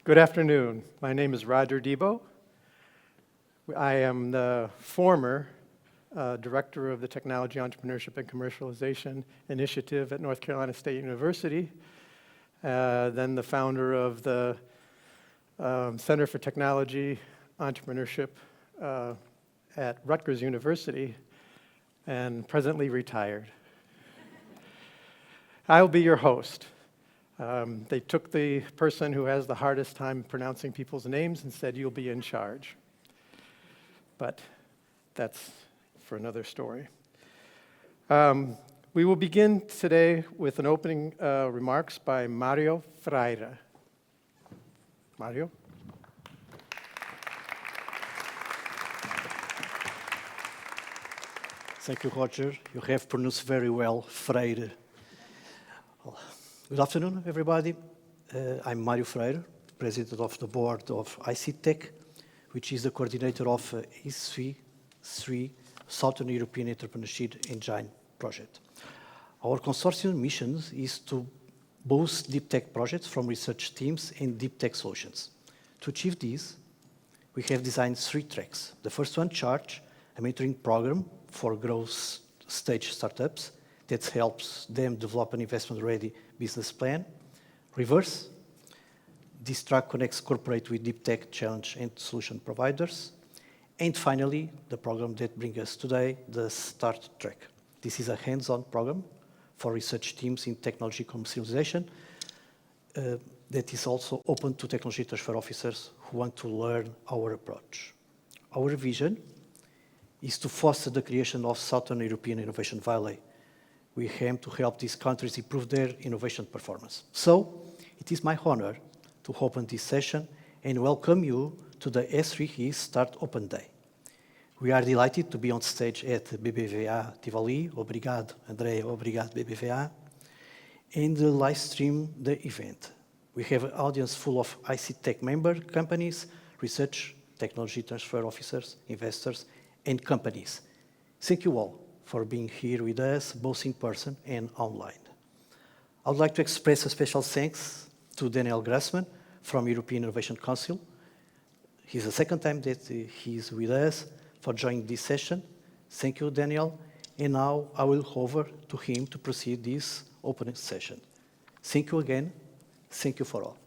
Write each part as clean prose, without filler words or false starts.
Good afternoon. My name is Roger Debo. I am the former director of the Technology, Entrepreneurship, and Commercialization Initiative at North Carolina State University, then the founder of the Center for Technology, Entrepreneurship at Rutgers University, and presently retired. I'll be your host. They took the person who has the hardest time pronouncing people's names and said, you'll be in charge. But that's for another story. We will begin today with an opening remarks by Mario Freire. Mario? Thank you, Roger. You have pronounced very well, Freire. Good afternoon, everybody. I'm Mario Freire, President of the Board of HiSeedTech, which is the coordinator of S3E Southern European Entrepreneurship Engine project. Our consortium mission is to boost deep tech projects from research teams and deep tech solutions. To achieve this, we have designed 3 tracks. The first one, Charge, a mentoring program for growth stage startups that helps them develop an investment-ready business plan. Reverse, this track connects corporate with deep tech challenge and solution providers. And finally, the program that brings us today, the Start track. This is a hands-on program for research teams in technology commercialization that is also open to technology transfer officers who want to learn our approach. Our vision is to foster the creation of Southern European Innovation Valley. We aim to help these countries improve their innovation performance. So, it is my honor to open this session and welcome you to the S3E Start Open Day. We are delighted to be on stage at BBVA Tivoli, obrigado Andrea, obrigado BBVA, and live stream the event. We have an audience full of HiSeedTech member companies, research, technology transfer officers, investors, and companies. Thank you all for being here with us, both in person and online. I would like to express a special thanks to Daniel Gassmann from European Innovation Council. It's the second time that he's with us for joining this session. Thank you, Daniel. And now I will hand over to him to proceed this opening session. Thank you again. Thank you for all.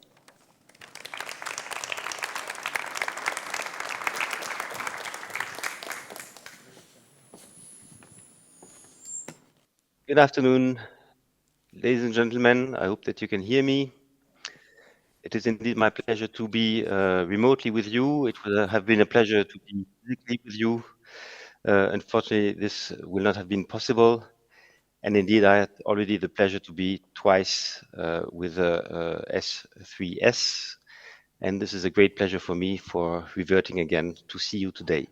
Good afternoon, ladies and gentlemen. I hope that you can hear me. It is indeed my pleasure to be remotely with you. It will have been a pleasure to be physically with you. Unfortunately, this will not have been possible. And indeed, I had already the pleasure to be twice with S3S. And this is a great pleasure for me for reverting again to see you today.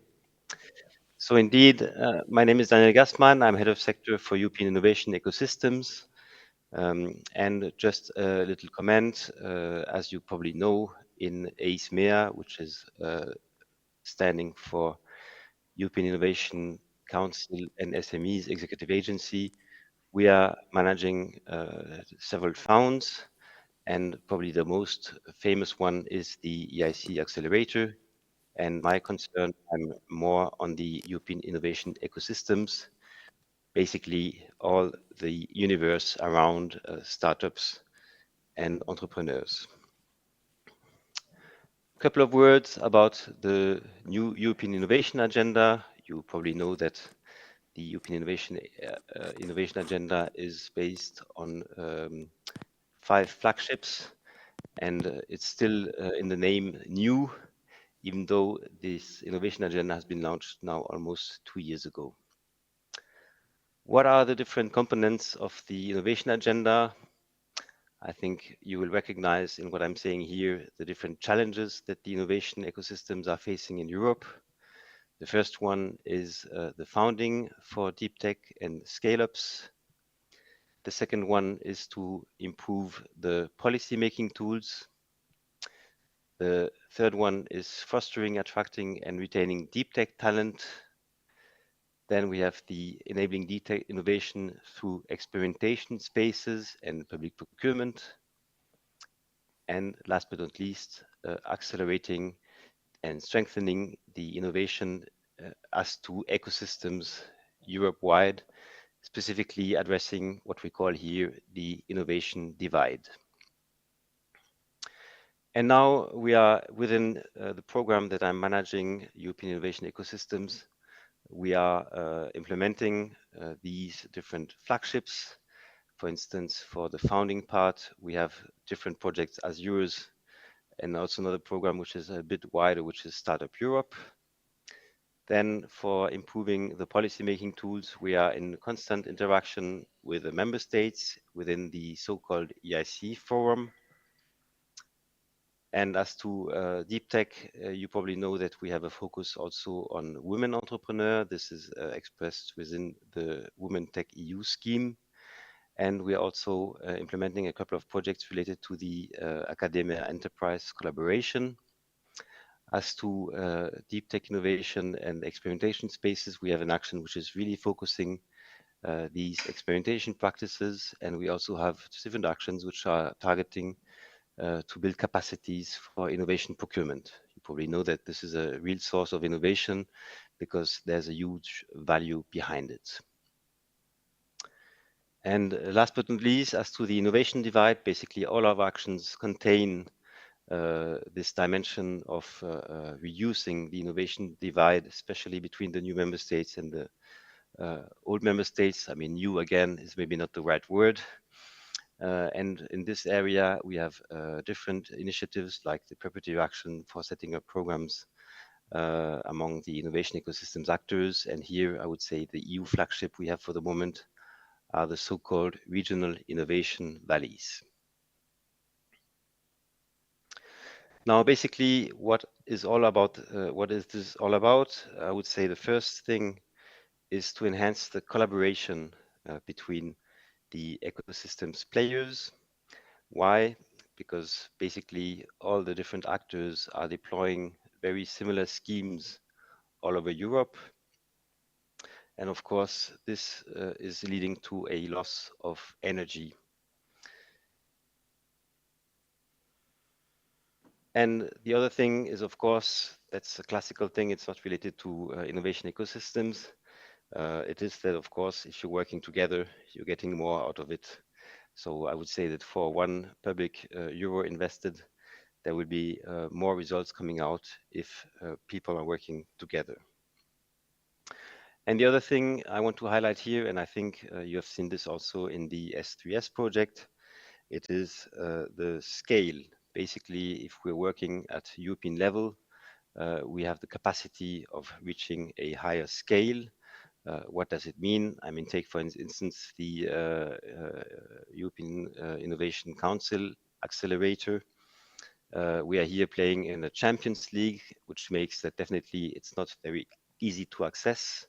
So indeed, my name is Daniel Gassmann. I'm head of sector for European Innovation Ecosystems. And just a little comment, as you probably know, in EISMEA, which is standing for European Innovation Council and SMEs Executive Agency, we are managing several funds, and probably the most famous one is the EIC Accelerator. And my concern, I'm more on the European innovation ecosystems, basically all the universe around startups and entrepreneurs. A couple of words about the new European Innovation Agenda. You probably know that the European Innovation Agenda is based on 5 flagships, and it's still in the name new, even though this innovation agenda has been launched now almost 2 years ago. What are the different components of the innovation agenda? I think you will recognize in what I'm saying here the different challenges that the innovation ecosystems are facing in Europe. The first one is the funding for deep tech and scale-ups. The second one is to improve the policy-making tools. The third one is fostering, attracting, and retaining deep tech talent. Then we have the enabling deep tech innovation through experimentation spaces and public procurement. and last but not least, accelerating and strengthening the innovation as to ecosystems Europe-wide, specifically addressing what we call here the innovation divide. And now we are within the program that I'm managing, European Innovation Ecosystems. We are implementing these different flagships. For instance, for the founding part, we have different projects as yours, and also another program which is a bit wider, which is Startup Europe. Then for improving the policymaking tools, we are in constant interaction with the member states within the so-called EIC forum. And as to deep tech, you probably know that we have a focus also on women entrepreneur. This is expressed within the Women Tech EU scheme. And we are also implementing a couple of projects related to the academia enterprise collaboration. As to deep tech innovation and experimentation spaces, we have an action which is really focusing these experimentation practices. And we also have different actions which are targeting to build capacities for innovation procurement. You probably know that this is a real source of innovation because there's a huge value behind it. And last but not least, as to the innovation divide, basically all our actions contain this dimension of reducing the innovation divide, especially between the new member states and the old member states. I mean, new again is maybe not the right word. And in this area, we have different initiatives like the preparative action for setting up programs among the innovation ecosystems actors. And here, I would say the EU flagship we have for the moment are the so-called regional innovation valleys. Now, basically, what is this all about? I would say the first thing is to enhance the collaboration between the ecosystems players. Why? Because basically all the different actors are deploying very similar schemes all over Europe. And of course, this is leading to a loss of energy. And the other thing is, of course, that's a classical thing. It's not related to innovation ecosystems. It is that, of course, if you're working together, you're getting more out of it. So I would say that for one public euro invested, there will be more results coming out if people are working together. And the other thing I want to highlight here, and I think you have seen this also in the S3S project, it is the scale. Basically, if we're working at European level, we have the capacity of reaching a higher scale. What does it mean? I mean, take for instance the European Innovation Council Accelerator. We are here playing in a Champions League, which makes that definitely it's not very easy to access,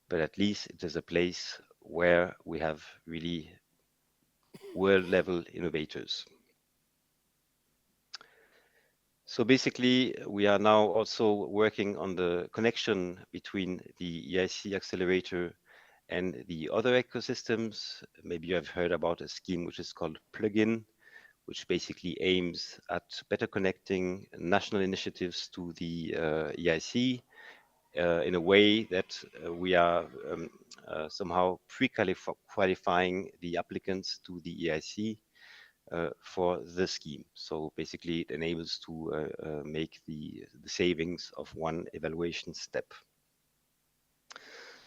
but at least it is a place where we have really world-level innovators. So basically, we are now also working on the connection between the EIC accelerator and the other ecosystems. Maybe you have heard about a scheme which is called Plugin, which basically aims at better connecting national initiatives to the EIC in a way that we are somehow pre-qualifying the applicants to the EIC for the scheme. So basically it enables to make the savings of one evaluation step.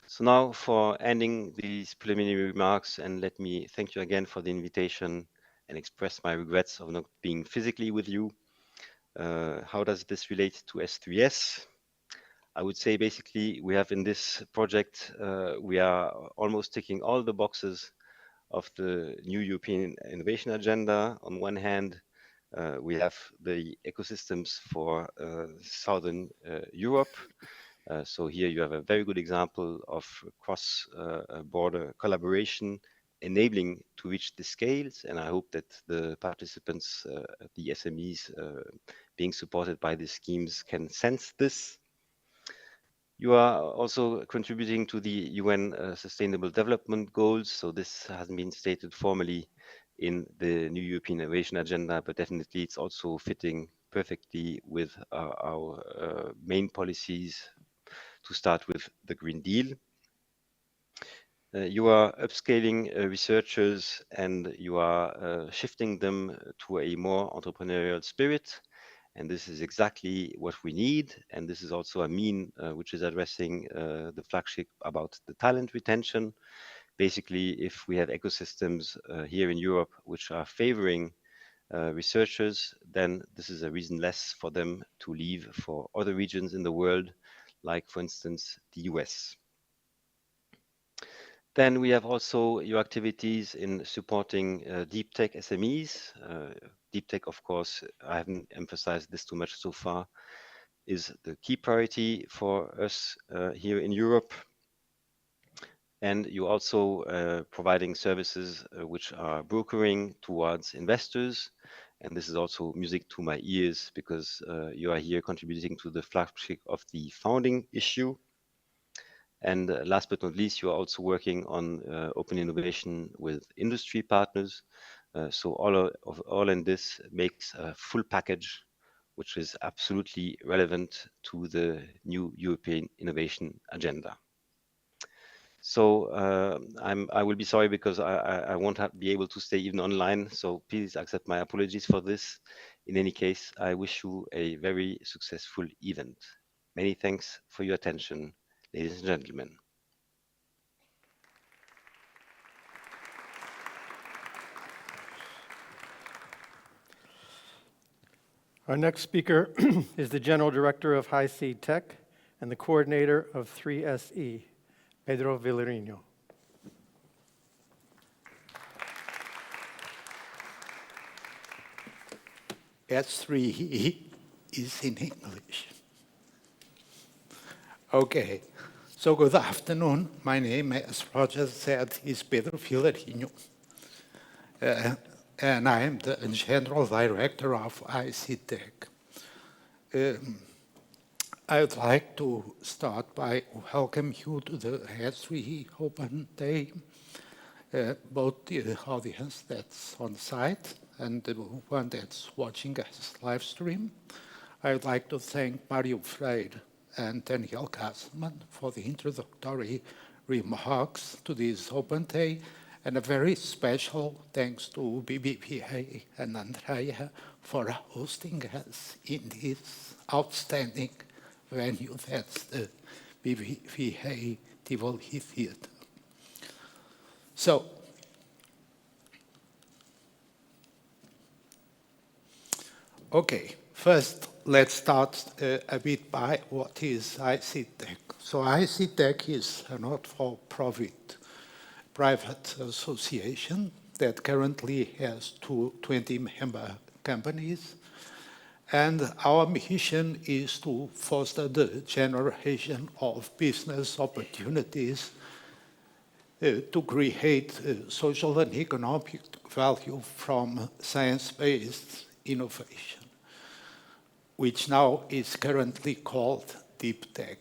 So now for ending these preliminary remarks, and let me thank you again for the invitation and express my regrets of not being physically with you. How does this relate to S3S? I would say basically we have in this project, we are almost ticking all the boxes of the new European innovation agenda. On one hand, we have the ecosystems for Southern Europe. So here you have a very good example of cross-border collaboration enabling to reach the scales. And I hope that the participants, the SMEs being supported by the schemes can sense this. You are also contributing to the UN Sustainable Development Goals. So this hasn't been stated formally, in the new European innovation agenda, but definitely it's also fitting perfectly with our main policies, to start with the Green Deal. You are upscaling researchers, and you are shifting them to a more entrepreneurial spirit. And this is exactly what we need. And this is also a mean which is addressing the flagship about the talent retention. Basically, if we have ecosystems here in Europe which are favoring researchers, then this is a reason less for them to leave for other regions in the world, like, for instance, the US. Then we have also your activities in supporting deep tech SMEs. Deep tech, of course, I haven't emphasized this too much so far, is the key priority for us here in Europe. And you're also providing services which are brokering towards investors. And this is also music to my ears, because you are here contributing to the flagship of the founding issue. And last but not least, you are also working on open innovation with industry partners. So all in this makes a full package, which is absolutely relevant to the new European innovation agenda. So I will be sorry, because I won't be able to stay even online. So please accept my apologies for this. In any case, I wish you a very successful event. Many thanks for your attention, ladies and gentlemen. Our next speaker is the General Director of HiSeedTech and the Coordinator of S3E, Pedro Vilarinho. S3E is in English. Okay, so good afternoon. My name, as Roger said, is Pedro Vilarinho. And I am the General Director of HiSeedTech. I would like to start by welcoming you to the S3E Open Day, both the audience that's on site and the one that's watching us live stream. I would like to thank Mario Freire and Daniel Gassmann for the introductory remarks to this Open Day, and a very special thanks to BBVA and Andrea for hosting us in this outstanding venue, that's the BBVA Tivoli Theatre. So, okay, first let's start a bit by what is HiSeedTech. So HiSeedTech is a not-for-profit private association that currently has 20 member companies. And our mission is to foster the generation of business opportunities to create social and economic value from science-based innovation, which now is currently called deep tech.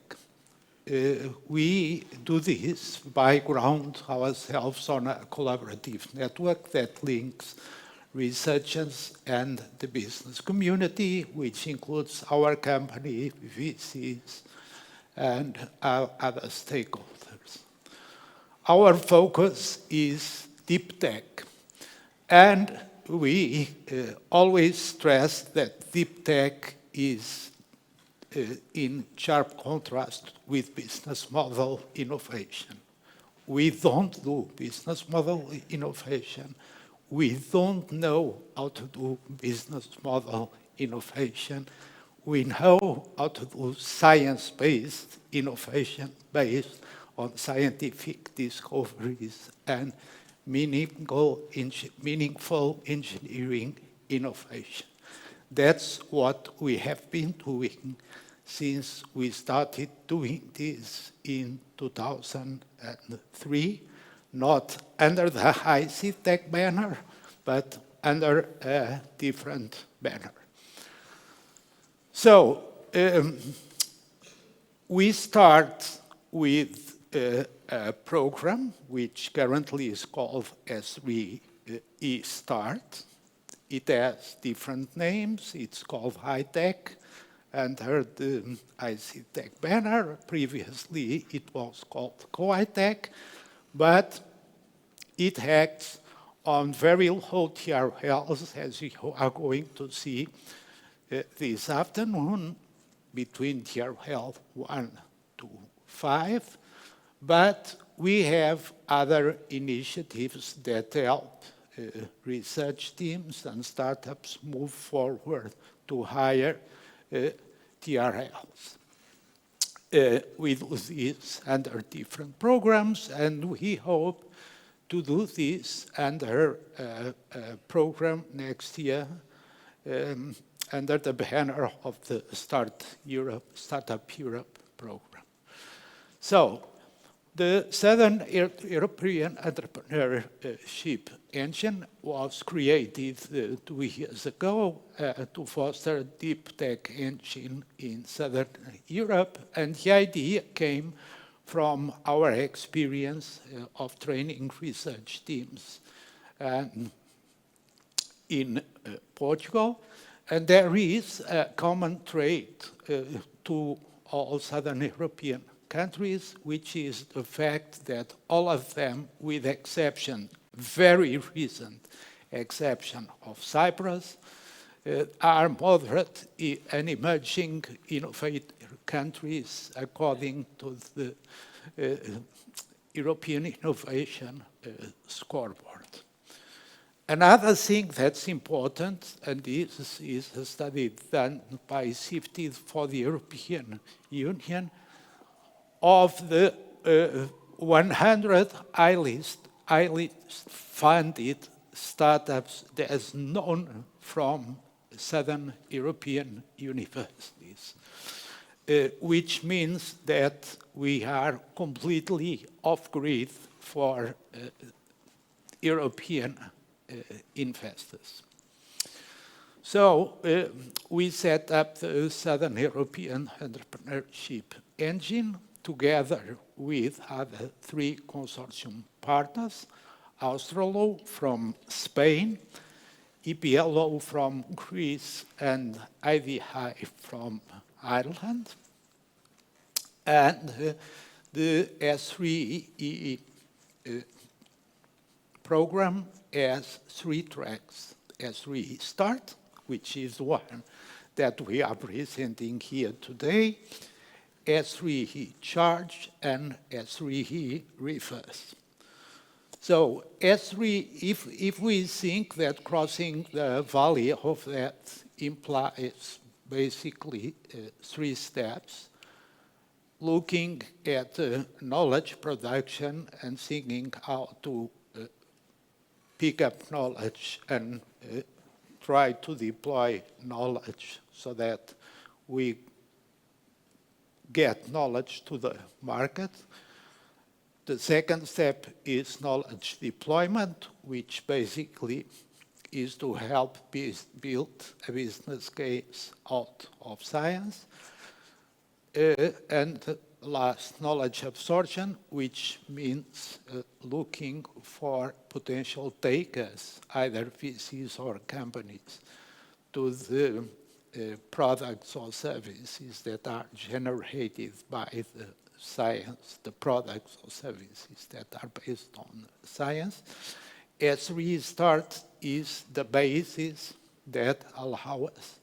We do this by ground ourselves on a collaborative network that links researchers and the business community, which includes our company, VCs, and our other stakeholders. Our focus is deep tech, and we always stress that deep tech is in sharp contrast with business model innovation. We don't do business model innovation. We don't know how to do business model innovation. We know how to do science-based innovation based on scientific discoveries and meaningful engineering innovation. That's what we have been doing since we started doing this in 2003, not under the HiSeedTech banner, but under a different banner. So we start with a program which currently is called S3E S3E Start. It has different names. It's called HiTech under the HiSeedTech banner. Previously, it was called CoITech, but it acts on very low TRLs, as you are going to see this afternoon, between TRL 1 to 5. But we have other initiatives that help research teams and startups move forward to higher TRLs. We do this under different programs, and we hope to do this under a program next year under the banner of the Startup Europe program. So, the Southern European Entrepreneurship Engine was created 2 years ago to foster a deep tech engine in Southern Europe, and the idea came from our experience of training research teams in Portugal. And there is a common trait to all Southern European countries, which is the fact that all of them, with exception, very recent exception of Cyprus, are moderate and emerging innovative countries according to the European Innovation Scoreboard. Another thing that's important, and this is a study done by Safety for the European Union, of the 100 highest funded startups that's known from Southern European universities, which means that we are completely off-grid for European investors. So we set up the Southern European Entrepreneurship Engine together with other 3 consortium partners, Australo from Spain, EPLO from Greece, and IVI from Ireland. And the S3E program has 3 tracks: S3E Start, which is one that we are presenting here today, S3E Charge, and S3E Reverse. So S3, if we think that crossing the valley of that implies basically 3 steps, looking at knowledge production and thinking how to pick up knowledge and try to deploy knowledge so that we get knowledge to the market. The second step is knowledge deployment, which basically is to help build a business case out of science. And last, knowledge absorption, which means looking for potential takers, either VCs or companies, to the products or services that are generated by the science, the products or services that are based on science. S3E Start is the basis that allow us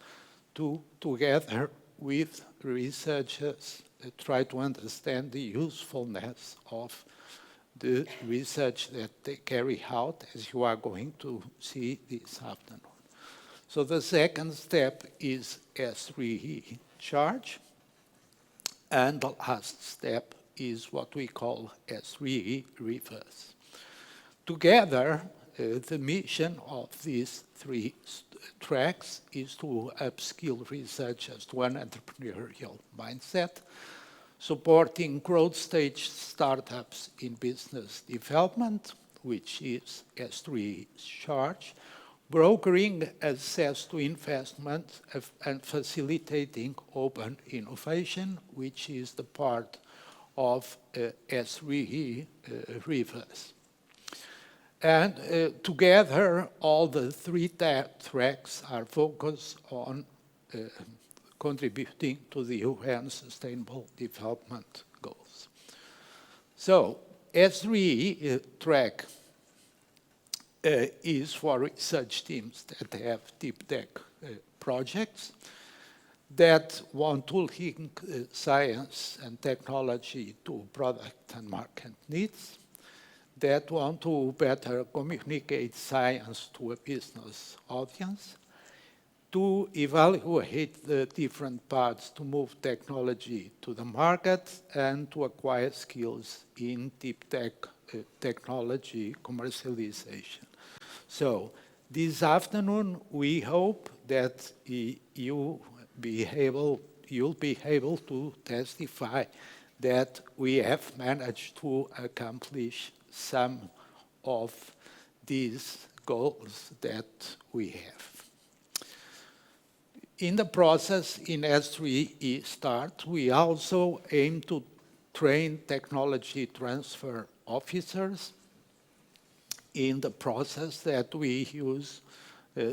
to, together with researchers, try to understand the usefulness of the research that they carry out, as you are going to see this afternoon. So the second step is S3E Charge, and the last step is what we call S3E Reverse. Together, the mission of these 3 tracks is to upskill researchers to an entrepreneurial mindset, supporting growth stage startups in business development, which is S3E Charge, brokering access to investment and facilitating open innovation, which is the part of S3E Reverse. And together, all the three tracks are focused on contributing to the UN Sustainable Development Goals. So, S3E track is for research teams that have deep tech projects that want to link science and technology to product and market needs, that want to better communicate science to a business audience, to evaluate the different paths to move technology to the market, and to acquire skills in deep tech technology commercialization. So this afternoon, we hope that you'll be able to testify that we have managed to accomplish some of these goals that we have. In the process, in S3E Start, we also aim to train technology transfer officers in the process that we use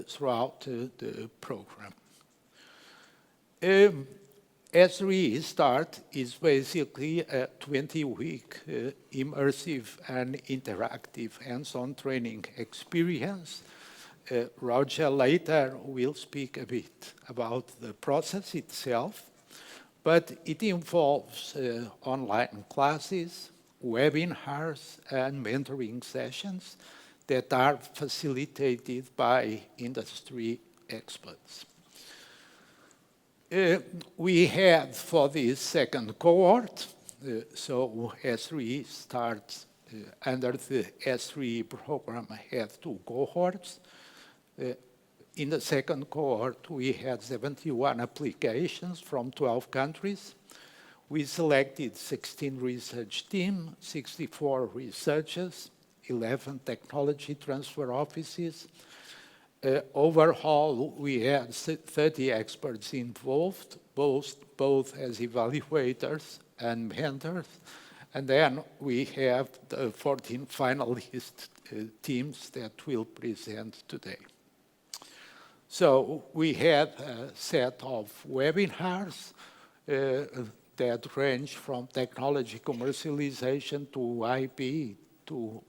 throughout the program. S3E Start is basically a 20-week immersive and interactive hands-on training experience. Roger later will speak a bit about the process itself, but it involves online classes, webinars, and mentoring sessions that are facilitated by industry experts. We had for this second cohort, so S3E Start under the S3E program had 2 cohorts. In the second cohort, we had 71 applications from 12 countries. We selected 16 research teams, 64 researchers, 11 technology transfer offices. Overall, we had 30 experts involved, both as evaluators and mentors. And then we have the 14 finalist teams that will present today. So we had a set of webinars that range from technology commercialization to IP to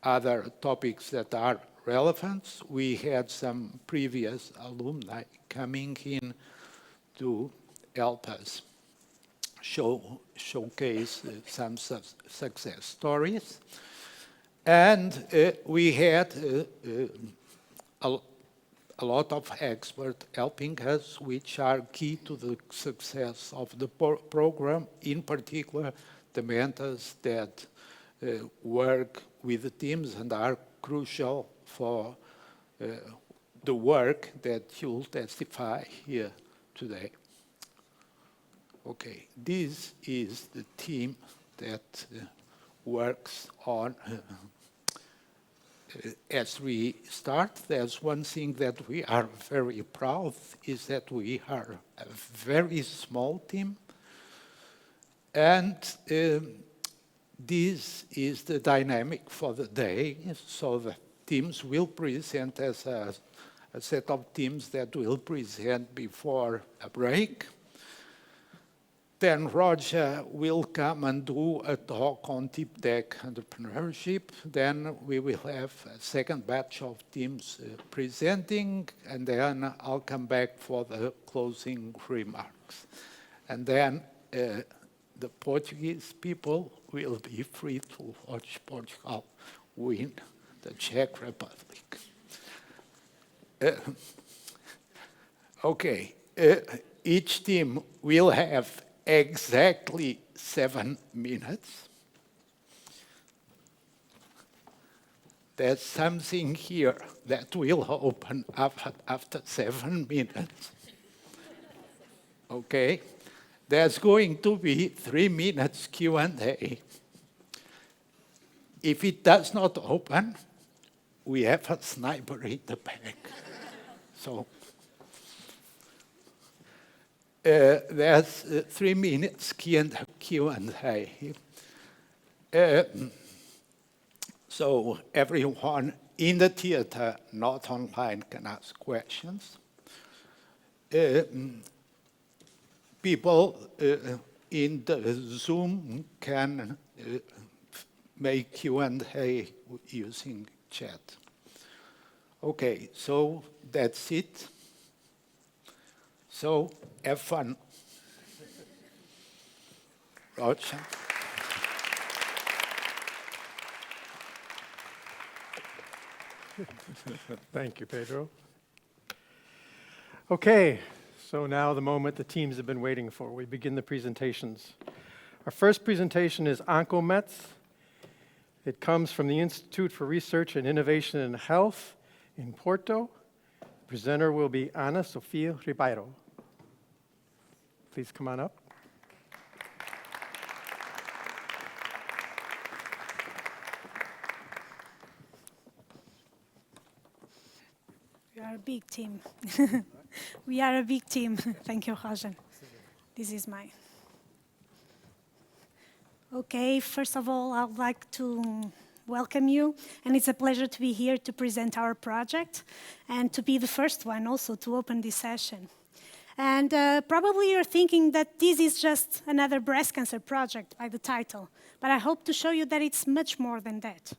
other topics that are relevant. We had some previous alumni coming in to help us showcase some success stories. And we had a lot of experts helping us, which are key to the success of the program, in particular the mentors that work with the teams and are crucial for the work that you'll testify here today. Okay, this is the team that works on S3E Start. There's one thing that we are very proud is that we are a very small team. And this is the dynamic for the day. So the teams will present as a set of teams that will present before a break. Then Roger will come and do a talk on deep tech entrepreneurship. Then we will have a second batch of teams presenting, and then I'll come back for the closing remarks. And then the Portuguese people will be free to watch Portugal win the Czech Republic. Okay, each team will have exactly 7 minutes. There's something here that will open up after 7 minutes. Okay? There's going to be 3 minutes Q&A. If it does not open, we have a sniper in the back. So there's 3 minutes Q&A. So everyone in the theater, not online, can ask questions. People in the Zoom can make Q&A using chat. Okay, so that's it. So have fun. Roger. Thank you, Pedro. Okay, so now the moment the teams have been waiting for. We begin the presentations. Our first presentation is OncoMets. It comes from the Institute for Research and Innovation in Health in Porto. The presenter will be Ana Sofia Ribeiro. Please come on up. We are a big team. We are a big team. Thank you, Roger. This is mine. Okay, first of all, I would like to welcome you, and it's a pleasure to be here to present our project and to be the first one also to open this session. And probably you're thinking that this is just another breast cancer project by the title, but I hope to show you that it's much more than that.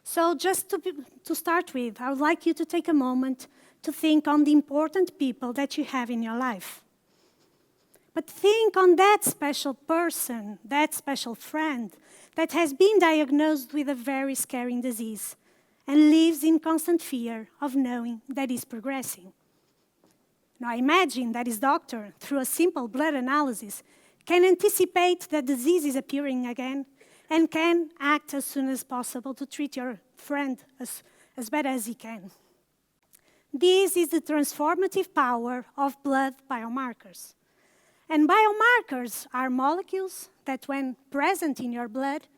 So just to start with, I would like you to take a moment to think on the important people that you have in your life. But think on that special person, that special friend that has been diagnosed with a very scary disease and lives in constant fear of knowing that it's progressing. Now imagine that his doctor, through a simple blood analysis, can anticipate that disease is appearing again and can act as soon as possible to treat your friend as better as he can. This is the transformative power of blood biomarkers. And biomarkers are molecules that when present in your blood,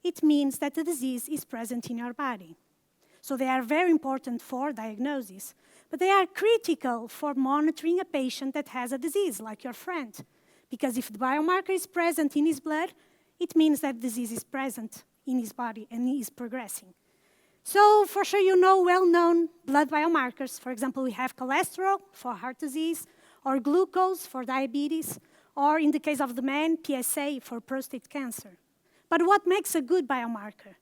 it means that the disease is present in your body. So they are very important for diagnosis, but they are critical for monitoring a patient that has a disease, like your friend. Because if the biomarker is present in his blood, it means that disease is present in his body and he is progressing. So for sure you know well-known blood biomarkers. For example, we have cholesterol for heart disease, or glucose for diabetes, or in the case of the man, PSA for prostate cancer. But what makes a good biomarker?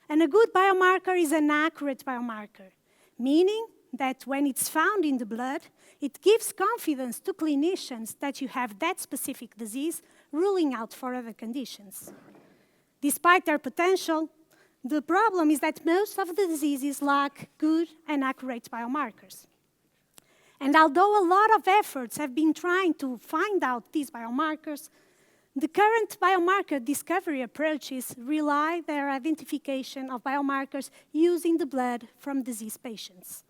And a good biomarker is an accurate biomarker, meaning that when it's found in the blood, it gives confidence to clinicians that you have that specific disease, ruling out for other conditions. Despite their potential, the problem is that most of the diseases lack good and accurate biomarkers. And although a lot of efforts have been trying to find out these biomarkers, the current biomarker discovery approaches rely on their identification of biomarkers using the blood from diseased patients.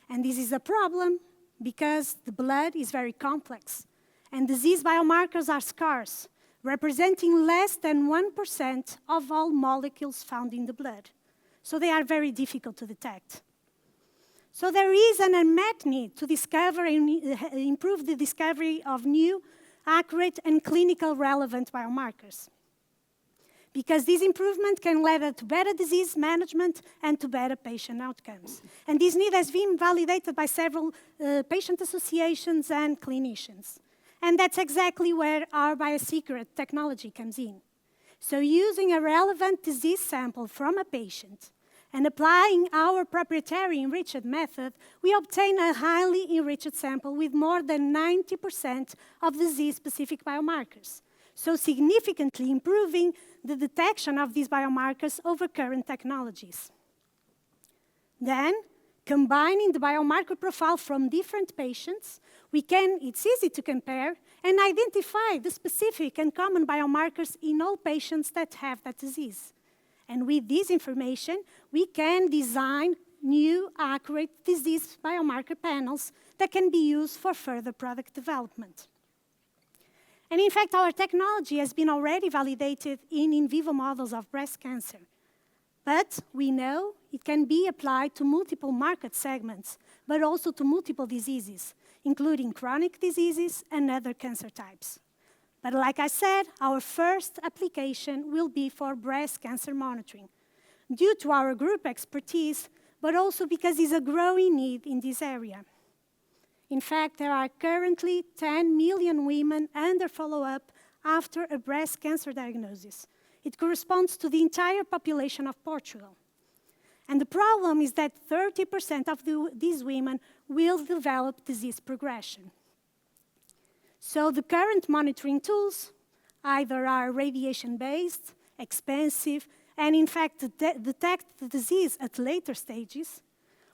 And this is a problem because the blood is very complex, and disease biomarkers are scarce, representing less than 1% of all molecules found in the blood. So they are very difficult to detect. So there is an unmet need to discover and improve the discovery of new, accurate, and clinical relevant biomarkers. Because this improvement can lead to better disease management and to better patient outcomes. And this need has been validated by several patient associations and clinicians. And that's exactly where our BioSecret technology comes in. So using a relevant disease sample from a patient and applying our proprietary enriched method, we obtain a highly enriched sample with more than 90% of disease-specific biomarkers, so significantly improving the detection of these biomarkers over current technologies. Then, combining the biomarker profile from different patients, it's easy to compare and identify the specific and common biomarkers in all patients that have that disease. And with this information, we can design new, accurate disease biomarker panels that can be used for further product development. And in fact, our technology has been already validated in vivo models of breast cancer. But we know it can be applied to multiple market segments, but also to multiple diseases, including chronic diseases and other cancer types. But like I said, our first application will be for breast cancer monitoring. due to our group expertise, but also because there's a growing need in this area. In fact, there are currently 10 million women under follow-up after a breast cancer diagnosis. It corresponds to the entire population of Portugal. And the problem is that 30% of these women will develop disease progression. So the current monitoring tools either are radiation-based, expensive, and in fact detect the disease at later stages,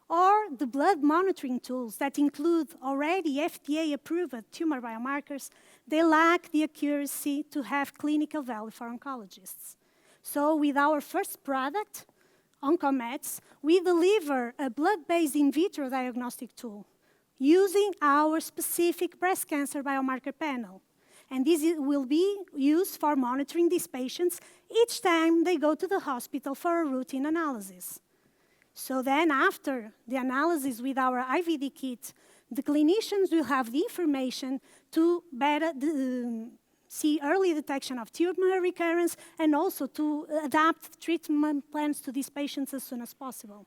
or the blood monitoring tools that include already FDA-approved tumor biomarkers, they lack the accuracy to have clinical value for oncologists. So with our first product, OncoMets, we deliver a blood-based in vitro diagnostic tool using our specific breast cancer biomarker panel. And this will be used for monitoring these patients each time they go to the hospital for a routine analysis. So then after the analysis with our IVD kit, the clinicians will have the information to better see early detection of tumor recurrence and also to adapt treatment plans to these patients as soon as possible.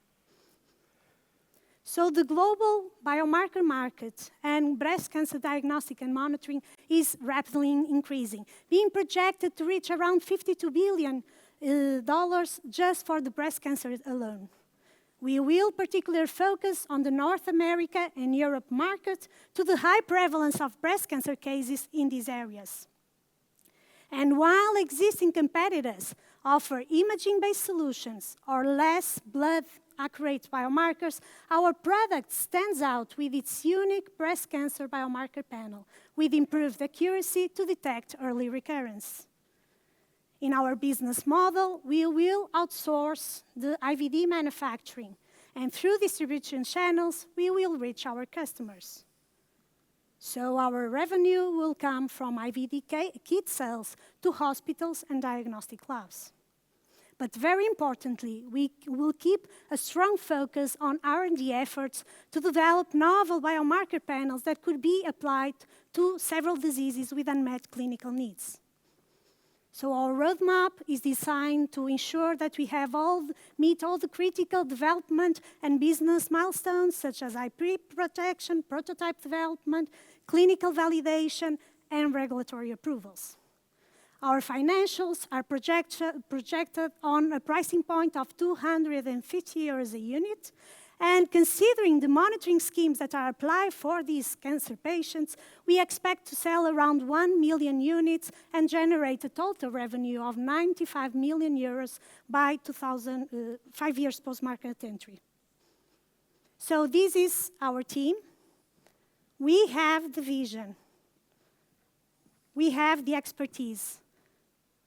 So the global biomarker market and breast cancer diagnostic and monitoring is rapidly increasing, being projected to reach around $52 billion just for the breast cancer alone. We will particularly focus on the North America and Europe market to the high prevalence of breast cancer cases in these areas. And while existing competitors offer imaging-based solutions or less blood-accurate biomarkers, our product stands out with its unique breast cancer biomarker panel, with improved accuracy to detect early recurrence. In our business model, we will outsource the IVD manufacturing, and through distribution channels, we will reach our customers. So our revenue will come from IVD kit sales to hospitals and diagnostic labs. But very importantly, we will keep a strong focus on R&D efforts to develop novel biomarker panels that could be applied to several diseases with unmet clinical needs. So our roadmap is designed to ensure that we meet all the critical development and business milestones, such as IP protection, prototype development, clinical validation, and regulatory approvals. Our financials are projected on a pricing point of 250 euros a unit, and considering the monitoring schemes that are applied for these cancer patients, we expect to sell around 1 million units and generate a total revenue of 95 million euros by 5 years post-market entry. So this is our team. We have the vision. We have the expertise.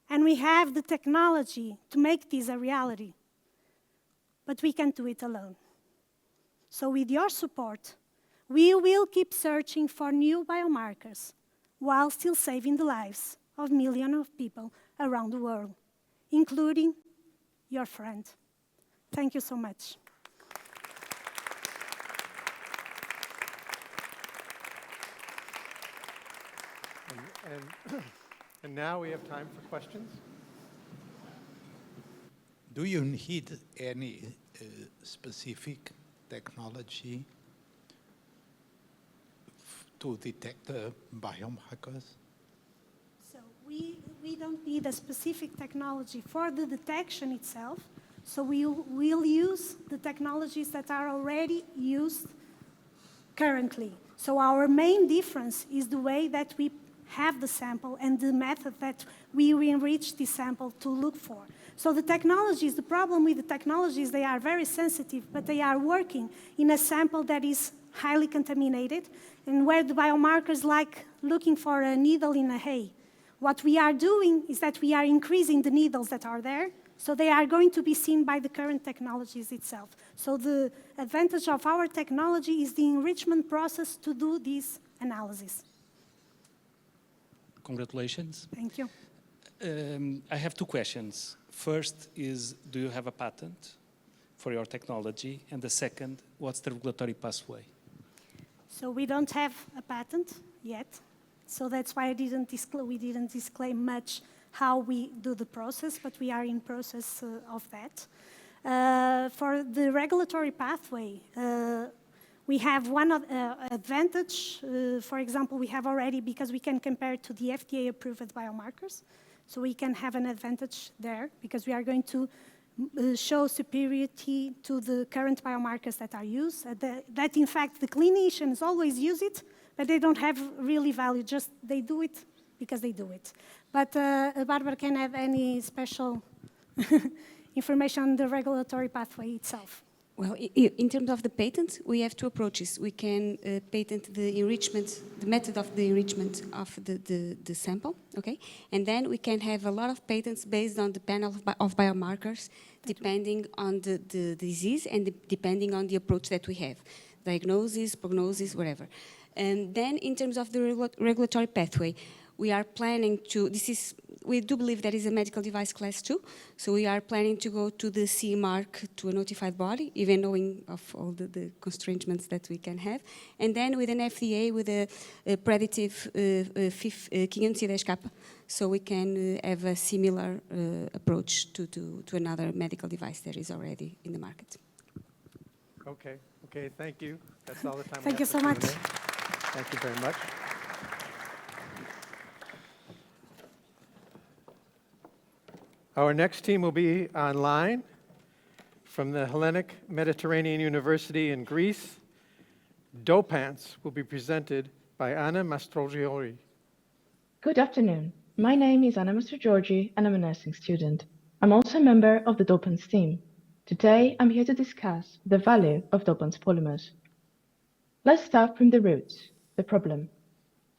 And we have the technology to make this a reality. But we can't do it alone. So with your support, we will keep searching for new biomarkers while still saving the lives of millions of people around the world, including your friend. Thank you so much. And now we have time for questions. Do you need any specific technology to detect the biomarkers? So we don't need a specific technology for the detection itself. So we'll use the technologies that are already used currently. So our main difference is the way that we have the sample and the method that we enrich the sample to look for. So the technologies, the problem with the technologies, they are very sensitive, but they are working in a sample that is highly contaminated and where the biomarkers like looking for a needle in a hay. What we are doing is that we are increasing the needles that are there, so they are going to be seen by the current technologies itself. So the advantage of our technology is the enrichment process to do this analysis. Congratulations. Thank you. I have two questions. First is, do you have a patent for your technology? And the second, what's the regulatory pathway? So we don't have a patent yet. So that's why we didn't disclose much how we do the process, but we are in process of that. For the regulatory pathway, we have one advantage. For example, we have already, because we can compare to the FDA-approved biomarkers, so we can have an advantage there because we are going to show superiority to the current biomarkers that are used. That in fact, the clinicians always use it, but they don't have really value, just they do it because they do it. But Barbara can have any special information on the regulatory pathway itself. Well, in terms of the patent, we have two approaches. We can patent the enrichment, the method of the enrichment of the sample, okay? And then we can have a lot of patents based on the panel of biomarkers, depending on the disease and depending on the approach that we have, diagnosis, prognosis, whatever. And then in terms of the regulatory pathway, we are planning to, we do believe that is a medical device class 2, so we are planning to go to the CE mark to a notified body, even knowing of all the constraints that we can have. And then with an FDA with a predictive 510K, so we can have a similar approach to another medical device that is already in the market. Okay, thank you. That's all the time we have. Thank you so for much. Q&A. Thank you very much. Our next team will be online from the Hellenic Mediterranean University in Greece. DOPANTS will be presented by Anna Mastrogiori. Good afternoon. My name is Anna Mastrogiori and I'm a nursing student. I'm also a member of the DOPANTS team. Today, I'm here to discuss the value of DOPANTS polymers. Let's start from the roots, the problem.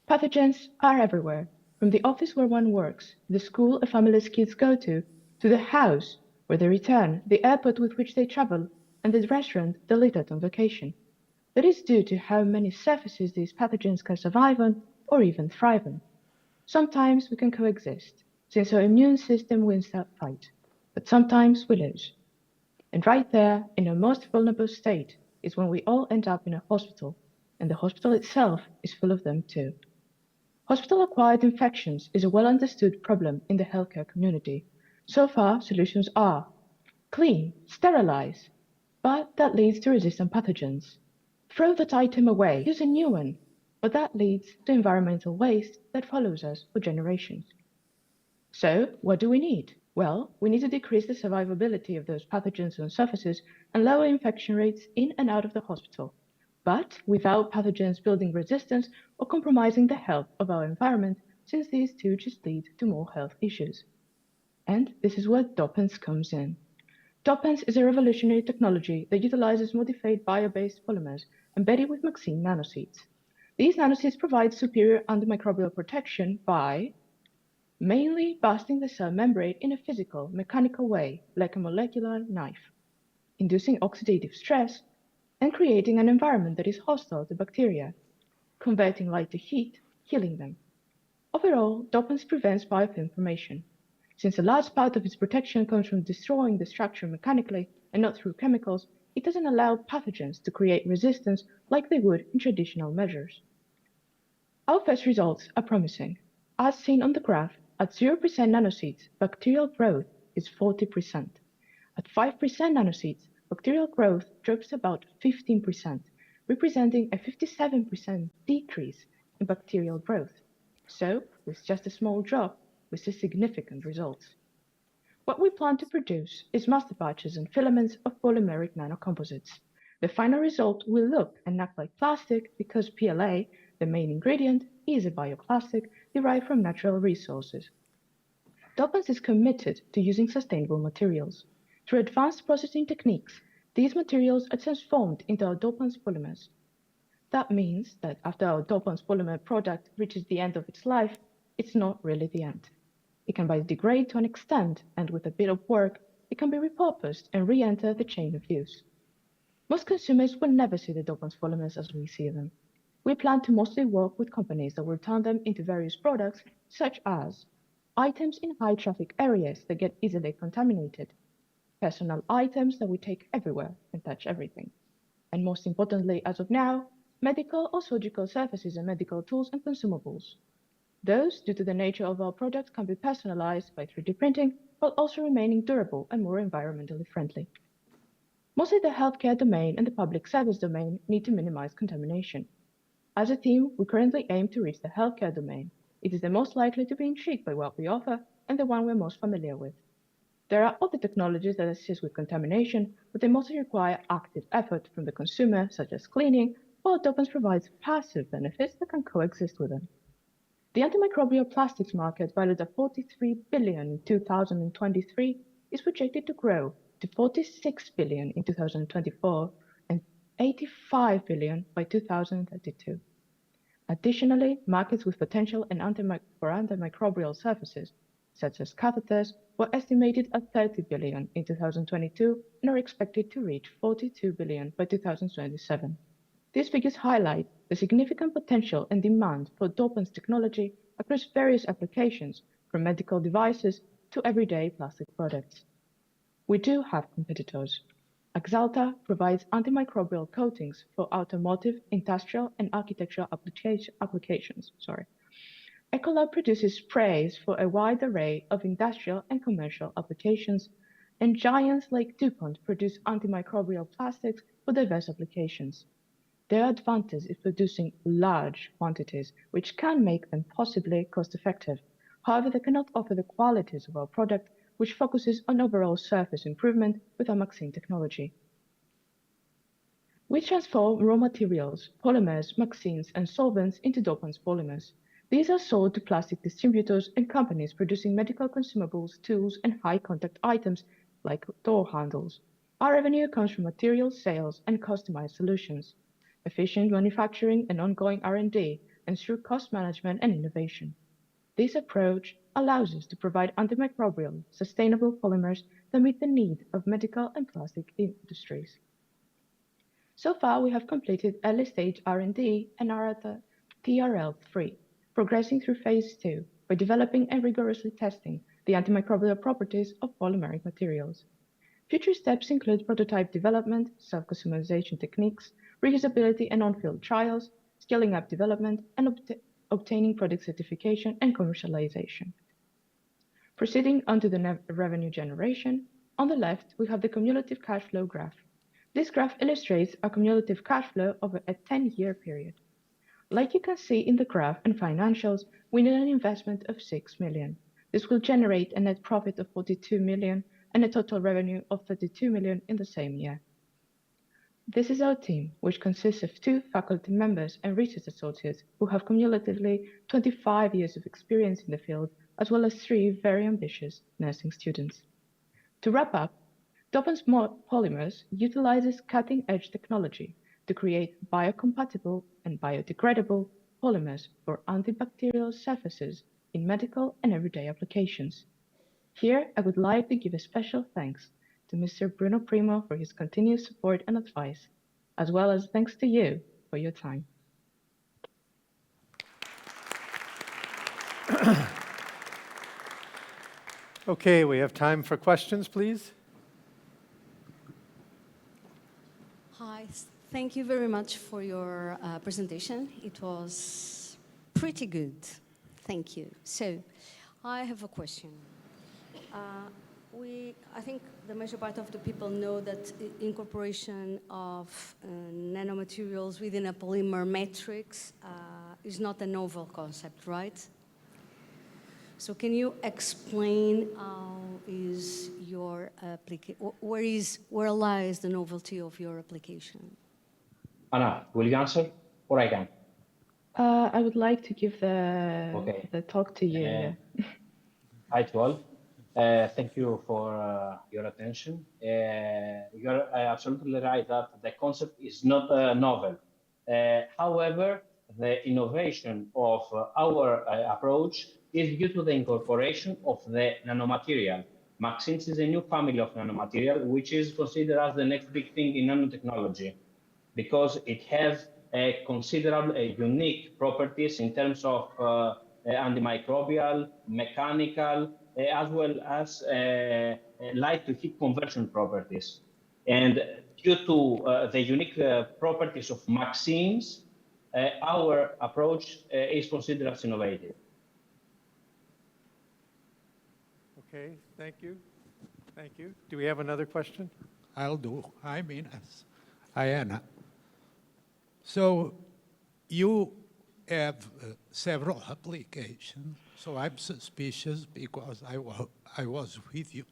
Pathogens are everywhere, from the office where one works, the school a family's kids go to the house where they return, the airport with which they travel, and the restaurant they eat at on vacation. That is due to how many surfaces these pathogens can survive on or even thrive on. Sometimes we can coexist, since our immune system wins that fight, but sometimes we lose. And right there, in our most vulnerable state, is when we all end up in a hospital, and the hospital itself is full of them too. Hospital-acquired infections is a well-understood problem in the healthcare community. So far, solutions are clean, sterilize, but that leads to resistant pathogens. Throw that item away, use a new one, but that leads to environmental waste that follows us for generations. So, what do we need? Well, we need to decrease the survivability of those pathogens on surfaces and lower infection rates in and out of the hospital, but without pathogens building resistance or compromising the health of our environment, since these two just lead to more health issues. And this is where DOPANTS comes in. DOPANTS is a revolutionary technology that utilizes modified bio-based polymers embedded with MAXine nanoseeds. These nanoseeds provide superior antimicrobial protection by mainly busting the cell membrane in a physical, mechanical way, like a molecular knife, inducing oxidative stress and creating an environment that is hostile to bacteria, converting light to heat, killing them. Overall, DOPANTS prevents biofilm formation. Since a large part of its protection comes from destroying the structure mechanically and not through chemicals, it doesn't allow pathogens to create resistance like they would in traditional measures. Our first results are promising. As seen on the graph, at 0% nanoseeds, bacterial growth is 40%. At 5% nanoseeds, bacterial growth drops about 15%, representing a 57% decrease in bacterial growth. So, with just a small drop, we see significant results. What we plan to produce is master batches and filaments of polymeric nanocomposites. The final result will look and act like plastic because PLA, the main ingredient, is a bioplastic derived from natural resources. DOPANTS is committed to using sustainable materials. Through advanced processing techniques, these materials are transformed into our DOPANTS polymers. That means that after our DOPANTS polymer product reaches the end of its life, it's not really the end. It can biodegrade to an extent, and with a bit of work, it can be repurposed and re-enter the chain of use. Most consumers will never see the DOPANTS polymers as we see them. We plan to mostly work with companies that will turn them into various products, such as items in high-traffic areas that get easily contaminated, personal items that we take everywhere and touch everything, and most importantly, as of now, medical or surgical surfaces and medical tools and consumables. Those, due to the nature of our products, can be personalized by 3D printing, while also remaining durable and more environmentally friendly. Mostly the healthcare domain and the public service domain need to minimize contamination. As a team, we currently aim to reach the healthcare domain. It is the most likely to be intrigued by what we offer and the one we're most familiar with. There are other technologies that assist with contamination, but they mostly require active effort from the consumer, such as cleaning, while DOPANTS provides passive benefits that can coexist with them. The antimicrobial plastics market, valued at $43 billion in 2023, is projected to grow to $46 billion in 2024 and $85 billion by 2032. Additionally, markets with potential for antimicrobial surfaces, such as catheters, were estimated at $30 billion in 2022 and are expected to reach $42 billion by 2027. These figures highlight the significant potential and demand for DOPANTS technology across various applications, from medical devices to everyday plastic products. We do have competitors. Axalta provides antimicrobial coatings for automotive, industrial, and architectural applications. Ecolab produces sprays for a wide array of industrial and commercial applications, and giants like DuPont produce antimicrobial plastics for diverse applications. Their advantage is producing large quantities, which can make them possibly cost-effective. However, they cannot offer the qualities of our product, which focuses on overall surface improvement with our MaxSeam technology. We transform raw materials, polymers, MaxSeams, and solvents into DOPANTS polymers. These are sold to plastic distributors and companies producing medical consumables, tools, and high-contact items like door handles. Our revenue comes from materials sales and customized solutions, efficient manufacturing and ongoing R&D, and through cost management and innovation. This approach allows us to provide antimicrobial, sustainable polymers that meet the need of medical and plastic industries. So far, we have completed early-stage R&D and are at the TRL3, progressing through phase 2 by developing and rigorously testing the antimicrobial properties of polymeric materials. Future steps include prototype development, self-customization techniques, reusability and on-field trials, scaling up development, and obtaining product certification and commercialization. Proceeding onto the revenue generation, on the left, we have the cumulative cash flow graph. This graph illustrates our cumulative cash flow over a 10-year period. Like you can see in the graph and financials, we need an investment of 6 million. This will generate a net profit of 42 million and a total revenue of 32 million in the same year. This is our team, which consists of 2 faculty members and research associates who have cumulatively 25 years of experience in the field, as well as 3 very ambitious nursing students. To wrap up, DOPANTS polymers utilizes cutting-edge technology to create biocompatible and biodegradable polymers for antibacterial surfaces in medical and everyday applications. Here, I would like to give a special thanks to Mr. Bruno Primo for his continued support and advice, as well as thanks to you for your time. Okay, we have time for questions, please. Hi, thank you very much for your presentation. It was pretty good. Thank you. So, I have a question. I think the major part of the people know that incorporation of nanomaterials within a polymer matrix is not a novel concept, right? So can you explain how is your where lies the novelty of your application? Anna, will you answer or I can? I would like to give the talk to you. Hi to all. Thank you for your attention. You're absolutely right that the concept is not novel. However, the innovation of our approach is due to the incorporation of the nanomaterial. MaxSeams is a new family of nanomaterial, which is considered as the next big thing in nanotechnology, because it has considerable unique properties in terms of antimicrobial, mechanical, as well as light to heat conversion properties. And due to the unique properties of MaxSeams, our approach is considered as innovative. Okay, thank you. Thank you. Do we have another question? I'll do. Hi, Minas. Hi, Anna. So you have several applications. So I'm suspicious because I was with you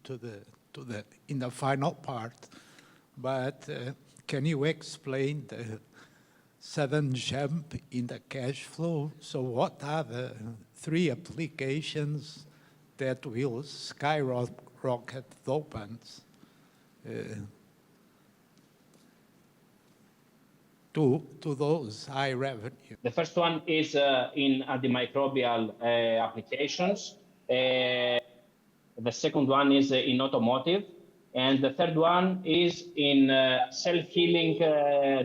in the final part. But can you explain the sudden jump in the cash flow? So what are the 3 applications that will skyrocket DOPANTS to those high revenue? The first one is in antimicrobial applications. The second one is in automotive. And the third one is in self-healing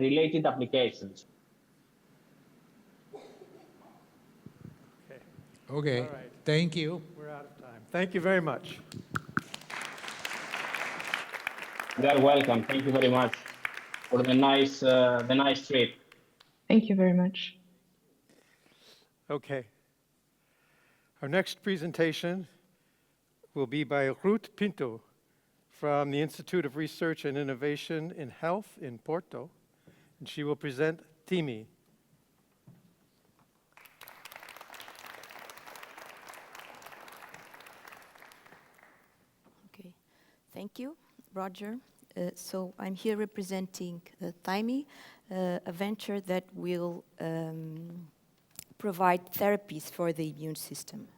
related applications. Okay, All right. thank you. We're out of time. Thank you very much. You are welcome. Thank you very much for the nice trip. Thank you very much. Okay. Our next presentation will be by Ruth Pinto from the Institute of Research and Innovation in Health in Porto, and she will present THYMI. Okay, thank you, Roger. So I'm here representing THYMI, a venture that will provide therapies for the immune system.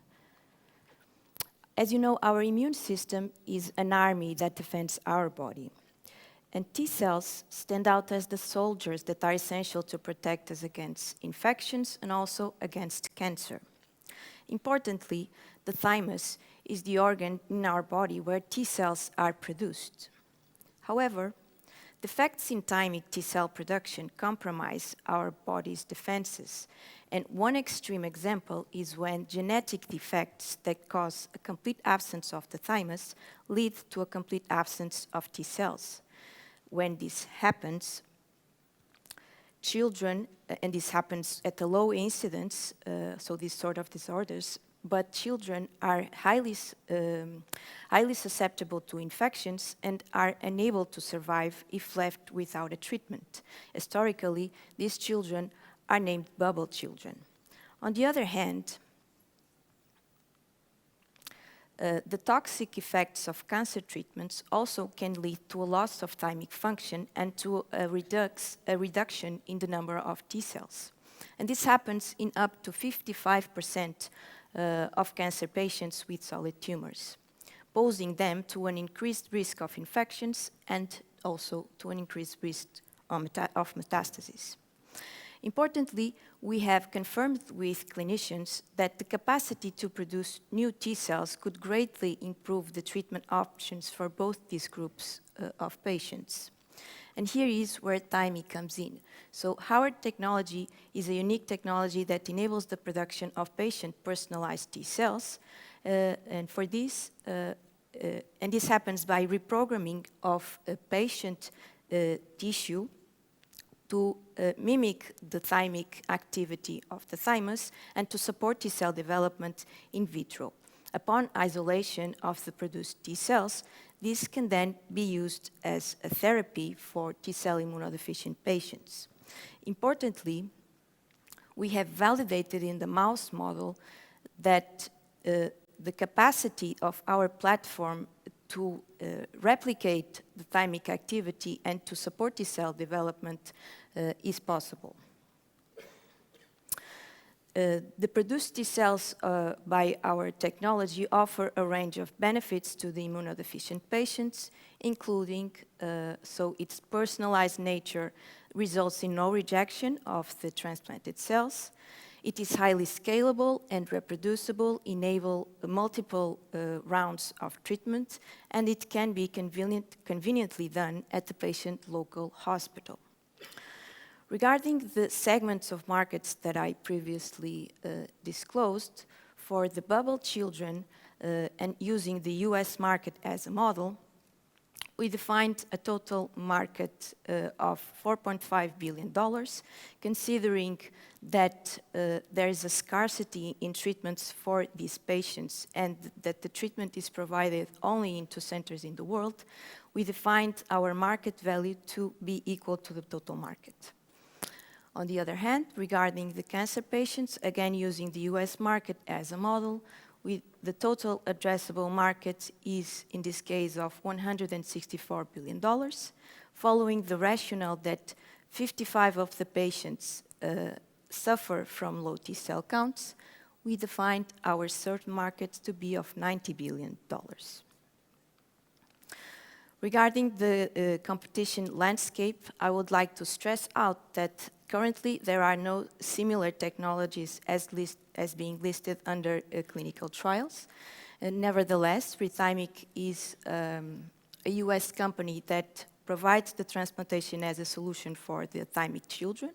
As you know, our immune system is an army that defends our body. And T cells stand out as the soldiers that are essential to protect us against infections and also against cancer. Importantly, the thymus is the organ in our body where T cells are produced. However, defects in thymic T cell production compromise our body's defenses. And one extreme example is when genetic defects that cause a complete absence of the thymus lead to a complete absence of T cells. When this happens, children, and this happens at a low incidence, so these sort of disorders, but children are highly susceptible to infections and are unable to survive if left without a treatment. Historically, these children are named bubble children. On the other hand, the toxic effects of cancer treatments also can lead to a loss of thymic function and to a reduction in the number of T cells. And this happens in up to 55% of cancer patients with solid tumors, posing them to an increased risk of infections and also to an increased risk of metastasis. Importantly, we have confirmed with clinicians that the capacity to produce new T cells could greatly improve the treatment options for both these groups of patients. And here is where THYMI comes in. So our technology is a unique technology that enables the production of patient-personalized T cells. And for this, and this happens by reprogramming of a patient tissue to mimic the thymic activity of the thymus and to support T cell development in vitro. Upon isolation of the produced T cells, this can then be used as a therapy for T cell immunodeficient patients. Importantly, we have validated in the mouse model that the capacity of our platform to replicate the thymic activity and to support T cell development is possible. The produced T cells by our technology offer a range of benefits to the immunodeficient patients, including, so its personalized nature results in no rejection of the transplanted cells. It is highly scalable and reproducible, enable multiple rounds of treatment, and it can be conveniently done at the patient local hospital. Regarding the segments of markets that I previously disclosed, for the bubble children and using the US market as a model, we defined a total market of $4.5 billion, considering that there is a scarcity in treatments for these patients and that the treatment is provided only in 2 centers in the world. we defined our market value to be equal to the total market. On the other hand, regarding the cancer patients, again using the US market as a model, the total addressable market is, in this case, of $164 billion, following the rationale that 55% of the patients suffer from low T cell counts. We defined our certain market to be of $90 billion. Regarding the competition landscape, I would like to stress out that currently there are no similar technologies as being listed under clinical trials. Nevertheless, THYMI is a US company that provides the transplantation as a solution for the thymic children.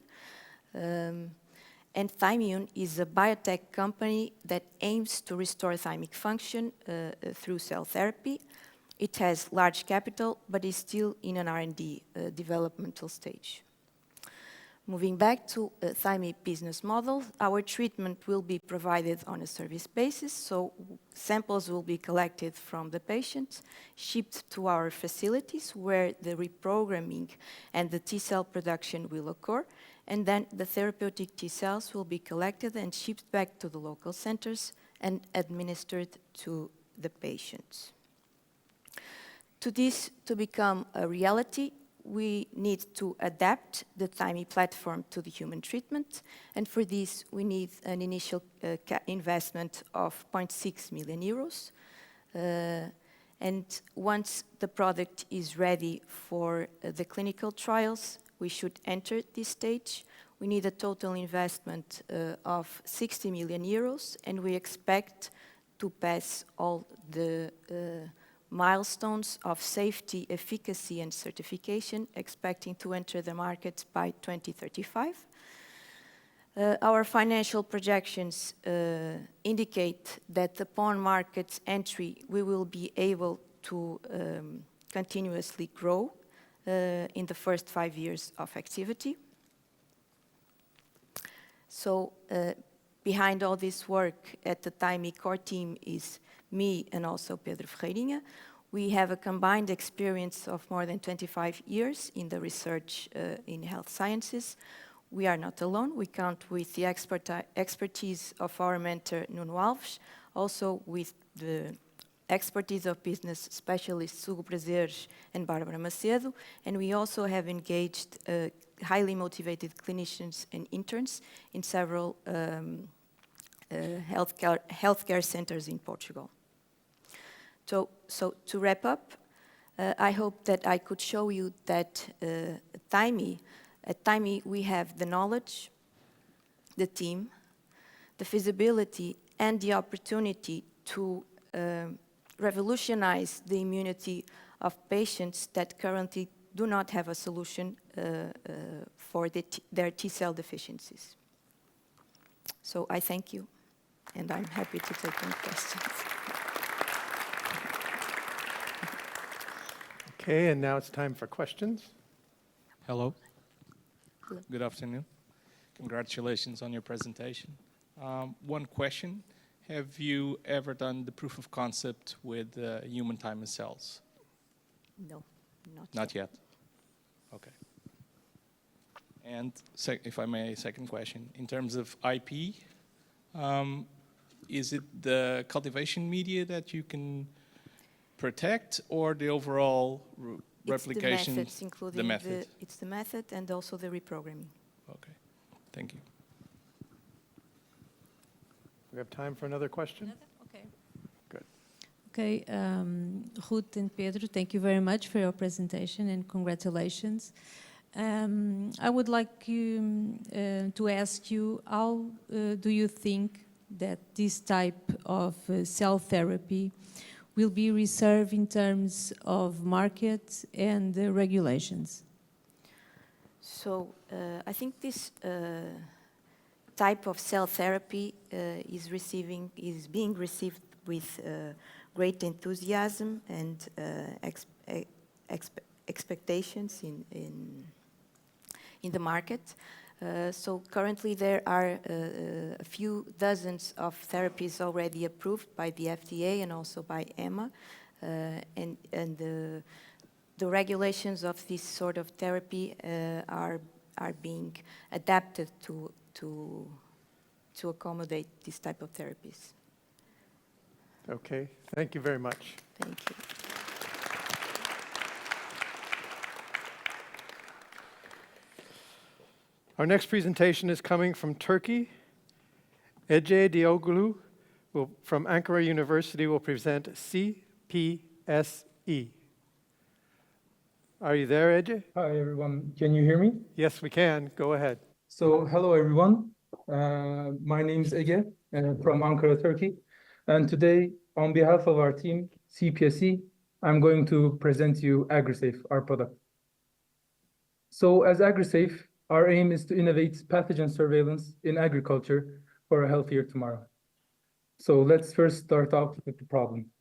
And THYMIUN is a biotech company that aims to restore thymic function through cell therapy. It has large capital, but is still in an R&D developmental stage. Moving back to THYMI business model, our treatment will be provided on a service basis, so samples will be collected from the patients, shipped to our facilities where the reprogramming and the T cell production will occur, and then the therapeutic T cells will be collected and shipped back to the local centers and administered to the patients. To this to become a reality, we need to adapt the THYMI platform to the human treatment, and for this we need an initial investment of 0.6 million euros. And once the product is ready for the clinical trials, we should enter this stage. We need a total investment of 60 million euros, and we expect to pass all the milestones of safety, efficacy, and certification, expecting to enter the market by 2035. Our financial projections indicate that upon market entry, we will be able to continuously grow in the first 5 years of activity. So behind all this work at the THYMI core team is me and also Pedro Ferreirinha. We have a combined experience of more than 25 years in the research in health sciences. We are not alone. We count with the expertise of our mentor, Nuno Alves, also with the expertise of business specialists Hugo Prazeres and Bárbara Macedo, and we also have engaged highly motivated clinicians and interns in several healthcare centers in Portugal. So to wrap up, I hope that I could show you that at THYMI we have the knowledge, the team, the feasibility, and the opportunity to revolutionize the immunity of patients that currently do not have a solution for their T-cell deficiencies. So I thank you, and I'm happy to take any questions. Okay, and now it's time for questions. Hello. Hello. Good afternoon. Congratulations on your presentation. One question. Have you ever done the proof of concept with human thymus cells? No, Not yet. Okay. And if I may, second question. In terms of IP, is it the cultivation media that you can protect, or the overall replication? It's the methods, including the method. It's the method and also the reprogramming. Okay, thank you. We have time for another question? Okay. Good. Okay, Ruth and Pedro, thank you very much for your presentation and congratulations. I would like you, to ask you, how do you think that this type of cell therapy will be reserved in terms of market and regulations? So I think this type of cell therapy is being received with great enthusiasm and expectations in the market. So currently there are a few dozens of therapies already approved by the FDA and also by EMA, and the regulations of this sort of therapy are being adapted to accommodate this type of therapies. Okay, thank you very much. Thank you. Our next presentation is coming from Turkey. Ece Dioglu from Ankara University will present CPSE. Are you there, Ece? Hi, everyone. Can you hear me? Yes, we can. Go ahead. So, hello, everyone. My name is Ege from Ankara, Turkey. And today, on behalf of our team, CPSE, I'm going to present you AgriSafe, our product. So, as AgriSafe, our aim is to innovate pathogen surveillance in agriculture for a healthier tomorrow. So, let's first start off with the problem.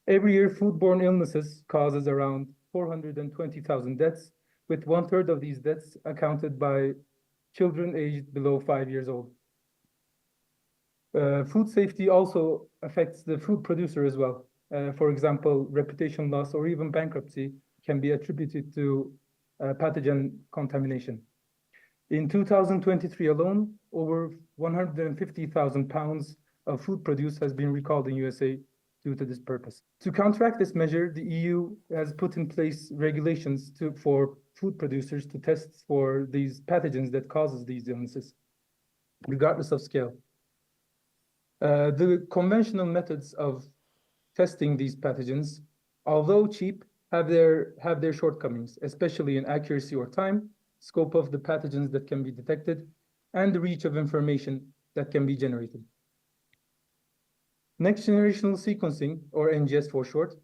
Every year, foodborne illnesses causes around 420,000 deaths, with 1/3 of these deaths accounted by children aged below 5 years old. Food safety also affects the food producer as well. For example, reputation loss or even bankruptcy can be attributed to pathogen contamination. In 2023 alone, over 150,000 pounds of food produce has been recalled in USA due to this purpose. To counteract this measure, the EU has put in place regulations for food producers to test for these pathogens that causes these illnesses, regardless of scale. The conventional methods of testing these pathogens, although cheap, have their shortcomings, especially in accuracy or time, scope of the pathogens that can be detected, and the reach of information that can be generated. Next generational sequencing, or NGS for short,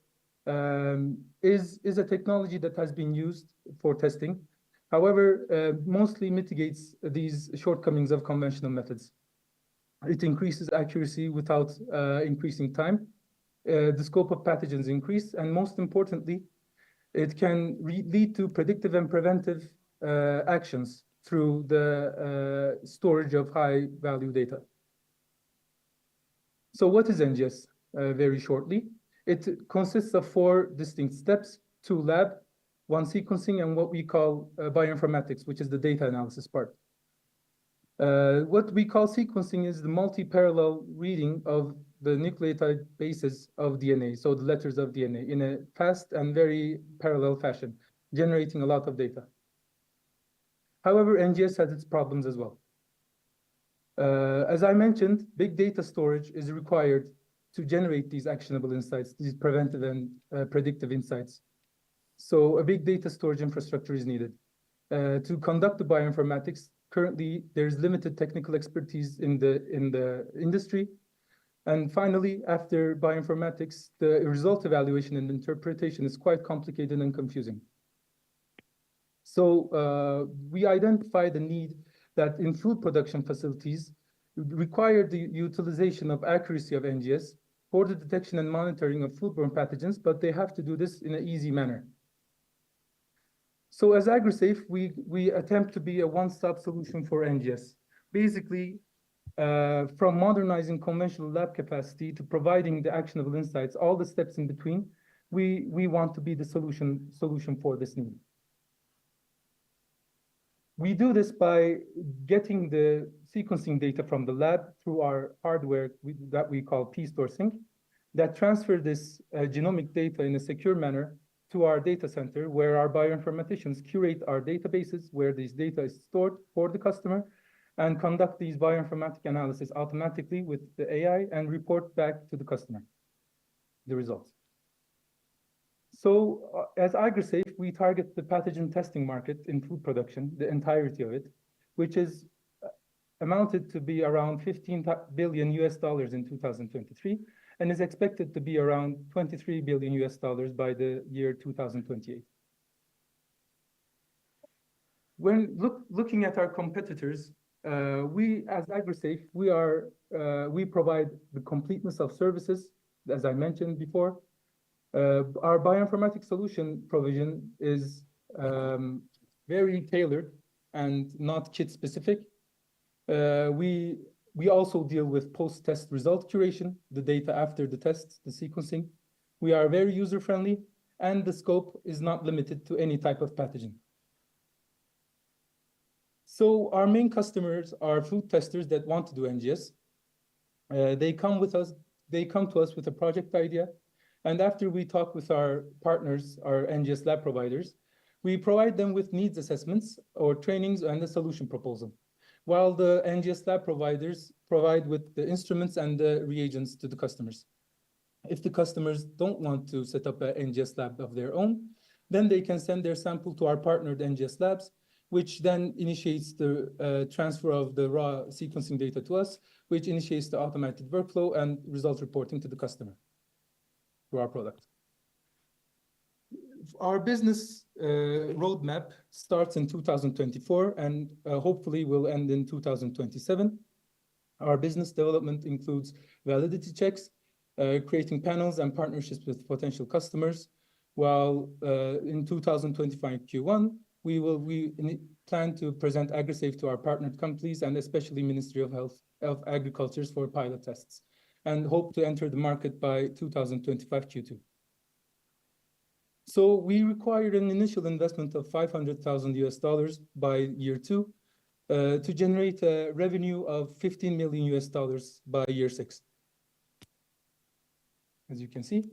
is a technology that has been used for testing. However, mostly mitigates these shortcomings of conventional methods. It increases accuracy without increasing time. The scope of pathogens increase, and most importantly, it can lead to predictive and preventive actions through the storage of high-value data. So what is NGS? Very shortly, it consists of 4 distinct steps: 2 lab, 1 sequencing, and what we call bioinformatics, which is the data analysis part. What we call sequencing is the multi-parallel reading of the nucleotide bases of DNA, so the letters of DNA, in a fast and very parallel fashion, generating a lot of data. However, NGS has its problems as well. As I mentioned, big data storage is required to generate these actionable insights, these preventive and predictive insights. So a big data storage infrastructure is needed. To conduct the bioinformatics, currently there's limited technical expertise in the industry. And finally, after bioinformatics, the result evaluation and interpretation is quite complicated and confusing. So we identify the need that in food production facilities require the utilization of accuracy of NGS for the detection and monitoring of foodborne pathogens, but they have to do this in an easy manner. So as AgriSafe, we attempt to be a one-stop solution for NGS. Basically, from modernizing conventional lab capacity to providing the actionable insights, all the steps in between, we want to be the solution for this need. We do this by getting the sequencing data from the lab through our hardware that we call pStorSync, that transfer this genomic data in a secure manner to our data center, where our bioinformaticians curate our databases, where this data is stored for the customer, and conduct these bioinformatic analysis automatically with the AI and report back to the customer the results. So as AgriSafe, we target the pathogen testing market in food production, the entirety of it, which is amounted to be around $15 billion in 2023, and is expected to be around $23 billion by the year 2028. When looking at our competitors, we as AgriSafe, we provide the completeness of services, as I mentioned before. Our bioinformatics solution provision is very tailored and not kit specific. We also deal with post-test result curation, the data after the test, the sequencing. We are very user-friendly, and the scope is not limited to any type of pathogen. So our main customers are food testers that want to do NGS. They come to us with a project idea, and after we talk with our partners, our NGS lab providers, we provide them with needs assessments or trainings and a solution proposal, while the NGS lab providers provide with the instruments and the reagents to the customers. If the customers don't want to set up an NGS lab of their own, then they can send their sample to our partnered NGS labs, which then initiates the transfer of the raw sequencing data to us, which initiates the automated workflow and result reporting to the customer through our product. Our business roadmap starts in 2024 and hopefully will end in 2027. Our business development includes validity checks, creating panels and partnerships with potential customers, while in 2025 Q1, we plan to present AgriSafe to our partnered companies and especially Ministry of Health of Agriculture for pilot tests, and hope to enter the market by 2025 Q2. So we required an initial investment of $500,000 by year 2 to generate a revenue of $15 million by year 6. As you can see,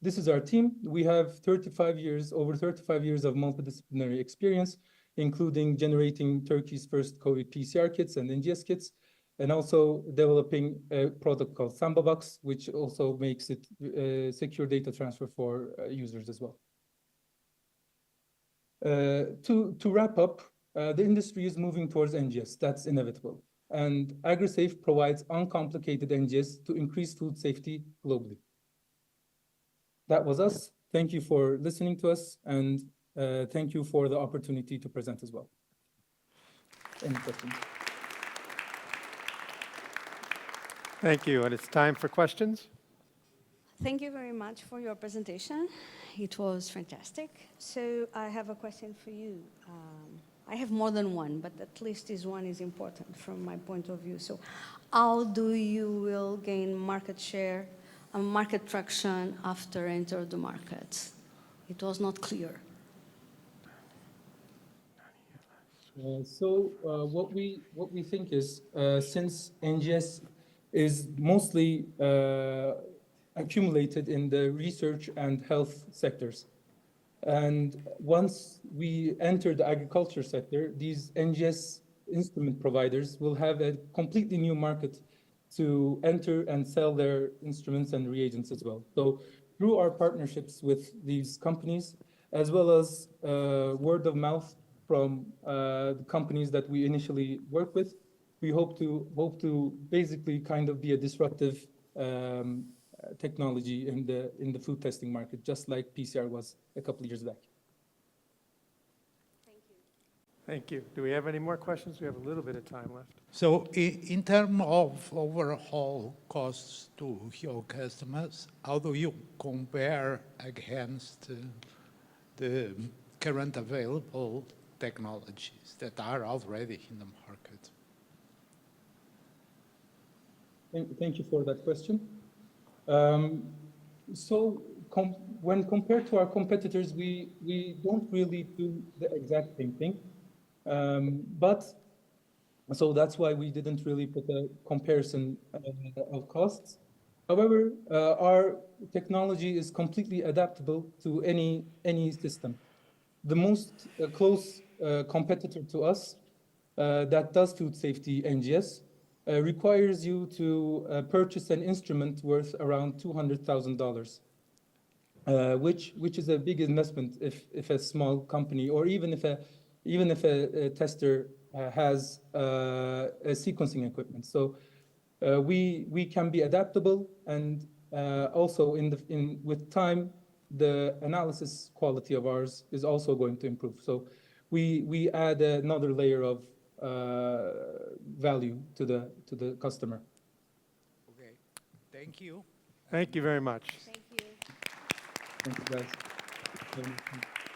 this is our team. We have over 35 years of multidisciplinary experience, including generating Turkey's first COVID PCR kits and NGS kits, and also developing a product called SambaBox, which also makes it secure data transfer for users as well. To wrap up, the industry is moving towards NGS. That's inevitable. And AgriSafe provides uncomplicated NGS to increase food safety globally. That was us. Thank you for listening to us, and thank you for the opportunity to present as well. Any questions? Thank you, and it's time for questions. Thank you very much for your presentation. It was fantastic. So I have a question for you. I have more than one, but at least this one is important from my point of view. So how do you will gain market share and market traction after enter the market? It was not clear. What we think is, since NGS is mostly accumulated in the research and health sectors, and once we enter the agriculture sector, these NGS instrument providers will have a completely new market to enter and sell their instruments and reagents as well. So through our partnerships with these companies, as well as word of mouth from the companies that we initially work with, we hope to basically kind of be a disruptive technology in the food testing market, just like PCR was a couple of years back. Thank you. Do we have any more questions? We have a little bit of time left. So in terms of overall costs to your customers, how do you compare against the current available technologies that are already in the market? Thank you for that question. When compared to our competitors, we don't really do the exact same thing. So that's why we didn't really put a comparison of costs. However, our technology is completely adaptable to any system. The most close competitor to us that does food safety NGS requires you to purchase an instrument worth around $200,000, which is a big investment if a small company, or even if a tester has a sequencing equipment. So we can be adaptable, and also with time, the analysis quality of ours is also going to improve. So we add another layer of value to the customer. Okay, thank you. Thank you very much. Thank you. Thank you, guys.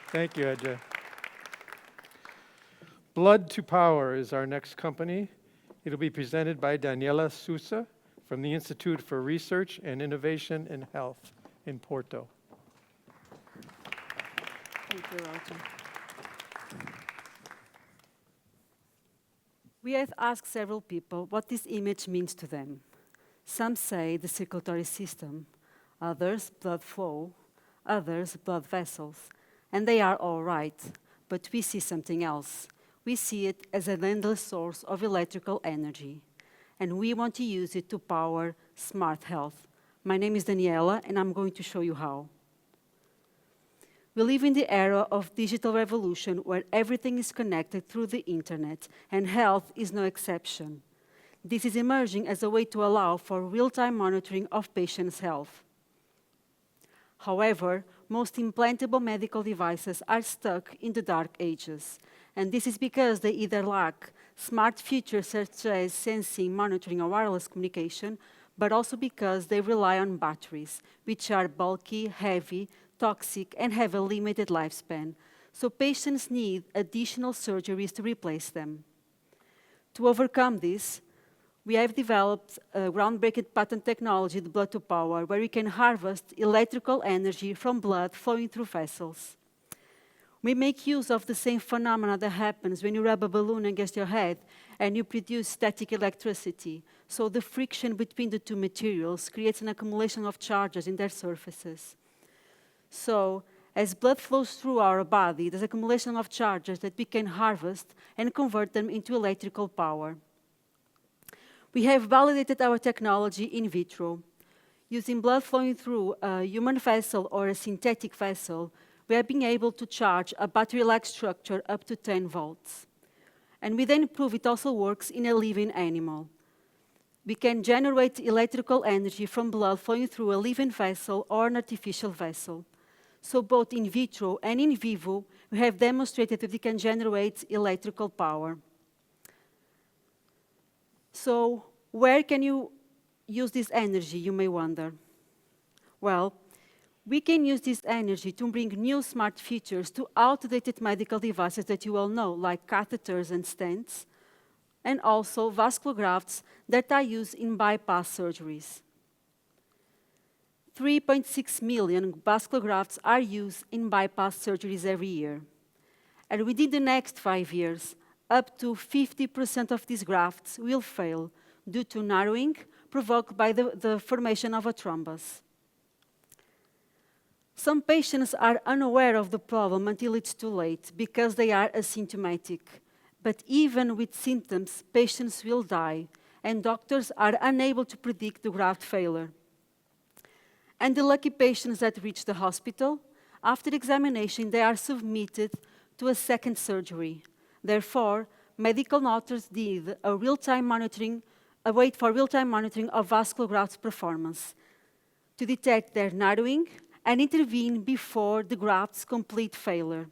Thank you, Ece. Blood to Power is our next company. It'll be presented by Daniela Sousa from the Institute for Research and Innovation in Health in Porto. Thank you, Roger. We have asked several people what this image means to them. Some say the circulatory system, others blood flow, others blood vessels, and they are all right, but we see something else. We see it as an endless source of electrical energy, and we want to use it to power smart health. My name is Daniela, and I'm going to show you how. We live in the era of digital revolution where everything is connected through the internet, and health is no exception. This is emerging as a way to allow for real-time monitoring of patients' health. However, most implantable medical devices are stuck in the dark ages, and this is because they either lack smart features such as sensing, monitoring, or wireless communication, but also because they rely on batteries, which are bulky, heavy, toxic, and have a limited lifespan, so patients need additional surgeries to replace them. To overcome this, we have developed a groundbreaking patent technology, the blood to power, where we can harvest electrical energy from blood flowing through vessels. We make use of the same phenomena that happens when you rub a balloon against your head and you produce static electricity. So the friction between the two materials creates an accumulation of charges in their surfaces. So, as blood flows through our body, there's accumulation of charges that we can harvest and convert them into electrical power. We have validated our technology in vitro. Using blood flowing through a human vessel or a synthetic vessel, we have been able to charge a battery-like structure up to 10 volts. And we then prove it also works in a living animal. We can generate electrical energy from blood flowing through a living vessel or an artificial vessel. So both in vitro and in vivo, we have demonstrated that we can generate electrical power. So where can you use this energy, you may wonder? Well, we can use this energy to bring new smart features to outdated medical devices that you all know, like catheters and stents, and also vascular grafts that are used in bypass surgeries. 3.6 million vascular grafts are used in bypass surgeries every year. And within the next 5 years, up to 50% of these grafts will fail due to narrowing provoked by the formation of a thrombus. Some patients are unaware of the problem until it's too late because they are asymptomatic. But even with symptoms, patients will die, and doctors are unable to predict the graft failure. And the lucky patients that reach the hospital, after examination, they are submitted to a second surgery. Therefore, medical doctors need a real-time monitoring, wait for real-time monitoring of vascular grafts performance to detect their narrowing and intervene before the graft's complete failure.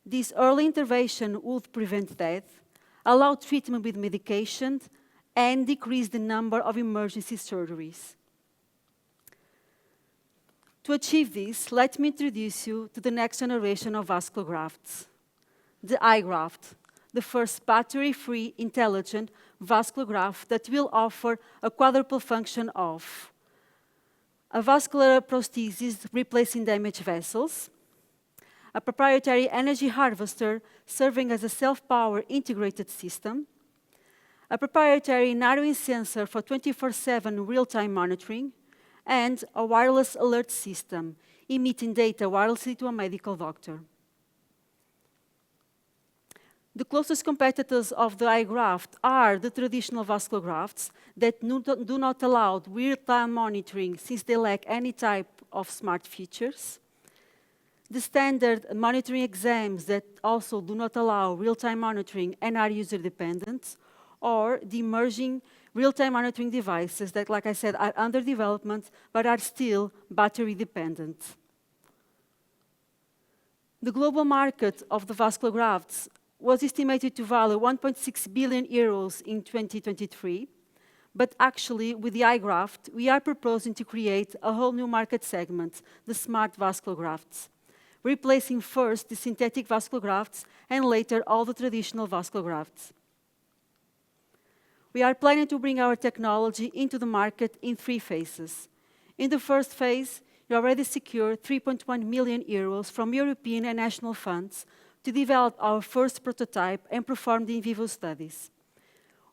This early intervention would prevent death, allow treatment with medication, and decrease the number of emergency surgeries. To achieve this, let me introduce you to the next generation of vascular grafts, the iGraft, the first battery-free, intelligent vascular graft that will offer a quadruple function of a vascular prosthesis replacing damaged vessels, a proprietary energy harvester serving as a self-power integrated system, a proprietary narrowing sensor for 24/7 real-time monitoring, and a wireless alert system emitting data wirelessly to a medical doctor. The closest competitors of the iGraft are the traditional vascular grafts that do not allow real-time monitoring since they lack any type of smart features, the standard monitoring exams that also do not allow real-time monitoring and are user-dependent, or the emerging real-time monitoring devices that, like I said, are under development but are still battery-dependent. The global market of the vascular grafts was estimated to value 1.6 billion euros in 2023, but actually, with the iGraft, we are proposing to create a whole new market segment, the smart vascular grafts, replacing first the synthetic vascular grafts and later all the traditional vascular grafts. We are planning to bring our technology into the market in 3 phases. In the first phase, we already secured 3.1 million euros from European and national funds to develop our first prototype and perform the in vivo studies.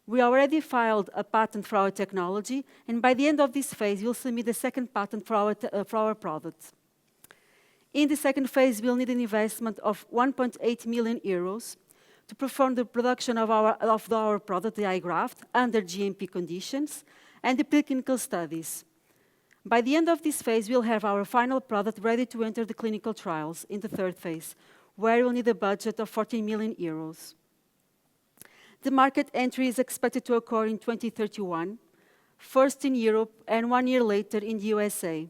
We already filed a patent for our technology, and by the end of this phase, we'll submit the second patent for our product. In the second phase, we'll need an investment of 1.8 million euros to perform the production of our product, the iGraft, under GMP conditions, and the preclinical studies. By the end of this phase, we'll have our final product ready to enter the clinical trials in the third phase, where we'll need a budget of 14 million euros. The market entry is expected to occur in 2031, first in Europe and 1 year later in the USA.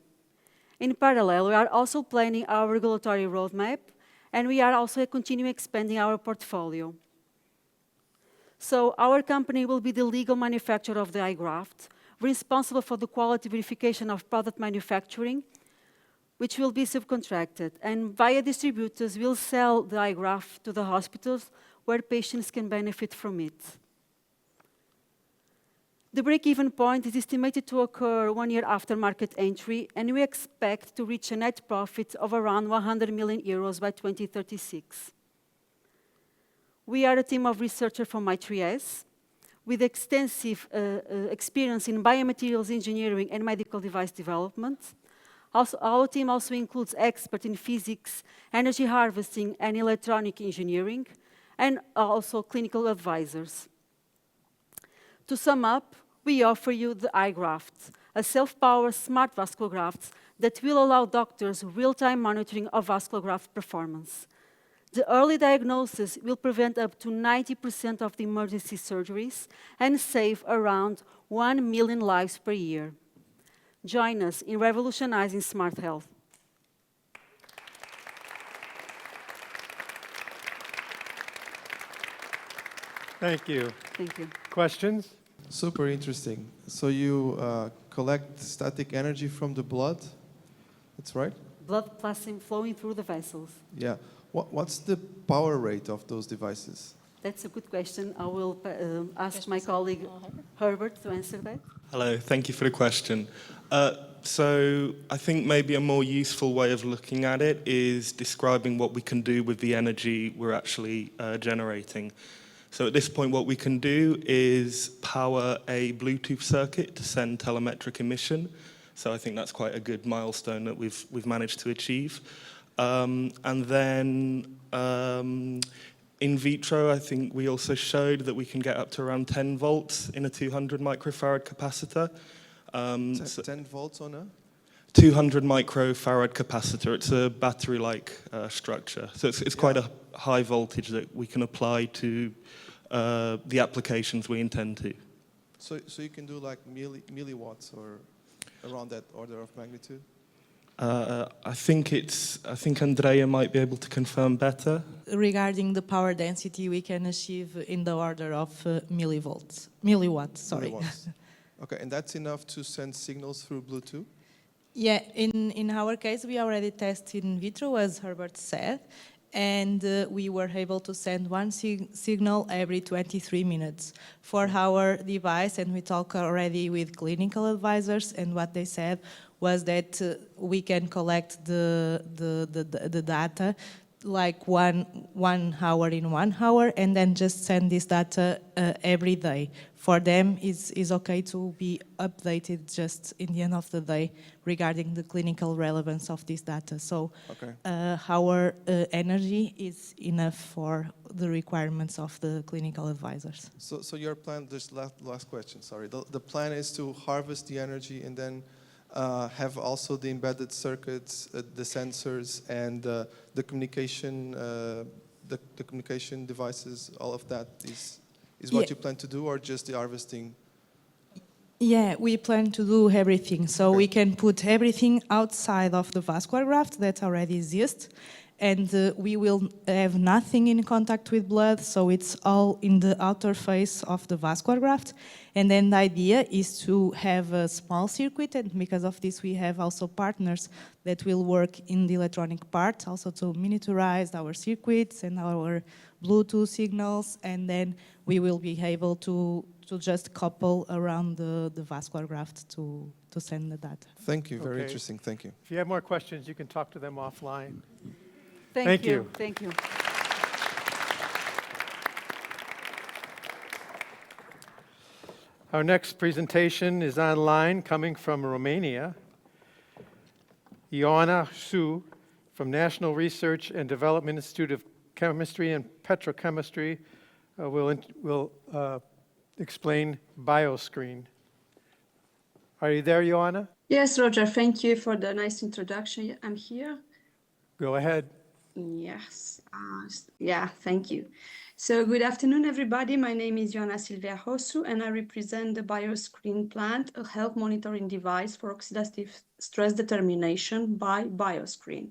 In parallel, we are also planning our regulatory roadmap, and we are also continuing expanding our portfolio. So our company will be the legal manufacturer of the iGraft, responsible for the quality verification of product manufacturing, which will be subcontracted, and via distributors, we'll sell the iGraft to the hospitals where patients can benefit from it. The break-even point is estimated to occur 1 year after market entry, and we expect to reach a net profit of around 100 million euros by 2036. We are a team of researchers from I3S with extensive experience in biomaterials engineering and medical device development. Also, our team also includes experts in physics, energy harvesting, and electronic engineering, and also clinical advisors. To sum up, we offer you the iGraft, a self-powered smart vascular graft that will allow doctors real-time monitoring of vascular graft performance. The early diagnosis will prevent up to 90% of the emergency surgeries and save around 1 million lives per year. Join us in revolutionizing smart health. Thank you. Thank you. Questions? Super interesting. So you collect static energy from the blood, that's right? Blood plasma flowing through the vessels. Yeah. What's the power rate of those devices? That's a good question. I will ask my colleague Herbert to answer that. Hello, thank you for the question. So I think maybe a more useful way of looking at it is describing what we can do with the energy we're actually generating. So at this point, what we can do is power a Bluetooth circuit to send telemetric emission. So I think that's quite a good milestone that we've managed to achieve. And then in vitro, I think we also showed that we can get up to around 10 volts in a 200 microfarad capacitor. 10 volts on a? 200 microfarad capacitor. It's a battery-like structure. So it's quite a high voltage that we can apply to the applications we intend to. So you can do like milliwatts or around that order of magnitude? I think Andrea might be able to confirm better. Regarding the power density, we can achieve in the order of milliwatts. Sorry. Milliwatts. Okay, and that's enough to send signals through Bluetooth? Yeah, in our case, we already tested in vitro, as Herbert said, and we were able to send one signal every 23 minutes for our device, and we talked already with clinical advisors, and what they said was that we can collect the data like one hour in 1 hour, and then just send this data every day. For them, it's okay to be updated just in the end of the day regarding the clinical relevance of this data. So our energy is enough for the requirements of the clinical advisors. So your plan, just last question, sorry. The plan is to harvest the energy and then have also the embedded circuits, the sensors, and the communication devices. All of that is what you plan to do, or just the harvesting? Yeah, we plan to do everything. So we can put everything outside of the vascular graft that already exists, and we will have nothing in contact with blood, so it's all in the outer face of the vascular graft. And then the idea is to have a small circuit, and because of this we have also partners that will work in the electronic part, also to miniaturize our circuits and our Bluetooth signals, and then we will be able to just couple around the vascular graft to to send the data. Thank you. Very Okay. interesting. Thank you. If you have more questions, you can talk to them offline. Thank you. Thank you. Our next presentation is online, coming from Romania. Ioana Su from National Research and Development Institute of Chemistry and Petrochemistry will explain BioScreen. Are you there, Ioana? Yes, Roger, thank you for the nice introduction. I'm here. Go ahead. Yes, yeah, thank you. So good afternoon, everybody. My name is Ioana Silvia Hosu, and I represent the BioScreen plant, a health monitoring device for oxidative stress determination by BioScreen.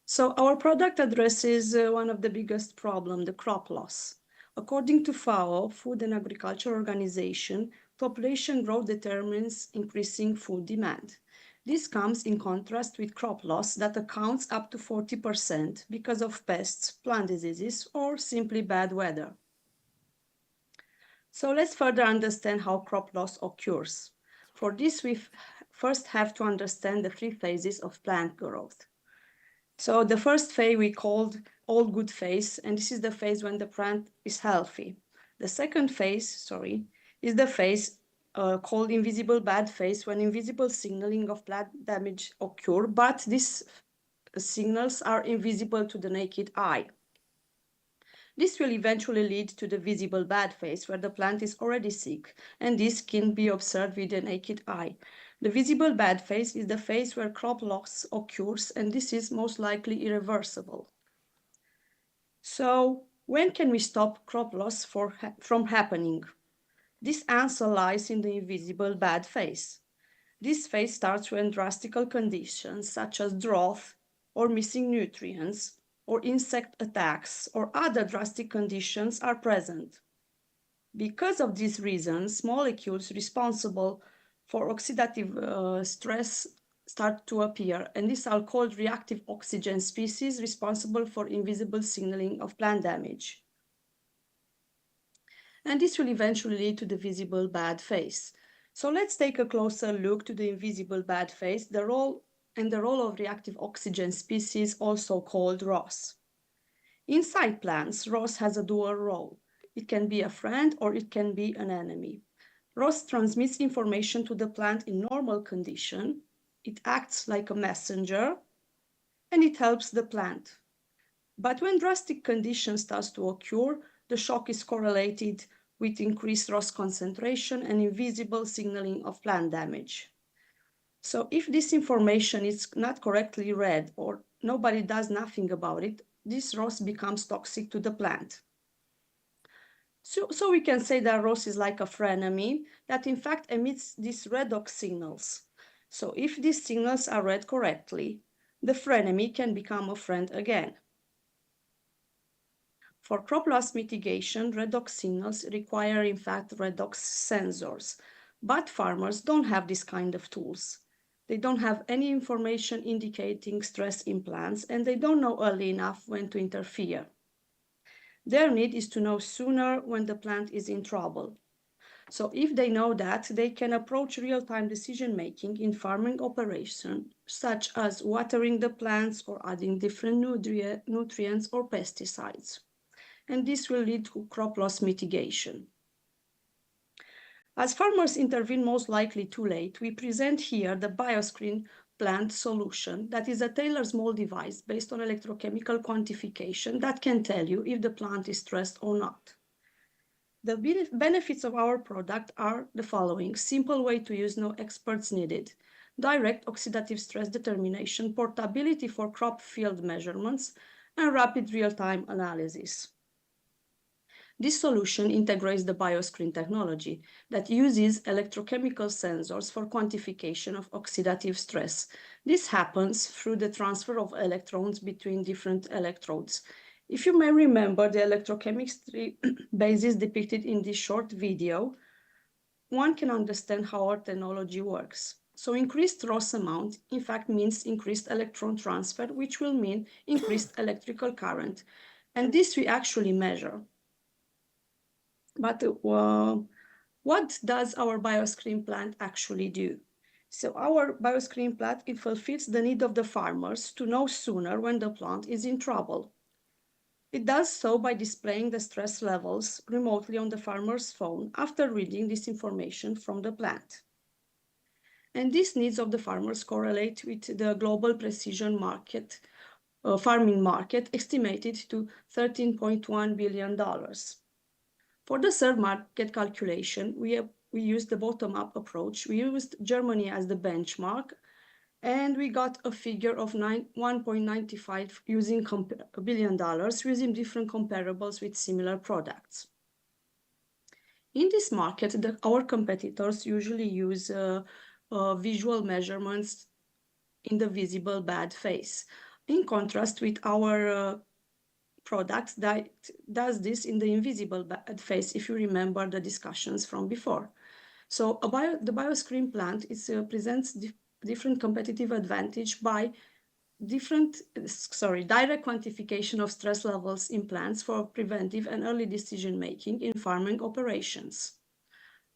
So our product addresses one of the biggest problems, the crop loss. According to FAO, Food and Agriculture Organization, population growth determines increasing food demand. This comes in contrast with crop loss that accounts up to 40% because of pests, plant diseases, or simply bad weather. So let's further understand how crop loss occurs. For this, we first have to understand the three phases of plant growth. So the first phase we called all good phase, and this is the phase when the plant is healthy. The second phase, is the phase called invisible bad phase, when invisible signaling of plant damage occur, but these signals are invisible to the naked eye. This will eventually lead to the visible bad phase, where the plant is already sick, and this can be observed with the naked eye. The visible bad phase is the phase where crop loss occurs, and this is most likely irreversible. So when can we stop crop loss from happening? This answer lies in the invisible bad phase. This phase starts when drastic conditions such as drought or missing nutrients or insect attacks or other drastic conditions are present. Because of these reasons, molecules responsible for oxidative stress start to appear, and these are called reactive oxygen species responsible for invisible signaling of plant damage. And this will eventually lead to the visible bad phase. So let's take a closer look to the invisible bad phase, the role of reactive oxygen species, also called ROS. Inside plants, ROS has a dual role. It can be a friend or it can be an enemy. ROS transmits information to the plant in normal condition. It acts like a messenger, and it helps the plant. But when drastic conditions start to occur, the shock is correlated with increased ROS concentration and invisible signaling of plant damage. So if this information is not correctly read or nobody does nothing about it, this ROS becomes toxic to the plant. So we can say that ROS is like a frenemy that in fact emits these redox signals. So if these signals are read correctly, the frenemy can become a friend again. For crop loss mitigation, redox signals require in fact redox sensors, but farmers don't have this kind of tools. They don't have any information indicating stress in plants, and they don't know early enough when to interfere. Their need is to know sooner when the plant is in trouble. So if they know that, they can approach real-time decision-making in farming operations, such as watering the plants or adding different nutrients or pesticides. And this will lead to crop loss mitigation. As farmers intervene most likely too late, we present here the BioScreen plant solution that is a tailored small device based on electrochemical quantification that can tell you if the plant is stressed or not. The benefits of our product are the following: simple way to use, no experts needed, direct oxidative stress determination, portability for crop field measurements, and rapid real-time analysis. This solution integrates the BioScreen technology that uses electrochemical sensors for quantification of oxidative stress. This happens through the transfer of electrons between different electrodes. If you may remember the electrochemistry basis depicted in this short video, one can understand how our technology works. So increased ROS amount, in fact, means increased electron transfer, which will mean increased electrical current. And this we actually measure. But what does our BioScreen plant actually do? So our BioScreen plant, it fulfills the need of the farmers to know sooner when the plant is in trouble. It does so by displaying the stress levels remotely on the farmer's phone after reading this information from the plant. And these needs of the farmers correlate with the global precision market, farming market, estimated to $13.1 billion. For the third market calculation, we used the bottom-up approach. We used Germany as the benchmark, and we got a figure of $1.95 billion using different comparables with similar products. In this market, our competitors usually use visual measurements in the visible bad phase. In contrast with our product that does this in the invisible bad phase, if you remember the discussions from before. So the BioScreen plant presents different competitive advantage by direct quantification of stress levels in plants for preventive and early decision-making in farming operations.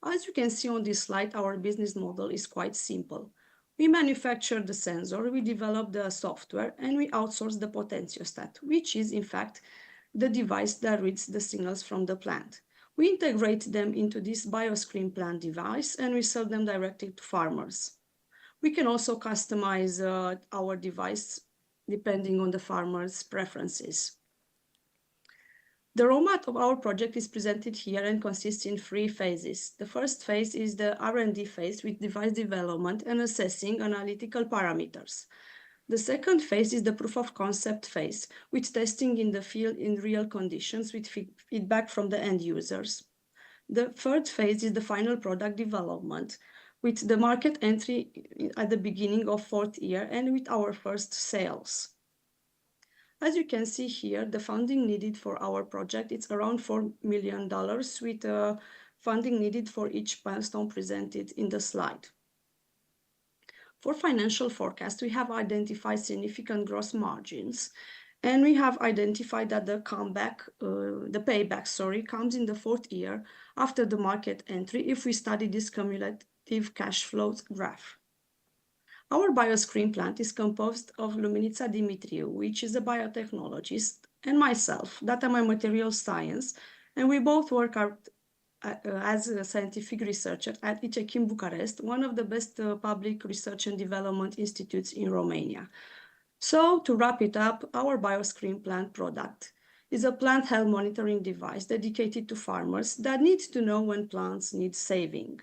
As you can see on this slide, our business model is quite simple. We manufacture the sensor, we develop the software, and we outsource the potentiostat, which is in fact the device that reads the signals from the plant. We integrate them into this BioScreen plant device, and we sell them directly to farmers. We can also customize our device depending on the farmer's preferences. The roadmap of our project is presented here and consists in 3 phases. The first phase is the R&D phase with device development and assessing analytical parameters. The second phase is the proof of concept phase with testing in the field in real conditions with feedback from the end users. The third phase is the final product development with the market entry at the beginning of 4th year and with our first sales. As you can see here, the funding needed for our project, it's around $4 million with funding needed for each milestone presented in the slide. For financial forecast, we have identified significant gross margins, and we have identified that the payback comes in the 4th year after the market entry if we study this cumulative cash flows graph. Our BioScreen plant is composed of Luminița Dimitriu, which is a biotechnologist, and myself, that am a material science, and we both work as a scientific researcher at EISMEA in Bucharest, one of the best public research and development institutes in Romania. So, to wrap it up, our BioScreen plant product is a plant health monitoring device dedicated to farmers that need to know when plants need saving.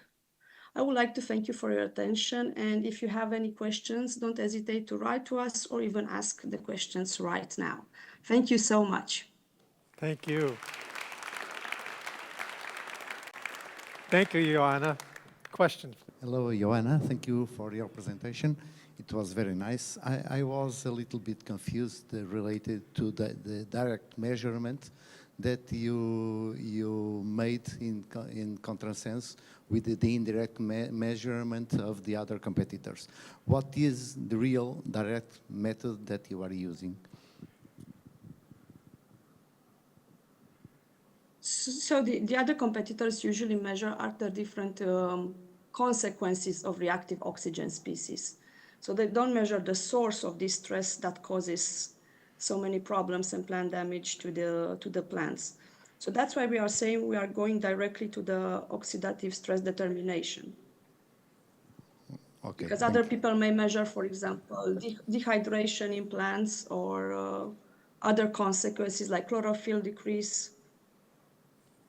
I would like to thank you for your attention, and if you have any questions, don't hesitate to write to us or even ask the questions right now. Thank you so much. Thank you. Thank you, Ioana. Questions? Hello, Ioana. Thank you for your presentation. It was very nice. I was a little bit confused related to the direct measurement that you made in contrasense with the indirect measurement of the other competitors. What is the real direct method that you are using? So the other competitors usually measure the different consequences of reactive oxygen species. So they don't measure the source of this stress that causes so many problems and plant damage to the plants. So that's why we are saying we are going directly to the oxidative stress determination. Okay. Because other people may measure, for example, dehydration in plants or other consequences like chlorophyll decrease.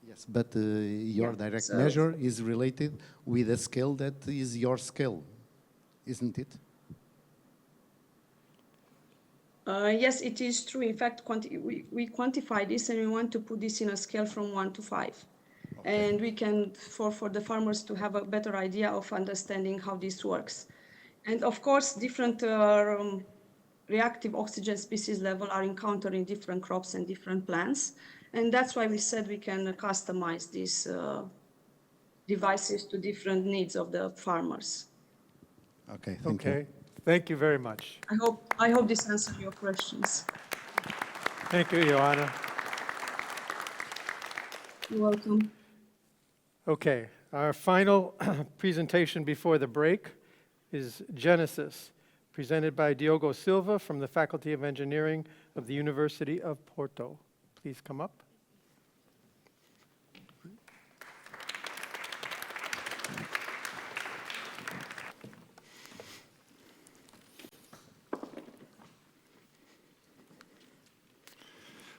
Yes, but your direct measure is related with a scale that is your scale, isn't it? Yes, it is true. In fact, we quantify this and we want to put this in a scale from 1 to 5. Okay. And we can, for the farmers to have a better idea of understanding how this works. And of course, different reactive oxygen species level are encountered in different crops and different plants. And that's why we said we can customize these devices to different needs of the farmers. Okay, thank you. Thank you very much. I hope this answered your questions. Thank you, Ioana. You're welcome. Okay, our final presentation before the break is Genesis, presented by Diogo Silva from the Faculty of Engineering of the University of Porto. Please come up.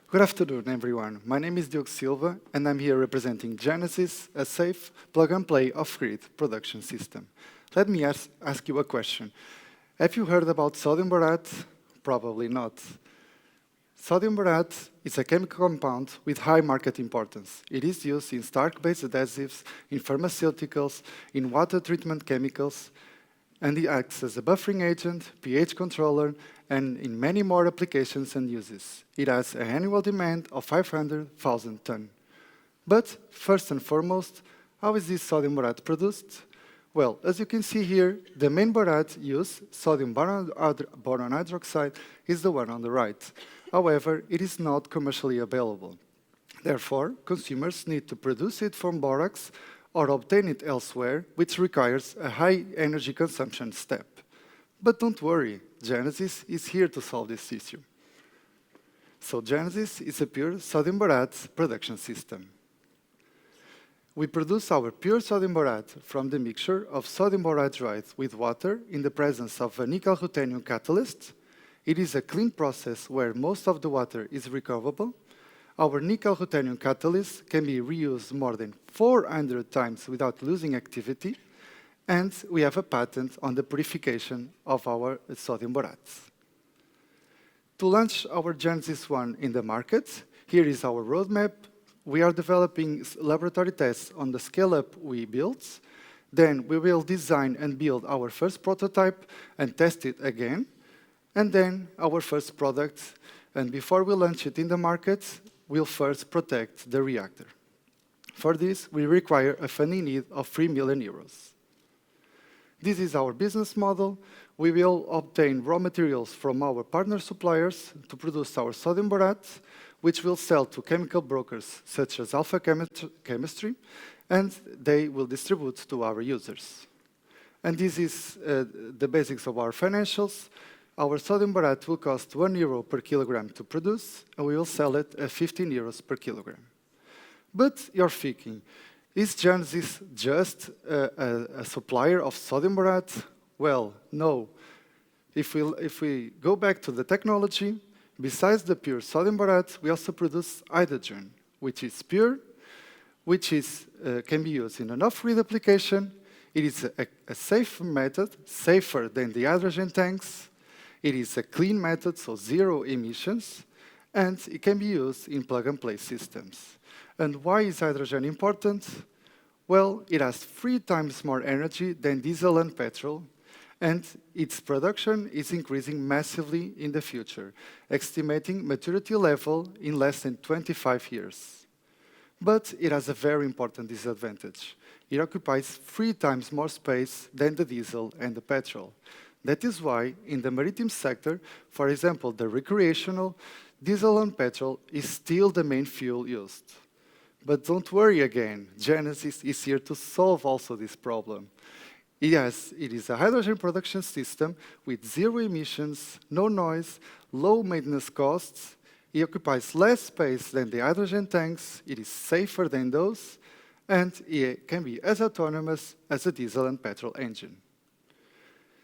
Good afternoon, everyone. My name is Diogo Silva, and I'm here representing Genesis, a safe plug-and-play off-grid production system. Let me ask you a question. Have you heard about sodium borate? Probably not. Sodium borate is a chemical compound with high market importance. It is used in starch-based adhesives, in pharmaceuticals, in water treatment chemicals, and it acts as a buffering agent, pH controller, and in many more applications and uses. It has an annual demand of 500,000 tons. But first and foremost, how is this sodium borate produced? Well, as you can see here, the main borate used, sodium boron hydroxide, is the one on the right. However, it is not commercially available. Therefore, consumers need to produce it from borax or obtain it elsewhere, which requires a high energy consumption step. But don't worry, Genesis is here to solve this issue. So Genesis is a pure sodium borate production system. We produce our pure sodium borate from the mixture of sodium borohydride with water in the presence of a nickel-ruthenium catalyst. It is a clean process where most of the water is recoverable. Our nickel-ruthenium catalyst can be reused more than 400 times without losing activity, and we have a patent on the purification of our sodium borates. To launch our Genesis 1 in the market, here is our roadmap. We are developing laboratory tests on the scale-up we built. Then we will design and build our first prototype and test it again, and then our first product. And before we launch it in the market, we'll first protect the reactor. For this, we require a funding need of 3 million euros. This is our business model. We will obtain raw materials from our partner suppliers to produce our sodium borate, which we'll sell to chemical brokers such as Alpha Chemistry, and they will distribute to our users. And this is the basics of our financials. Our sodium borate will cost €1 per kilogram to produce, and we will sell it at 15 euros per kilogram. But you're thinking, is Genesis just a supplier of sodium borate? Well, no. If we go back to the technology, besides the pure sodium borate, we also produce hydrogen, which is pure, which can be used in an off-grid application. It is a safe method, safer than the hydrogen tanks. It is a clean method, so zero emissions, and it can be used in plug-and-play systems. And why is hydrogen important? Well, it has 3 times more energy than diesel and petrol, and its production is increasing massively in the future, estimating maturity level in less than 25 years. But it has a very important disadvantage. It occupies 3 times more space than the diesel and the petrol. That is why, in the maritime sector, for example, the recreational, diesel and petrol is still the main fuel used. But don't worry again, Genesis is here to solve also this problem. Yes, it is a hydrogen production system with 0 emissions, no noise, low maintenance costs. It occupies less space than the hydrogen tanks, it is safer than those, and it can be as autonomous as a diesel and petrol engine.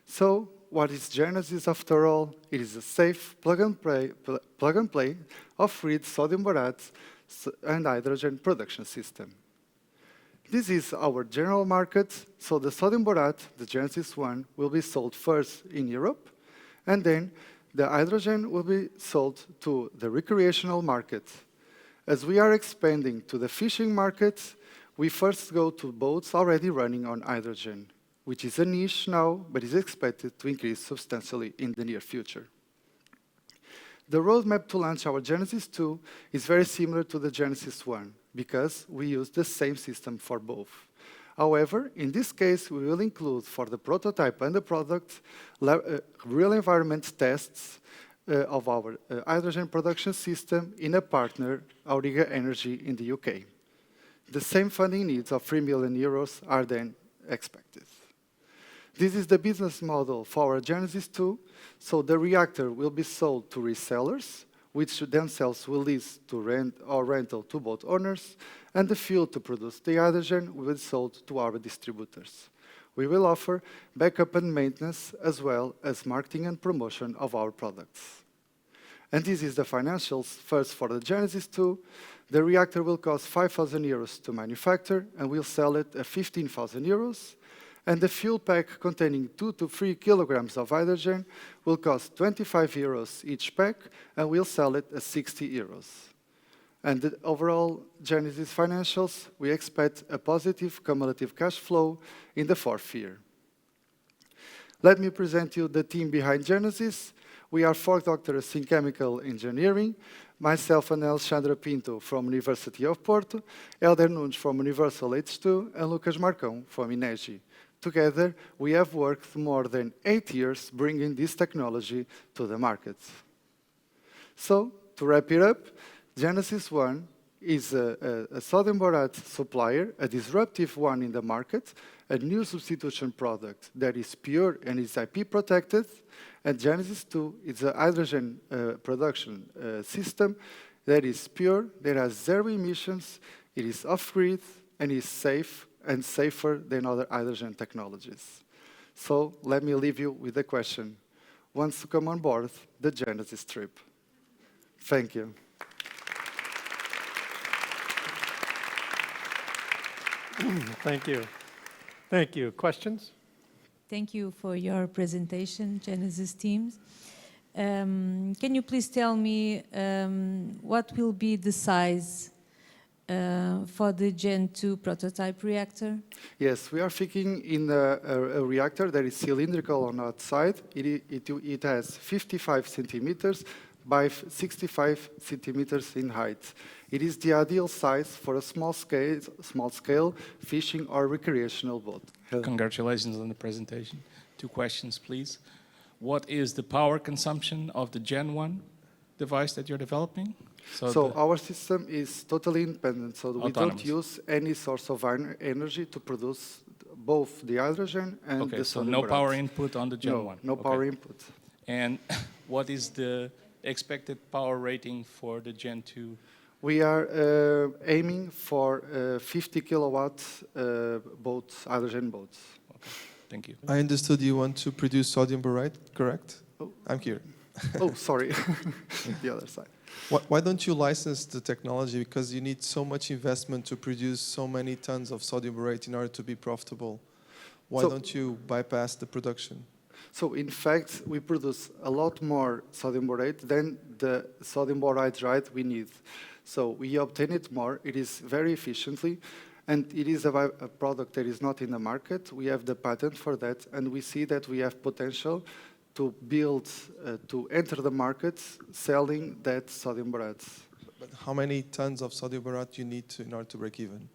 So, what is Genesis after all? It is a safe plug-and-play off-grid sodium borate and hydrogen production system. This is our general market, so the sodium borate, the Genesis 1, will be sold first in Europe, and then the hydrogen will be sold to the recreational market. As we are expanding to the fishing market, we first go to boats already running on hydrogen, which is a niche now, but is expected to increase substantially in the near future. The roadmap to launch our Genesis 2 is very similar to the Genesis 1, because we use the same system for both. However, in this case, we will include for the prototype and the product real environment tests of our hydrogen production system in a partner, Auriga Energy in the UK. The same funding needs of 3 million euros are then expected. This is the business model for our Genesis 2. So the reactor will be sold to resellers, which themselves will lease to rent or rental to both owners, and the fuel to produce the hydrogen will be sold to our distributors. We will offer backup and maintenance as well as marketing and promotion of our products. And this is the financials. First, for the Genesis 2, the reactor will cost 5,000 euros to manufacture, and we'll sell it at 15,000 euros. And the fuel pack containing 2 to 3 kilograms of hydrogen will cost 25 euros each pack, and we'll sell it at 60 euros. And the overall Genesis financials, we expect a positive cumulative cash flow in the 4th year. Let me present you the team behind Genesis. We are 4 doctors in chemical engineering, myself and Alexandra Pinto from University of Porto, Helder Nunes from Universal H2, and Lucas Marcão from INEGI. Together, we have worked more than 8 years bringing this technology to the market. So, to wrap it up, Genesis 1 is a sodium borate supplier, a disruptive one in the market, a new substitution product that is pure and is IP protected, and Genesis 2 is a hydrogen production system that is pure, that has 0 emissions, it is off-grid, and is safe and safer than other hydrogen technologies. So let me leave you with a question. Wants to come on board the Genesis trip? Thank you. Thank you. Thank you. Questions? Thank you for your presentation, Genesis teams. Can you please tell me what will be the size for the Gen 2 prototype reactor? Yes, we are thinking in a reactor that is cylindrical on outside. It has 55 centimeters by 65 centimeters in height. It is the ideal size for a small scale fishing or recreational boat. Congratulations on the presentation. 2 questions, please. What is the power consumption of the Gen 1 device that you're developing? So our system is totally independent, so we Autonomous. don't use any source of energy to produce both the hydrogen and okay, the so sodium no borate. power input on the Gen 1? No okay. power input. And what is the expected power rating for the Gen 2? We are aiming for 50 kilowatt boats, hydrogen boats. Okay, thank you. I understood you want to produce sodium borate, correct? Oh. I'm here. Oh, sorry. The other side. Why don't you license the technology? Because you need so much investment to produce so many tons of sodium borate in order to be profitable. Why don't you bypass the production? So in fact, we produce a lot more sodium borate than the sodium borate we need. So we obtain it more, it is very efficiently, and it is a product that is not in the market. We have the patent for that, and we see that we have potential to build, to enter the market selling that sodium borate. But how many tons of sodium borate you need in order to break even?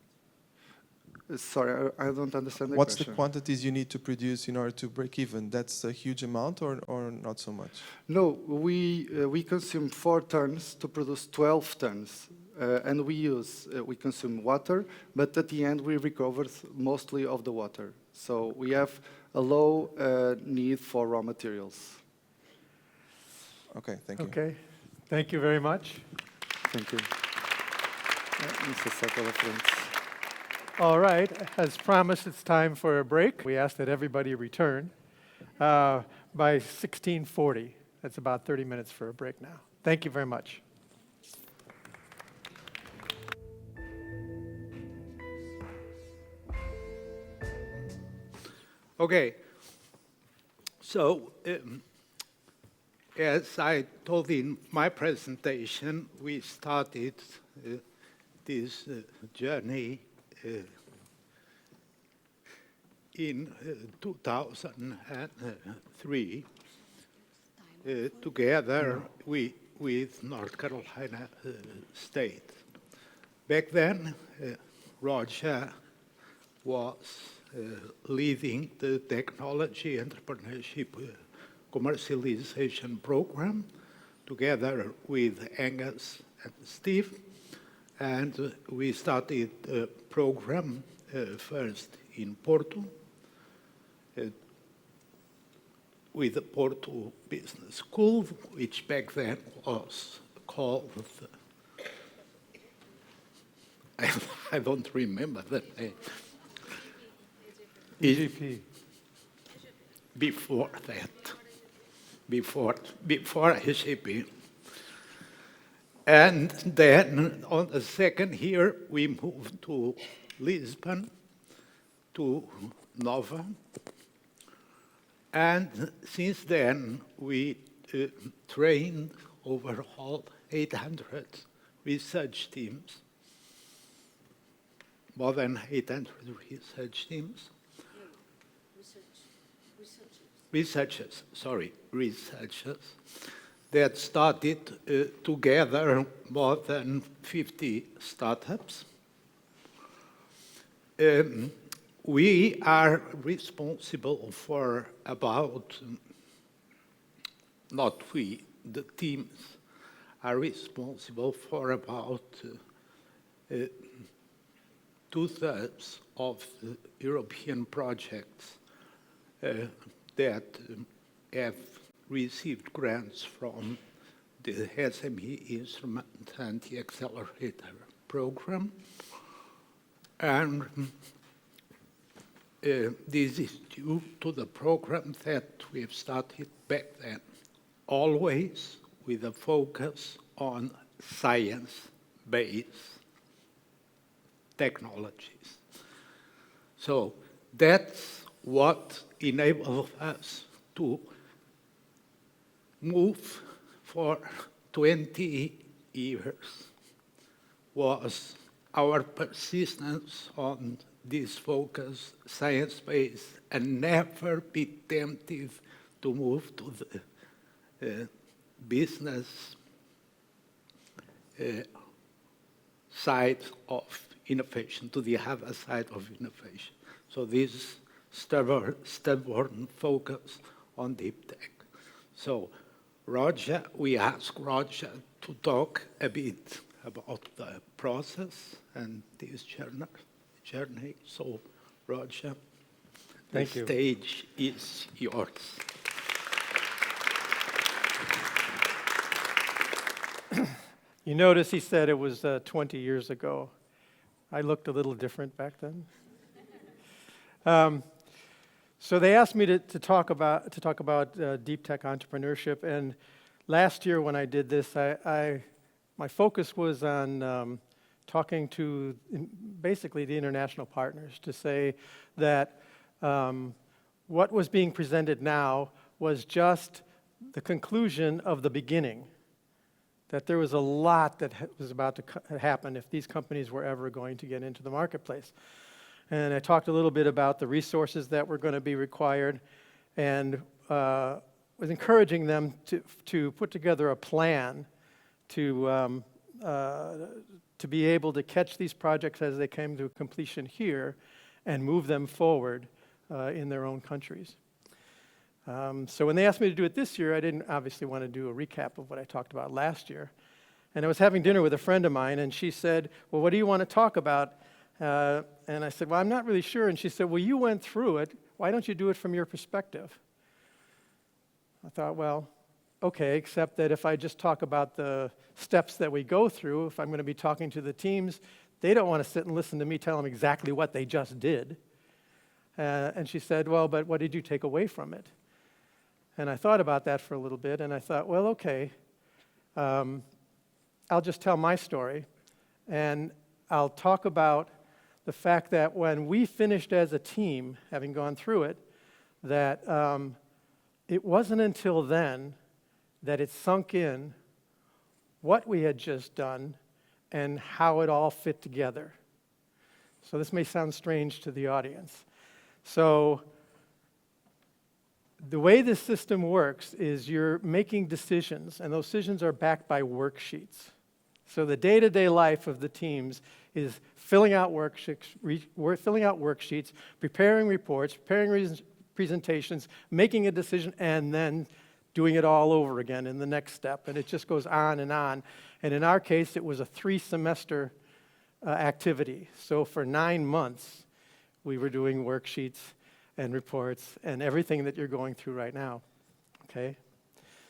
Sorry, I don't understand the What's question. the quantities you need to produce in order to break even? That's a huge amount or not so much? No, we consume 4 tons to produce 12 tons. And we consume water, but at the end we recover mostly of the water. So we have a low need for raw materials. Okay, thank you. Okay, thank you very much. Thank you. All right, as promised, it's time for a break. We ask that everybody return by 16:40. That's about 30 minutes for a break now. Thank you very much. Okay, so as I told in my presentation, we started this journey in 2003 together with North Carolina State. Back then, Roger was leading the technology entrepreneurship commercialization program together with Angus and Steve. And we started a program first in Porto, with the Porto Business School, which back then was called, I don't remember the name. EGP. Before that, before HiSeedTech. And then on the second year, we moved to Lisbon, to Nova. And since then, we trained overall 800 research teams, more than 800 research teams. Researchers that started together more than 50 startups. We are responsible for about, not we, the teams are responsible for about 2/3 of the European projects that have received grants from the SME instrument and the accelerator program. And this is due to the program that we've started back then, always with a focus on science-based technologies. So that's what enabled us to move for 20 years, was our persistence on this focus, science-based, and never be tempted to move to the business side of innovation, to the other side of innovation. So this stubborn focus on deep tech. So Roger, we asked Roger to talk a bit about the process and this journey. So Roger, the stage is yours. You notice he said it was 20 years ago. I looked a little different back then. So they asked me to talk about deep tech entrepreneurship, and last year when I did this, my focus was on talking to basically the international partners to say that what was being presented now was just the conclusion of the beginning, that there was a lot that was about to happen if these companies were ever going to get into the marketplace. And I talked a little bit about the resources that were going to be required, and was encouraging them to put together a plan to be able to catch these projects as they came to completion here and move them forward in their own countries. So when they asked me to do it this year, I didn't obviously want to do a recap of what I talked about last year. And I was having dinner with a friend of mine, and she said, well, what do you want to talk about? And I said, well, I'm not really sure. And she said, well, you went through it. Why don't you do it from your perspective? I thought, well, okay, except that if I just talk about the steps that we go through, if I'm going to be talking to the teams, they don't want to sit and listen to me tell them exactly what they just did. And she said, well, but what did you take away from it? And I thought about that for a little bit, and I thought, well, okay, I'll just tell my story, and I'll talk about the fact that when we finished as a team, having gone through it, that it wasn't until then that it sunk in what we had just done and how it all fit together. So this may sound strange to the audience. So the way this system works is you're making decisions, and those decisions are backed by worksheets. So the day-to-day life of the teams is filling out worksheets, preparing reports, preparing presentations, making a decision, and then doing it all over again in the next step. And it just goes on. And in our case, it was a 3-semester activity. So for 9 months, we were doing worksheets and reports and everything that you're going through right now. okay?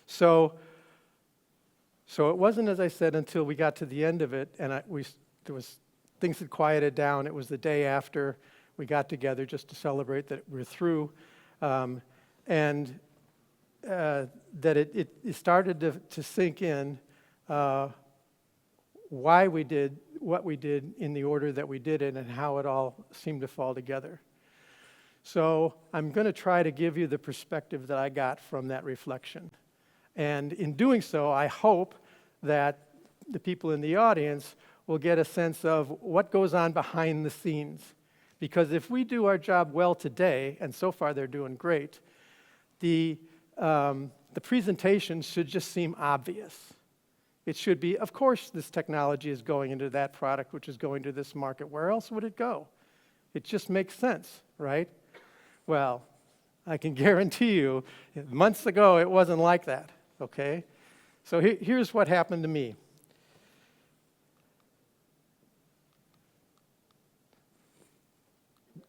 So it wasn't, as I said, until we got to the end of it, and things had quieted down. It was the day after we got together just to celebrate that we're through, that it started to sink in why we did what we did in the order that we did it and how it all seemed to fall together. So I'm going to try to give you the perspective that I got from that reflection. And in doing so, I hope that the people in the audience will get a sense of what goes on behind the scenes. Because if we do our job well today, and so far they're doing great, the presentation should just seem obvious. It should be, of course, this technology is going into that product, which is going to this market. Where else would it go? It just makes sense, right? Well, I can guarantee you, months ago, it wasn't like that, okay? So here's what happened to me.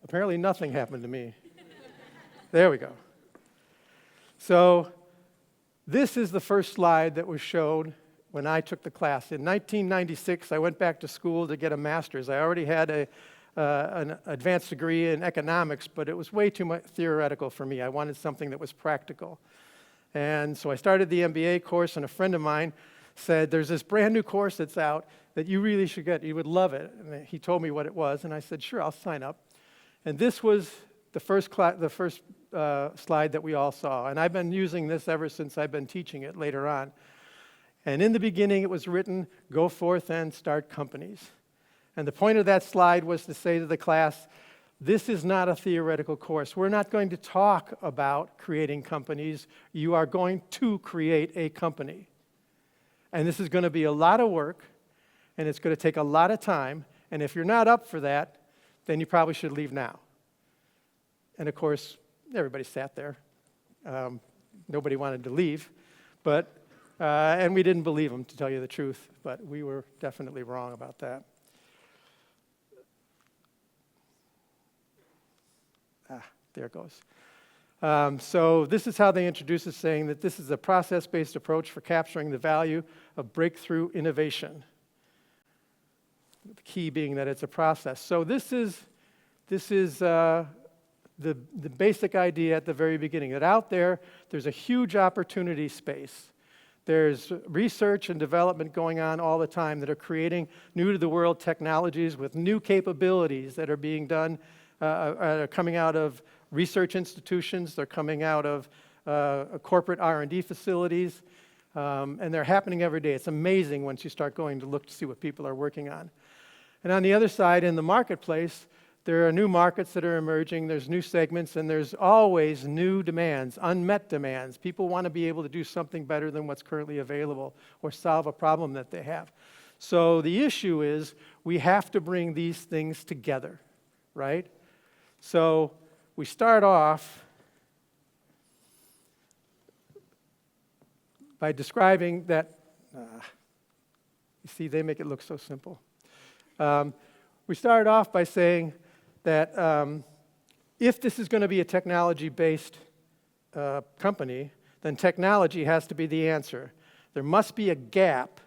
Apparently nothing happened to me. There we go. So this is the first slide that was showed when I took the class. In 1996, I went back to school to get a master's. I already had an advanced degree in economics, but it was way too much theoretical for me. I wanted something that was practical. And so I started the MBA course, and a friend of mine said, there's this brand new course that's out that you really should get. You would love it. And he told me what it was, and I said, sure, I'll sign up. And this was the first slide that we all saw. And I've been using this ever since I've been teaching it later on. And in the beginning, it was written, go forth and start companies. And the point of that slide was to say to the class, this is not a theoretical course. We're not going to talk about creating companies. You are going to create a company. And this is going to be a lot of work, and it's going to take a lot of time. And if you're not up for that, then you probably should leave now. And of course, everybody sat there. Nobody wanted to leave. And we didn't believe them, to tell you the truth. But we were definitely wrong about that. There it goes. So this is how they introduce it, saying that this is a process-based approach for capturing the value of breakthrough innovation. The key being that it's a process. So this is the basic idea at the very beginning, that out there's a huge opportunity space. There's research and development going on all the time that are creating new-to-the-world technologies with new capabilities that are being done, are coming out of research institutions, they're coming out of corporate R&D facilities, and they're happening every day. It's amazing once you start going to look to see what people are working on. And on the other side, in the marketplace, there are new markets that are emerging, there's new segments, and there's always new demands, unmet demands. People want to be able to do something better than what's currently available or solve a problem that they have. So the issue is we have to bring these things together, right? So we start off by describing that, you see, they make it look so simple. We start off by saying that if this is going to be a technology-based company, then technology has to be the answer. There must be a gap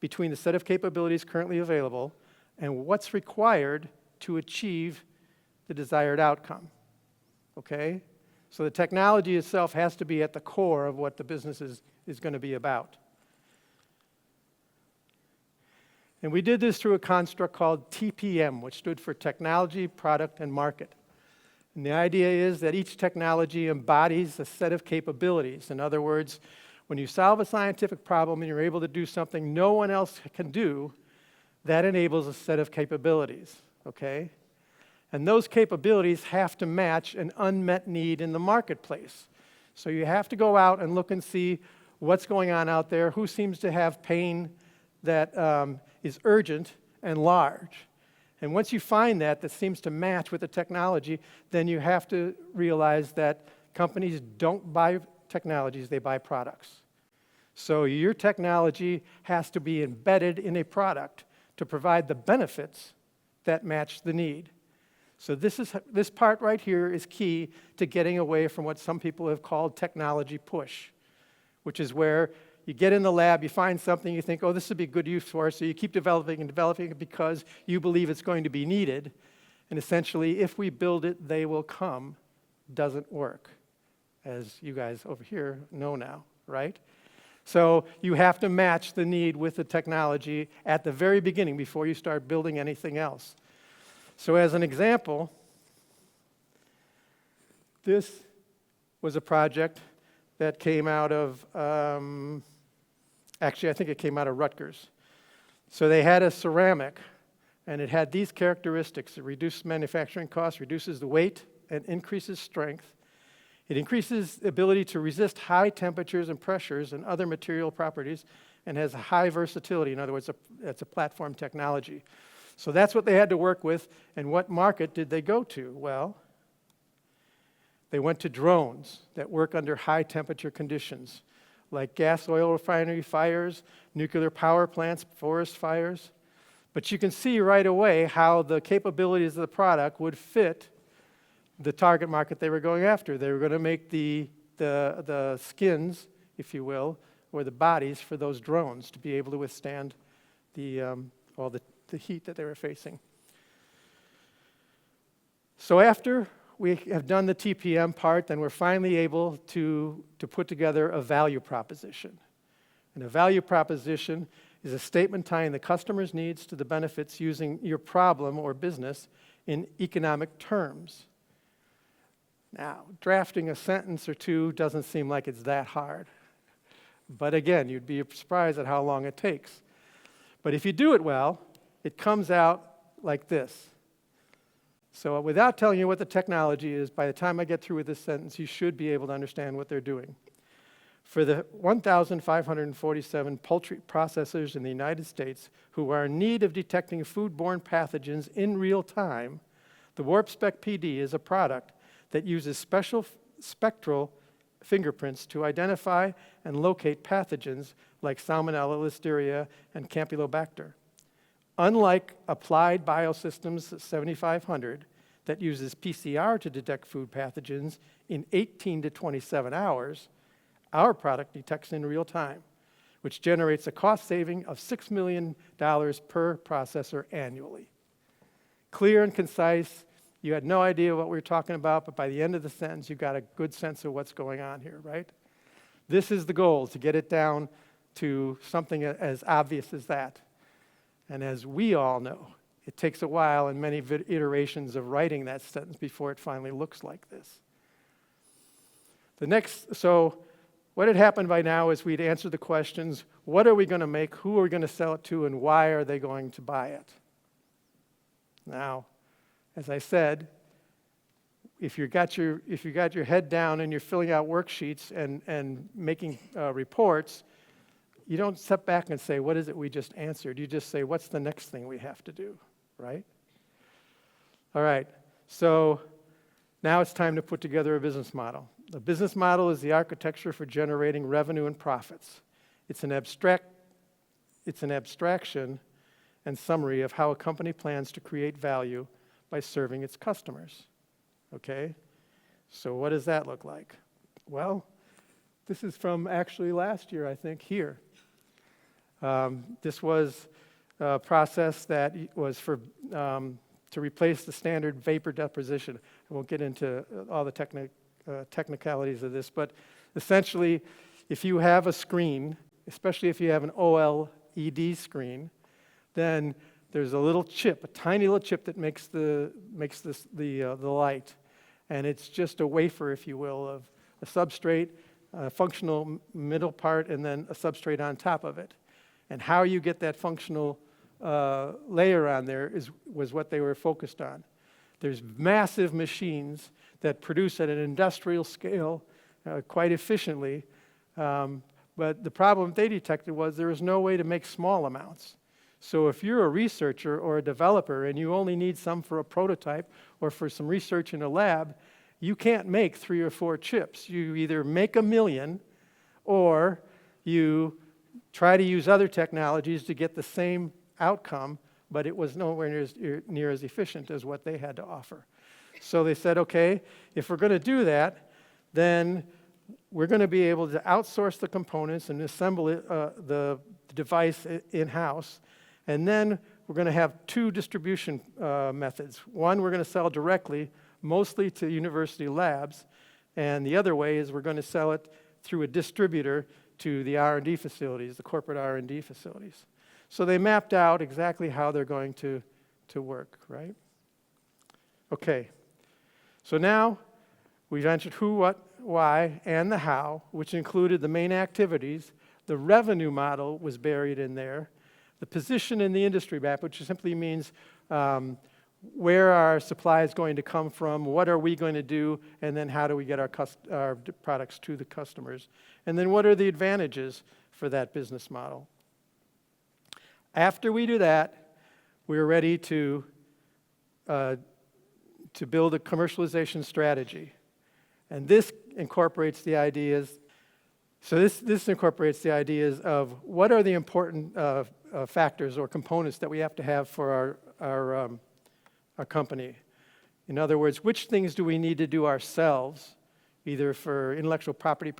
between the set of capabilities currently available and what's required to achieve the desired outcome. Okay? So the technology itself has to be at the core of what the business is going to be about. And we did this through a construct called TPM, which stood for Technology, Product, and Market. And the idea is that each technology embodies a set of capabilities. In other words, when you solve a scientific problem and you're able to do something no one else can do, that enables a set of capabilities, okay? And those capabilities have to match an unmet need in the marketplace. So you have to go out and look and see what's going on out there, who seems to have pain that is urgent and large. And once you find that seems to match with the technology, then you have to realize that companies don't buy technologies, they buy products. So your technology has to be embedded in a product to provide the benefits that match the need. So this part right here is key to getting away from what some people have called technology push, which is where you get in the lab, you find something, you think, oh, this would be good use for it, so you keep developing and developing it because you believe it's going to be needed. And essentially, if we build it, they will come, doesn't work, as you guys over here know now, right? So you have to match the need with the technology at the very beginning before you start building anything else. So as an example, this was a project that came out of, actually I think it came out of Rutgers. So they had a ceramic, and it had these characteristics. It reduces manufacturing costs, reduces the weight, and increases strength. It increases the ability to resist high temperatures and pressures and other material properties, and has a high versatility. In other words, it's a platform technology. So that's what they had to work with. And what market did they go to? Well, they went to drones that work under high temperature conditions, like gas oil refinery fires, nuclear power plants, forest fires. But you can see right away how the capabilities of the product would fit the target market they were going after. They were going to make the skins, if you will, or the bodies for those drones to be able to withstand all the heat that they were facing. So after we have done the TPM part, then we're finally able to put together a value proposition. And a value proposition is a statement tying the customer's needs to the benefits using your problem or business in economic terms. Now, drafting a sentence or two doesn't seem like it's that hard. But again, you'd be surprised at how long it takes. But if you do it well, it comes out like this. So without telling you what the technology is, by the time I get through with this sentence, you should be able to understand what they're doing. For the 1,547 poultry processors in the United States who are in need of detecting foodborne pathogens in real time, the WarpSpec PD is a product that uses special spectral fingerprints to identify and locate pathogens like Salmonella, Listeria, and Campylobacter. Unlike Applied Biosystems 7500 that uses PCR to detect food pathogens in 18 to 27 hours, our product detects in real time, which generates a cost saving of $6 million per processor annually. Clear and concise. You had no idea what we were talking about, but by the end of the sentence, you got a good sense of what's going on here, right? This is the goal, to get it down to something as obvious as that. And as we all know, it takes a while and many iterations of writing that sentence before it finally looks like this. So what had happened by now is we'd answered the questions, what are we going to make, who are we going to sell it to, and why are they going to buy it? Now, as I said, if you got your head down and you're filling out worksheets and making reports, you don't step back and say, what is it we just answered? You just say, what's the next thing we have to do, right? All right, so now it's time to put together a business model. The business model is the architecture for generating revenue and profits. It's an abstraction and summary of how a company plans to create value by serving its customers, okay? So what does that look like? Well, this is from actually last year, I think, here. This was a process that was for to replace the standard vapor deposition. I won't get into all the technicalities of this, but essentially, if you have a screen, especially if you have an OLED screen, then there's a little chip, a tiny little chip that makes the light, and it's just a wafer, if you will, of a substrate, a functional middle part, and then a substrate on top of it. And how you get that functional layer on there was what they were focused on. There's massive machines that produce at an industrial scale quite efficiently, but the problem they detected was there was no way to make small amounts. So if you're a researcher or a developer and you only need some for a prototype or for some research in a lab, you can't make 3 or 4 chips. You either make 1 million or you try to use other technologies to get the same outcome, but it was nowhere near as efficient as what they had to offer. So they said, okay, if we're going to do that, then we're going to be able to outsource the components and assemble it, the device in-house. And then we're going to have two distribution methods. One, we're going to sell directly, mostly to university labs. And the other way is we're going to sell it through a distributor to the R&D facilities, the corporate R&D facilities. So they mapped out exactly how they're going to work, right? Okay. So now we've answered who, what, why, and the how, which included the main activities. The revenue model was buried in there. The position in the industry map, which simply means where our supply is going to come from, what are we going to do, and then how do we get our products to the customers. And then what are the advantages for that business model. After we do that, we're ready to build a commercialization strategy. And this incorporates the ideas, this incorporates the ideas of what are the important factors or components that we have to have for our company. In other words, which things do we need to do ourselves, either for intellectual property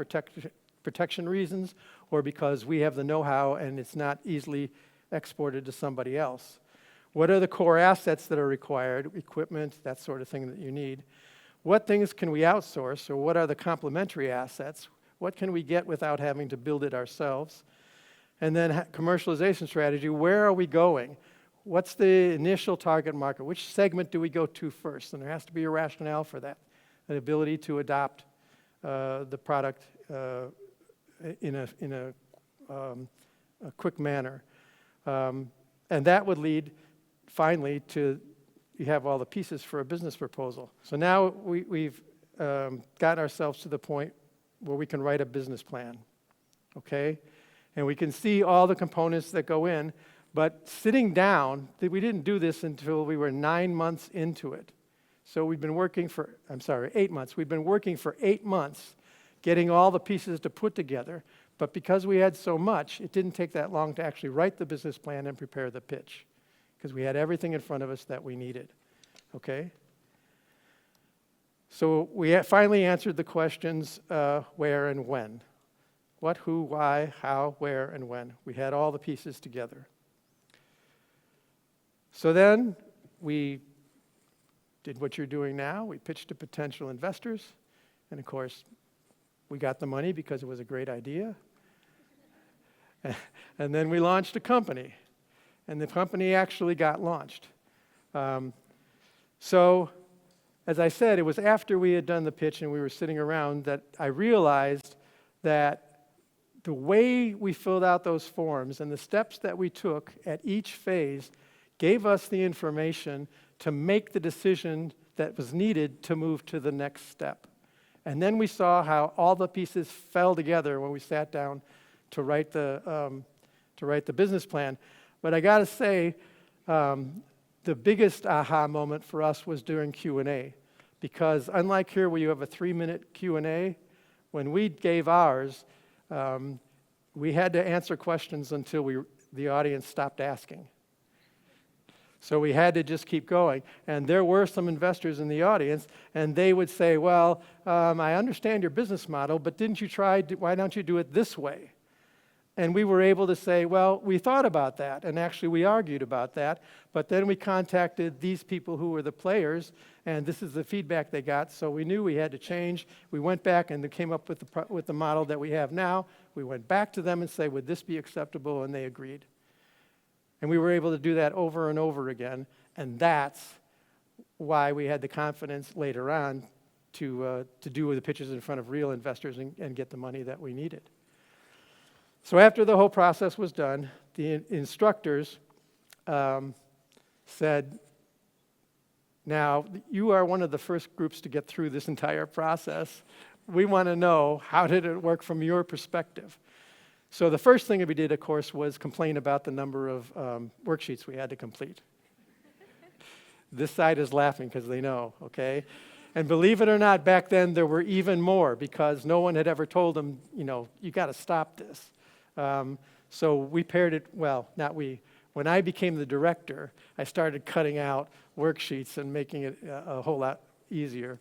protection reasons or because we have the know-how and it's not easily exported to somebody else. What are the core assets that are required, equipment, that sort of thing that you need? What things can we outsource, or what are the complementary assets? What can we get without having to build it ourselves? And then commercialization strategy, where are we going? What's the initial target market? Which segment do we go to first? And there has to be a rationale for that, an ability to adopt the product in a quick manner. And that would lead, finally, to you have all the pieces for a business proposal. So now we've gotten ourselves to the point where we can write a business plan, okay? And we can see all the components that go in, but sitting down, we didn't do this until we were 9 months into it. So we've been working for, 8 months. We've been working for 8 months, getting all the pieces to put together, but because we had so much, it didn't take that long to actually write the business plan and prepare the pitch, because we had everything in front of us that we needed, okay? So we finally answered the questions where and when. What, who, why, how, where, and when. We had all the pieces together. So then we did what you're doing now. We pitched to potential investors. And of course, we got the money because it was a great idea. And then we launched a company. And the company actually got launched. So, as I said, it was after we had done the pitch and we were sitting around that I realized that the way we filled out those forms and the steps that we took at each phase gave us the information to make the decision that was needed to move to the next step. And then we saw how all the pieces fell together when we sat down to write the business plan. But I got to say, the biggest aha moment for us was during Q&A, because unlike here where you have a 3-minute Q&A, when we gave ours, we had to answer questions until the audience stopped asking. So we had to just keep going. And there were some investors in the audience, and they would say, well, I understand your business model, but didn't you try, why don't you do it this way? And we were able to say, well, we thought about that, and actually we argued about that, but then we contacted these people who were the players, and this is the feedback they got, so we knew we had to change. We went back and came up with the model that we have now. We went back to them and said, would this be acceptable? And they agreed. And we were able to do that over and over again, and that's why we had the confidence later on to do the pitches in front of real investors and get the money that we needed. So after the whole process was done, the instructors said, now, you are one of the first groups to get through this entire process. We want to know, how did it work from your perspective? So the first thing that we did, of course, was complain about the number of worksheets we had to complete. This side is laughing because they know, okay? And believe it or not, back then there were even more because no one had ever told them, you got to stop this. So we paired it, well, not we. When I became the director, I started cutting out worksheets and making it a whole lot easier.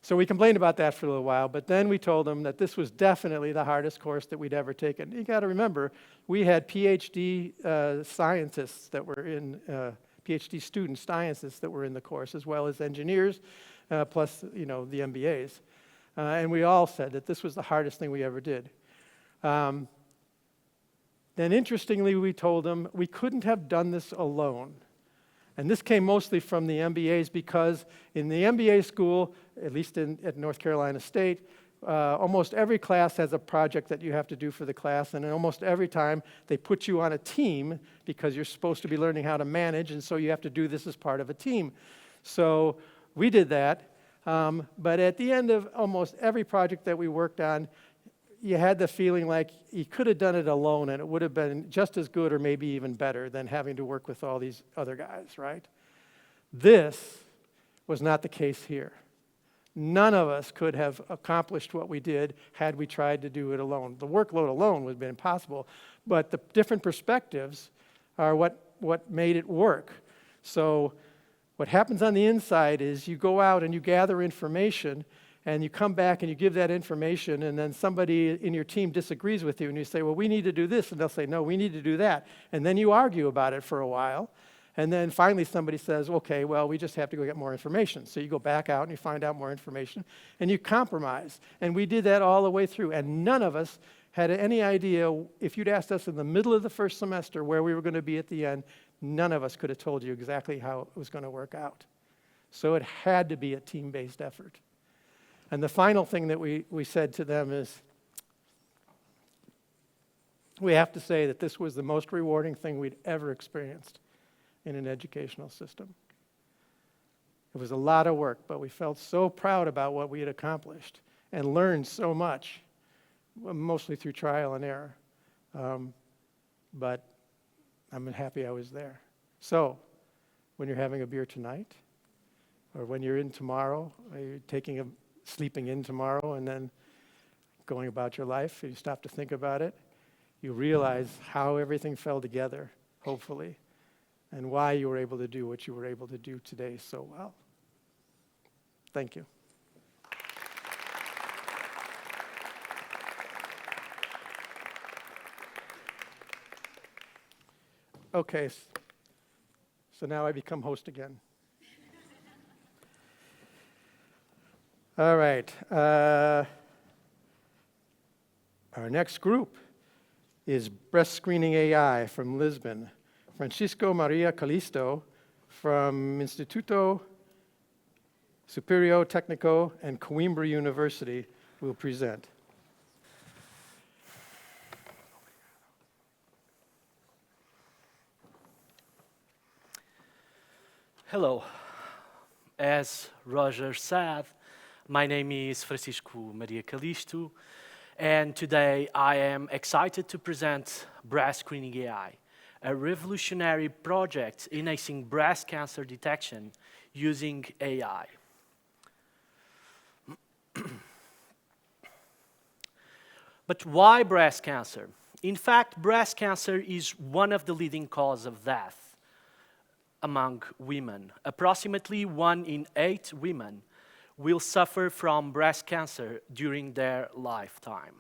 So we complained about that for a little while, but then we told them that this was definitely the hardest course that we'd ever taken. You got to remember, we had PhD scientists that were in, PhD student scientists that were in the course, as well as engineers, plus the MBAs. And we all said that this was the hardest thing we ever did. Then interestingly, we told them we couldn't have done this alone. And this came mostly from the MBAs because in the MBA school, at least at North Carolina State, almost every class has a project that you have to do for the class, and almost every time they put you on a team because you're supposed to be learning how to manage, and so you have to do this as part of a team. So we did that, but at the end of almost every project that we worked on, you had the feeling like you could have done it alone and it would have been just as good or maybe even better than having to work with all these other guys, right? This was not the case here. None of us could have accomplished what we did had we tried to do it alone. The workload alone would have been impossible, but the different perspectives are what made it work. So what happens on the inside is you go out and you gather information, and you come back and you give that information, and then somebody in your team disagrees with you, and you say, well, we need to do this, and they'll say, no, we need to do that. And then you argue about it for a while, and then finally somebody says, okay, well, we just have to go get more information. So you go back out and you find out more information, and you compromise. And we did that all the way through, and none of us had any idea, if you'd asked us in the middle of the first semester where we were going to be at the end, none of us could have told you exactly how it was going to work out. So it had to be a team-based effort. And the final thing that we said to them is, we have to say that this was the most rewarding thing we'd ever experienced in an educational system. It was a lot of work, but we felt so proud about what we had accomplished and learned so much, mostly through trial and error. But I'm happy I was there. So, when you're having a beer tonight, or when you're in tomorrow, or you're sleeping in tomorrow and then going about your life, you stop to think about it, you realize how everything fell together, hopefully, and why you were able to do what you were able to do today so well. Thank you. Okay, so now I become host again. All right. Our next group is BreastScreening-AI from Lisbon. Francisco Maria Calisto from Instituto Superior Técnico and Coimbra University will present. Hello. As Roger said, my name is Francisco Maria Calisto, and today I am excited to present BreastScreening-AI, a revolutionary project enhancing breast cancer detection using AI. But why breast cancer? In fact, breast cancer is one of the leading causes of death among women. Approximately 1 in 8 women will suffer from breast cancer during their lifetime.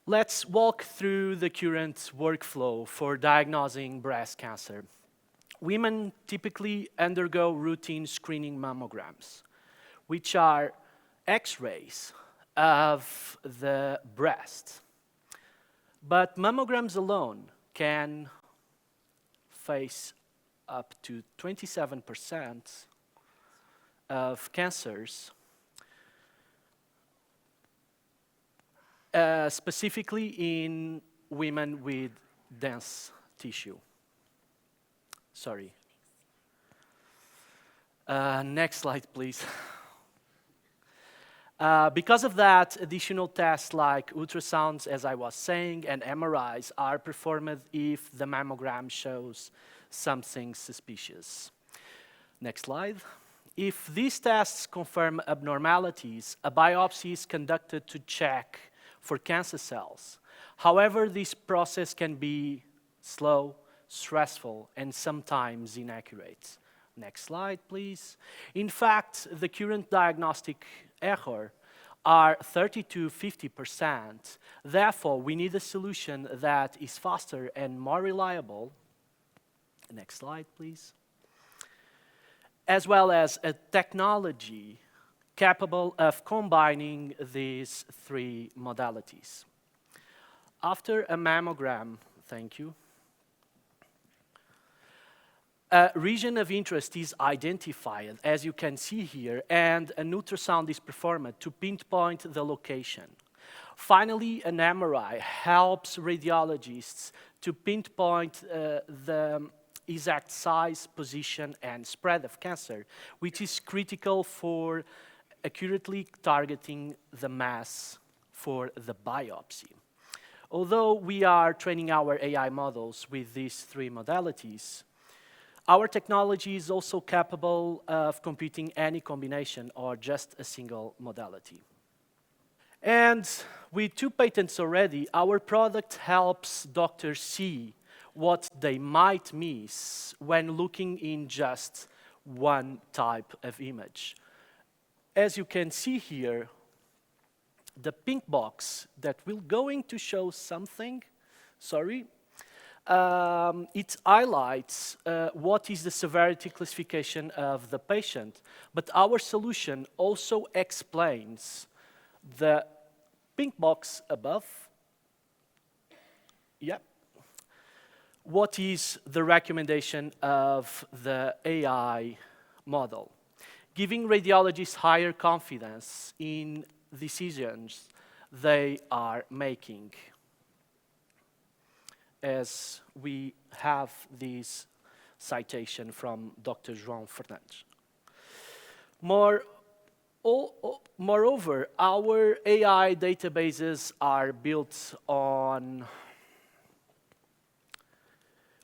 Let's walk through the current workflow for diagnosing breast cancer. Women typically undergo routine screening mammograms, which are X-rays of the breast. But mammograms alone can face up to 27% of cancers, specifically in women with dense tissue. Sorry. Next slide, please. Because of that, additional tests like ultrasounds, as I was saying, and MRIs are performed if the mammogram shows something suspicious. Next slide. If these tests confirm abnormalities, a biopsy is conducted to check for cancer cells. However, this process can be slow, stressful, and sometimes inaccurate. Next slide, please. In fact, the current diagnostic error are 30 to 50%. Therefore, we need a solution that is faster and more reliable. Next slide, please. As well as a technology capable of combining these three modalities. After a mammogram, thank you, a region of interest is identified, as you can see here, and an ultrasound is performed to pinpoint the location. Finally, an MRI helps radiologists to pinpoint the exact size, position, and spread of cancer, which is critical for accurately targeting the mass for the biopsy. Although we are training our AI models with these three modalities, our technology is also capable of computing any combination or just a single modality. And with 2 patents already, our product helps doctors see what they might miss when looking in just one type of image. As you can see here, the pink box that will going to show something, sorry, it highlights what is the severity classification of the patient, but our solution also explains the pink box above, what is the recommendation of the AI model, giving radiologists higher confidence in decisions they are making, as we have this citation from Dr. João Fernandes. Moreover, our AI databases are built on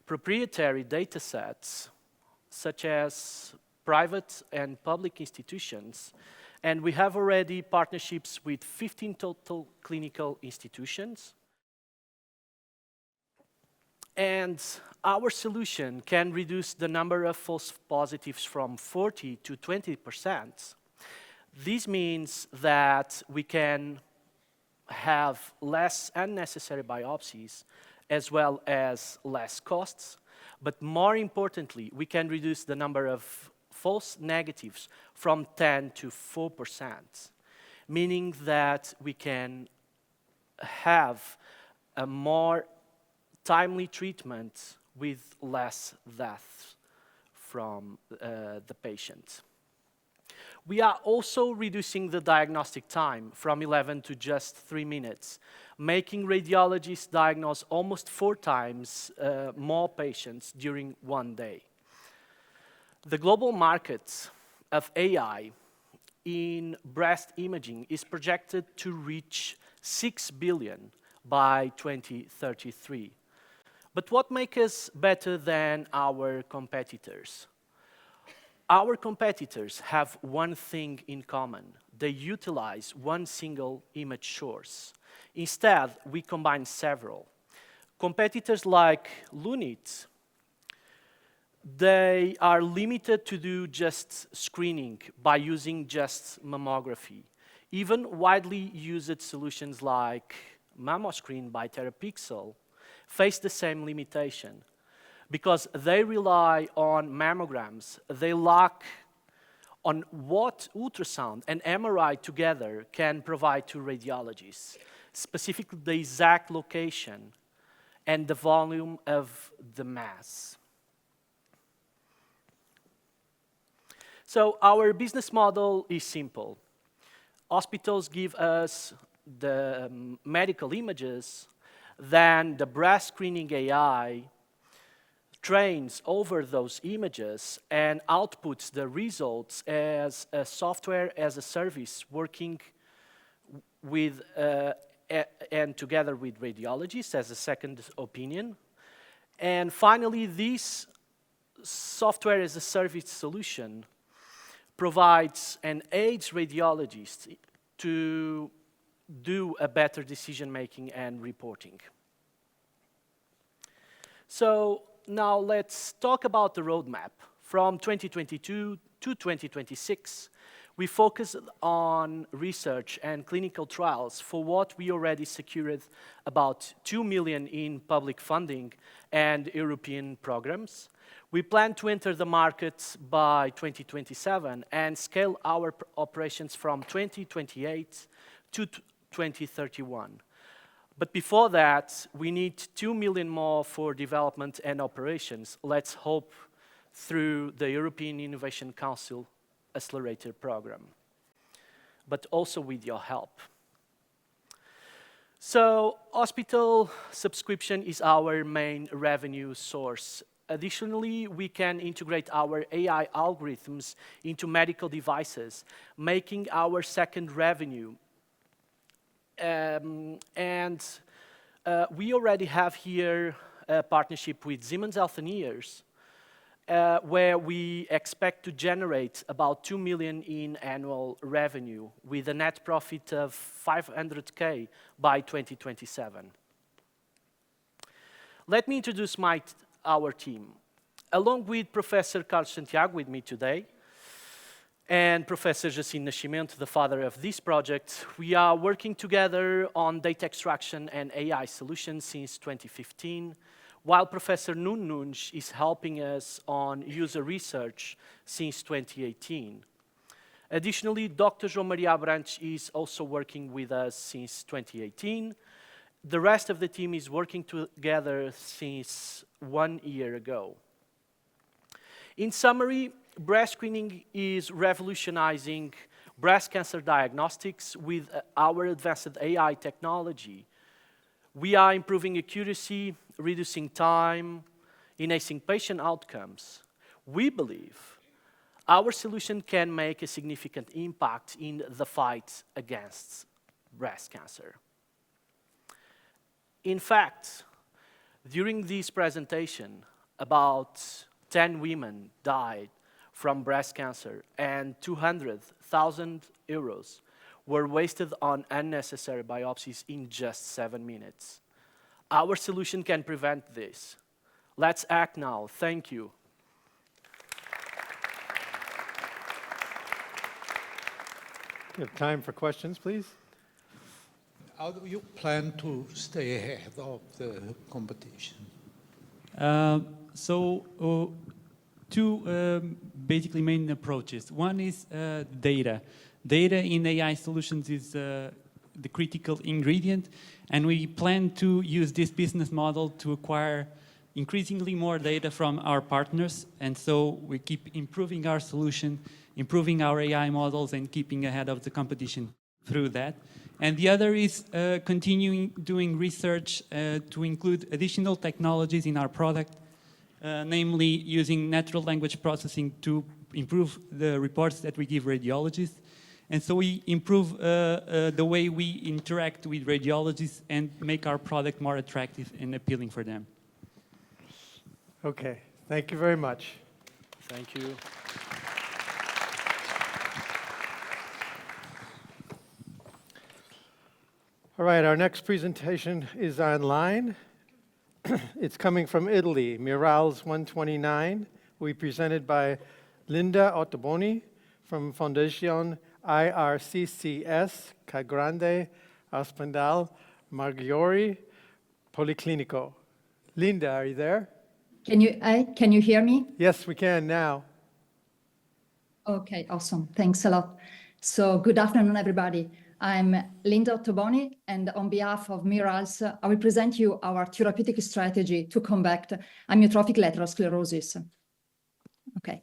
proprietary datasets, such as private and public institutions, and we have already partnerships with 15 total clinical institutions. And our solution can reduce the number of false positives from 40 to 20%. This means that we can have less unnecessary biopsies, as well as less costs. But more importantly, we can reduce the number of false negatives from 10 to 4%, meaning that we can have a more timely treatment with less death from the patient. We are also reducing the diagnostic time from 11 to just 3 minutes, making radiologists diagnose almost 4 times more patients during one day. The global market of AI in breast imaging is projected to reach 6 billion by 2033. But what makes us better than our competitors? Our competitors have one thing in common. They utilize one single image source. Instead, we combine several. Competitors like Lunit, they are limited to do just screening by using just mammography. Even widely used solutions like MammoScreen by Terapixel face the same limitation. Because they rely on mammograms, they lack on what ultrasound and MRI together can provide to radiologists, specifically the exact location and the volume of the mass. So our business model is simple. Hospitals give us the medical images, then the BreastScreening-AI trains over those images and outputs the results as a software as a service working with and together with radiologists as a second opinion. And finally, this software as a service solution provides and aids radiologists to do a better decision-making and reporting. So now let's talk about the roadmap From 2022 to 2026, we focused on research and clinical trials for what we already secured about 2 million in public funding and European programs. We plan to enter the market by 2027 and scale our operations from 2028 to 2031. But before that, we need 2 million more for development and operations. Let's hope through the European Innovation Council Accelerator Program, but also with your help. So, hospital subscription is our main revenue source. Additionally, we can integrate our AI algorithms into medical devices, making our second revenue. We already have here a partnership with Siemens Healthineers, where we expect to generate about 2 million in annual revenue with a net profit of 500K by 2027. Let me introduce our team. Along with Professor Carlos Santiago with me today, and Professor Jacinto Nascimento, the father of this project, we are working together on data extraction and AI solutions since 2015, while Professor Nuno Nunes is helping us on user research since 2018. Additionally, Dr. João Maria Abrantes is also working with us since 2018. The rest of the team is working together since 1 year ago. In summary, breast screening is revolutionizing breast cancer diagnostics with our advanced AI technology. We are improving accuracy, reducing time, enhancing patient outcomes. We believe our solution can make a significant impact in the fight against breast cancer. In fact, during this presentation, about 10 women died from breast cancer, and 200,000 euros were wasted on unnecessary biopsies in just 7 minutes. Our solution can prevent this. Let's act now. Thank you. We have time for questions, please. How do you plan to stay ahead of the competition? Two basically main approaches. One is data. Data in AI solutions is the critical ingredient, and we plan to use this business model to acquire increasingly more data from our partners, and so we keep improving our solution, improving our AI models, and keeping ahead of the competition through that. And the other is continuing doing research to include additional technologies in our product, namely using natural language processing to improve the reports that we give radiologists. And so we improve the way we interact with radiologists and make our product more attractive and appealing for them. Okay, thank you very much. Thank you. All right, our next presentation is online. It's coming from Italy, miRALS 129. We presented by Linda Ottoboni from Fondazione IRCCS Cagrande Ospedale Maggiore Policlinico. Linda, are you there? Can you hear me? Yes, we can now. Okay, awesome. Thanks a lot. So good afternoon, everybody. I'm Linda Ottoboni, and on behalf of miRALS, I will present you our therapeutic strategy to combat amyotrophic lateral sclerosis. Okay,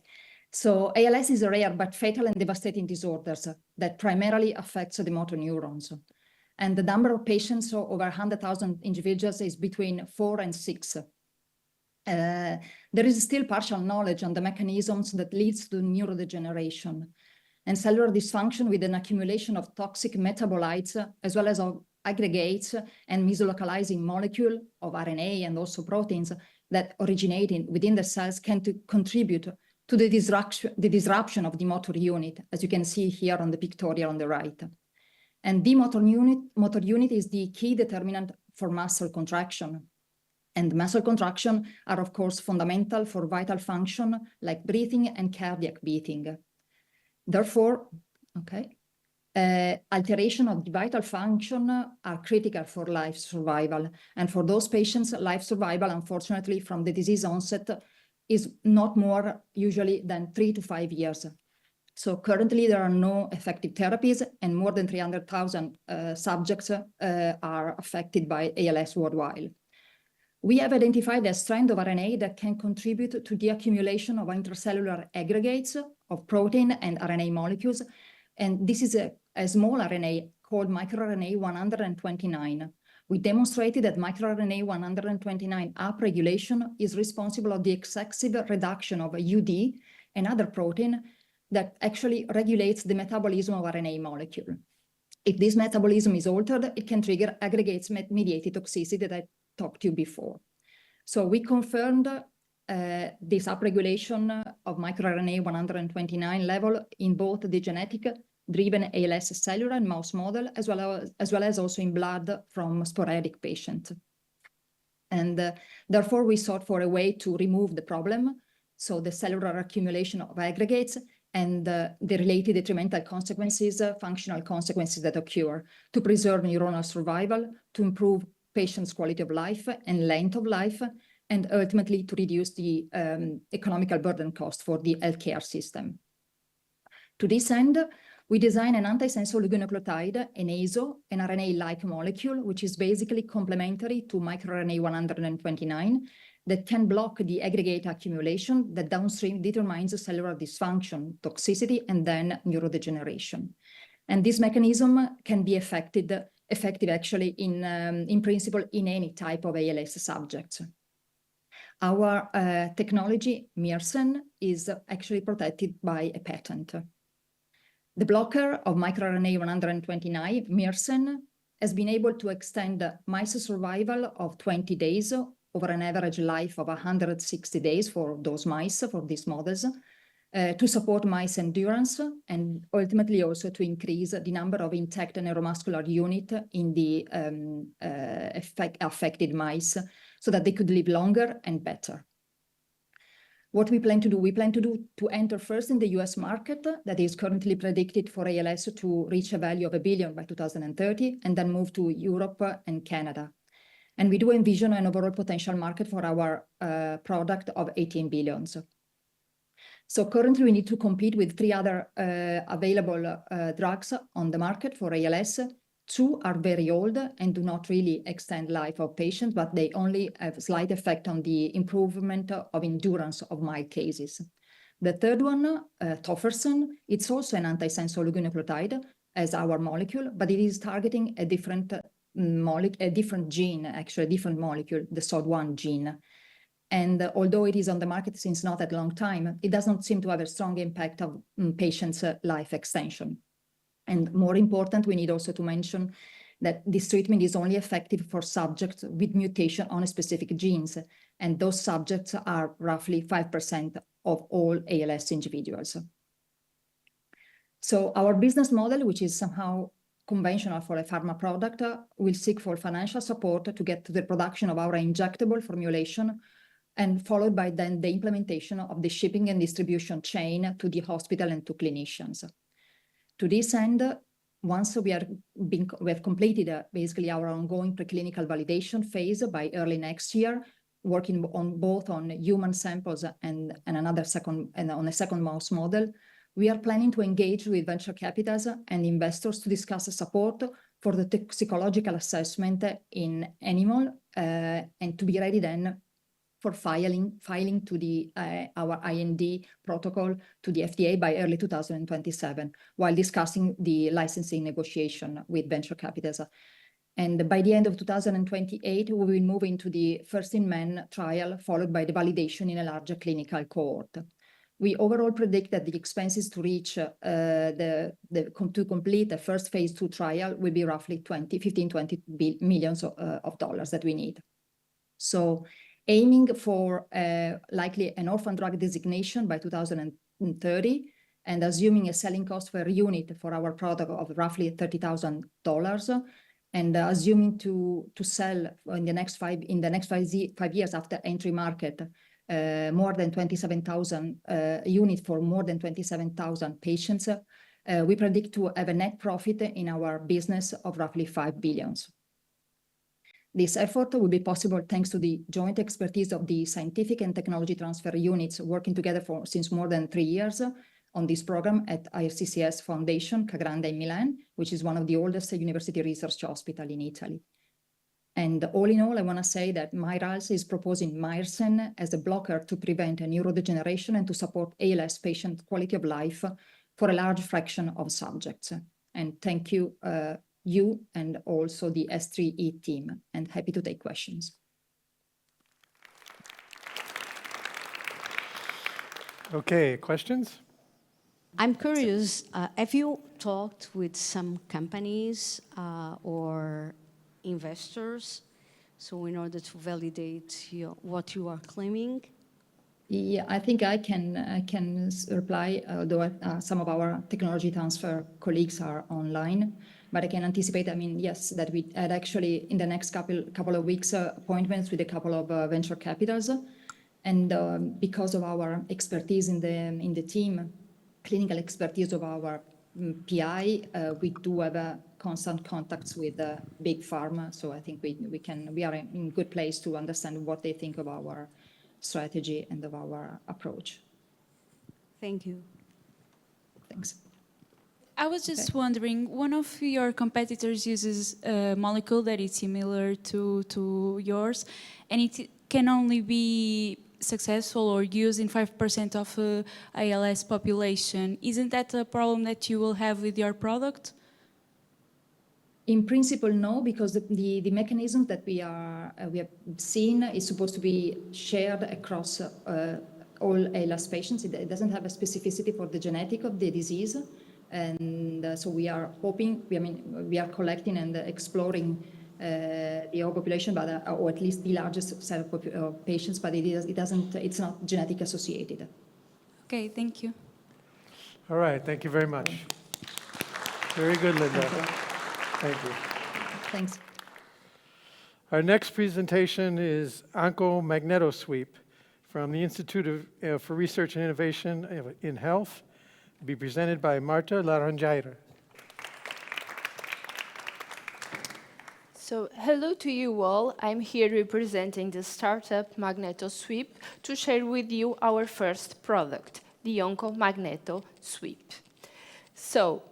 so ALS is a rare but fatal and devastating disorder that primarily affects the motor neurons. And the number of patients, so over 100,000 individuals, is between 4 and 6. There is still partial knowledge on the mechanisms that leads to neurodegeneration and cellular dysfunction with an accumulation of toxic metabolites, as well as of aggregates and mislocalizing molecule of RNA and also proteins that originating within the cells can contribute to the disruption of the motor unit, as you can see here on the pictorial on the right. And the motor unit is the key determinant for muscle contraction. And muscle contraction are, of course, fundamental for vital function like breathing and cardiac beating. Therefore, alteration of the vital function are critical for life survival. And for those patients, life survival, unfortunately, from the disease onset is not more usually than 3 to 5 years. So currently there are no effective therapies, and more than 300,000 subjects are affected by ALS worldwide. We have identified a strand of RNA that can contribute to the accumulation of intracellular aggregates of protein and RNA molecules. And this is a small RNA called microRNA 129. We demonstrated that microRNA 129 upregulation is responsible for the excessive reduction of UD and other protein that actually regulates the metabolism of RNA molecule. If this metabolism is altered, it can trigger aggregates-mediated toxicity that I talked to you before. So we confirmed this upregulation of microRNA 129 level in both the genetic-driven ALS cellular and mouse model, as well as also in blood from sporadic patients. And therefore, we sought for a way to remove the problem, so the cellular accumulation of aggregates and the related detrimental consequences, functional consequences that occur, to preserve neuronal survival, to improve patients' quality of life and length of life, and ultimately to reduce the economical burden cost for the healthcare system. To this end, we designed an antisense oligonucleotide, an ASO, an RNA-like molecule, which is basically complementary to microRNA 129, that can block the aggregate accumulation that downstream determines cellular dysfunction, toxicity, and then neurodegeneration. And this mechanism can be effective actually in principle in any type of ALS subjects. Our technology, miRALS, is actually protected by a patent. The blocker of microRNA 129, miRALS, has been able to extend mice survival of 20 days over an average life of 160 days for those mice, for these models, to support mice endurance, and ultimately also to increase the number of intact neuromuscular units in the affected mice, so that they could live longer and better. What we plan to do? We plan to enter first in the US market that is currently predicted for ALS to reach a value of $1 billion by 2030, and then move to Europe and Canada. And we do envision an overall potential market for our product of 18 billion. So currently we need to compete with 3 other available drugs on the market for ALS. 2 are very old and do not really extend life of patients, but they only have a slight effect on the improvement of endurance of mild cases. The third one, tofersen, it's also an antisense oligonucleotide as our molecule, but it is targeting a different gene, actually a different molecule, the SOD1 gene. And although it is on the market since not that long time, it does not seem to have a strong impact of patients' life extension. And more important, we need also to mention that this treatment is only effective for subjects with mutation on specific genes, and those subjects are roughly 5% of all ALS individuals. So our business model, which is somehow conventional for a pharma product, will seek for financial support to get to the production of our injectable formulation, and followed by then the implementation of the shipping and distribution chain to the hospital and to clinicians. To this end, once we have completed basically our ongoing preclinical validation phase by early next year, working on both on human samples and on a second mouse model, we are planning to engage with venture capitals and investors to discuss support for the toxicological assessment in animal, and to be ready then for filing to our IND protocol to the FDA by early 2027, while discussing the licensing negotiation with venture capitals. And by the end of 2028, we will move into the first-in-man trial, followed by the validation in a larger clinical cohort. We overall predict that the expenses to reach to complete the first phase 2 trial will be roughly 15-20 million of dollars that we need. So aiming for likely an orphan drug designation by 2030, and assuming a selling cost per unit for our product of roughly $30,000, And assuming to sell in the next 5 years after entry market, more than 27,000 units for more than 27,000 patients, we predict to have a net profit in our business of roughly 5 billion. This effort will be possible thanks to the joint expertise of the scientific and technology transfer units working together since more than 3 years on this program at IRCCS Foundation, Ca' Grande in Milan, which is one of the oldest university research hospitals in Italy. And all in all, I want to say that miRALS is proposing myrcen as a blocker to prevent neurodegeneration and to support ALS patient quality of life for a large fraction of subjects. And thank you, you and also the S3E team, and happy to take questions. Okay, questions? I'm curious, have you talked with some companies or investors, so in order to validate what you are claiming? Yeah, I think I can reply, although some of our technology transfer colleagues are online, but I can anticipate, I mean, yes, that we had actually in the next couple of weeks appointments with a couple of venture capitals, and because of our expertise in the team, clinical expertise of our PI, we do have constant contacts with big pharma. So I think we are in good place to understand what they think of our strategy and of our approach. Thank you. Thanks. I was just wondering, one of your competitors uses a molecule that is similar to yours, and it can only be successful or used in 5% of ALS population. Isn't that a problem that you will have with your product? In principle, no, because the mechanism that we have seen is supposed to be shared across all ALS patients. It doesn't have a specificity for the genetic of the disease. And so we are hoping, we are collecting and exploring the whole population, but or at least the largest set of patients, but it's not genetic associated. Okay, thank you. All right, thank you very much. Very good, Linda. Thank you. Thanks. Our next presentation is OncoMagnetoSweep from the Institute for Research and Innovation in Health, to be presented by Marta Laranjaira. So, hello to you all. I'm here representing the startup MagnetoSweep to share with you our first product, the OncoMagnetoSweep. So,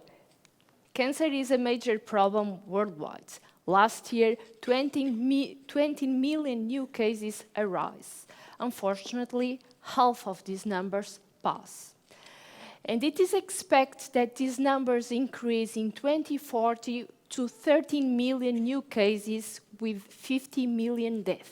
cancer is a major problem worldwide. Last year, 20 million new cases arose. Unfortunately, half of these numbers pass. And it is expected that these numbers increase in 2040 to 13 million new cases with 50 million deaths.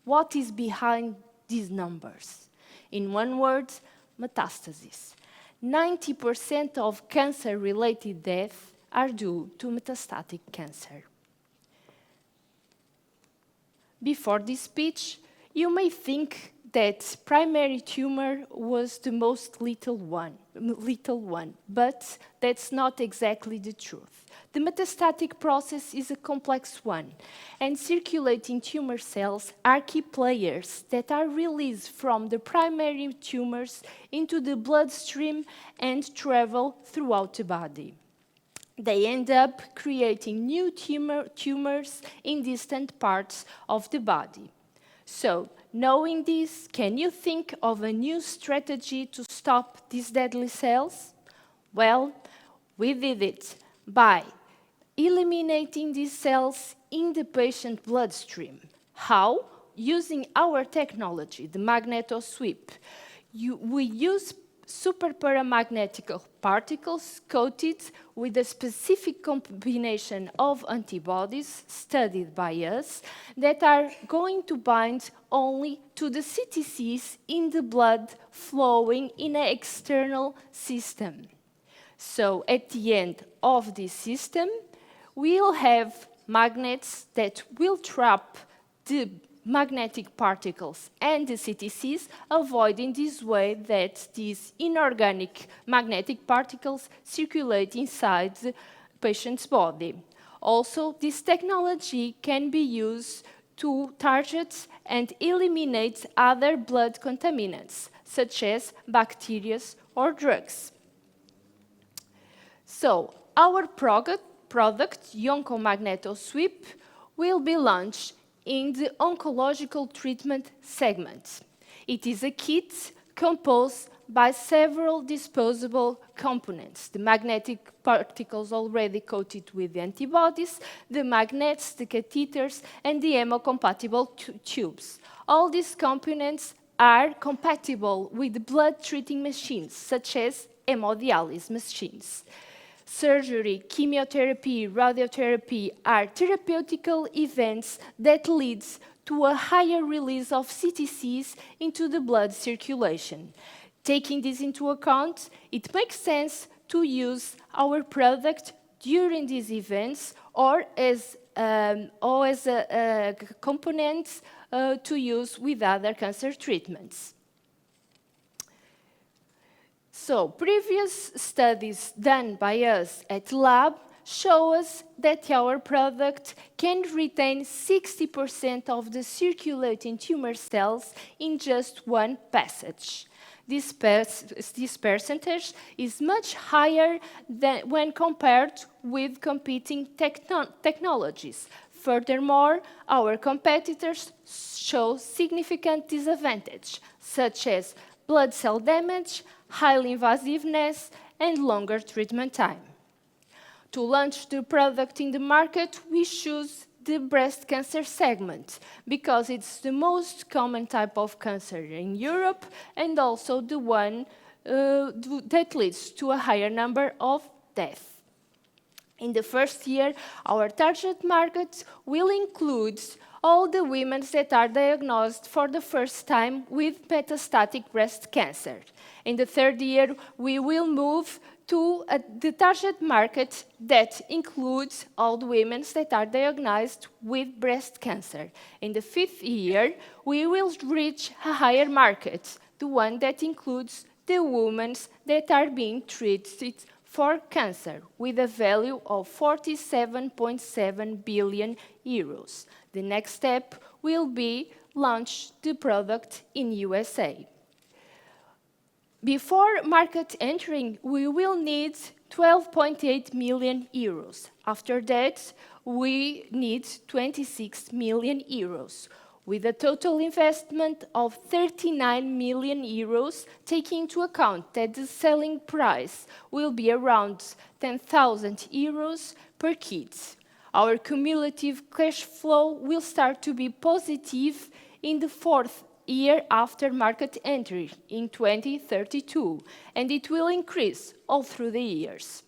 What is behind these numbers? In one word, metastasis. 90% of cancer-related deaths are due to metastatic cancer. Before this speech, you may think that primary tumor was the most lethal one, but that's not exactly the truth. The metastatic process is a complex one, and circulating tumor cells are key players that are released from the primary tumors into the bloodstream and travel throughout the body. They end up creating new tumors in distant parts of the body. So, knowing this, can you think of a new strategy to stop these deadly cells? Well, we did it by eliminating these cells in the patient bloodstream. How? Using our technology, the MagnetoSweep. We use superparamagnetic particles coated with a specific combination of antibodies studied by us that are going to bind only to the CTCs in the blood flowing in an external system. So at the end of this system, we'll have magnets that will trap the magnetic particles and the CTCs, avoiding this way that these inorganic magnetic particles circulate inside the patient's body. Also, this technology can be used to target and eliminate other blood contaminants, such as bacteria or drugs. So, our product, the OncoMagnetoSweep, will be launched in the oncological treatment segment. It is a kit composed by several disposable components: the magnetic particles already coated with the antibodies, the magnets, the catheters, and the hemocompatible tubes. All these components are compatible with blood treating machines, such as hemodialysis machines. Surgery, chemotherapy, radiotherapy are therapeutical events that lead to a higher release of CTCs into the blood circulation. Taking this into account, it makes sense to use our product during these events or as a component to use with other cancer treatments. So, previous studies done by us at lab show us that our product can retain 60% of the circulating tumor cells in just one passage. This percentage is much higher than when compared with competing technologies. Furthermore, our competitors show significant disadvantage, such as blood cell damage, high invasiveness, and longer treatment time. To launch the product in the market, we choose the breast cancer segment because it's the most common type of cancer in Europe and also the one that leads to a higher number of deaths. In the first year, our target market will include all the women that are diagnosed for the first time with metastatic breast cancer. In the third year, we will move to the target market that includes all the women that are diagnosed with breast cancer. In the fifth year, we will reach a higher market, the one that includes the women that are being treated for cancer, with a value of 47.7 billion euros. The next step will be launch the product in USA. Before market entering, we will need 12.8 million euros. After that, we need 26 million euros, with a total investment of 39 million euros, taking into account that the selling price will be around 10,000 euros per kit. Our cumulative cash flow will start to be positive in the fourth year after market entry in 2032, and it will increase all through the years.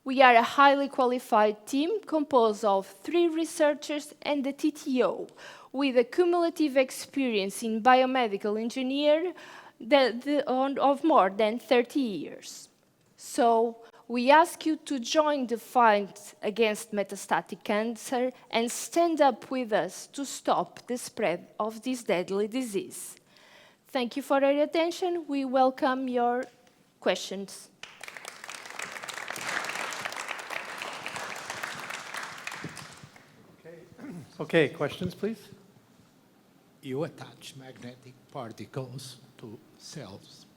We are a highly qualified team composed of 3 researchers and the TTO, with a cumulative experience in biomedical engineering of more than 30 years. So, we ask you to join the fight against metastatic cancer and stand up with us to stop the spread of this deadly disease. Thank you for your attention. We welcome your questions. Okay, questions, please. You attach magnetic particles to cells.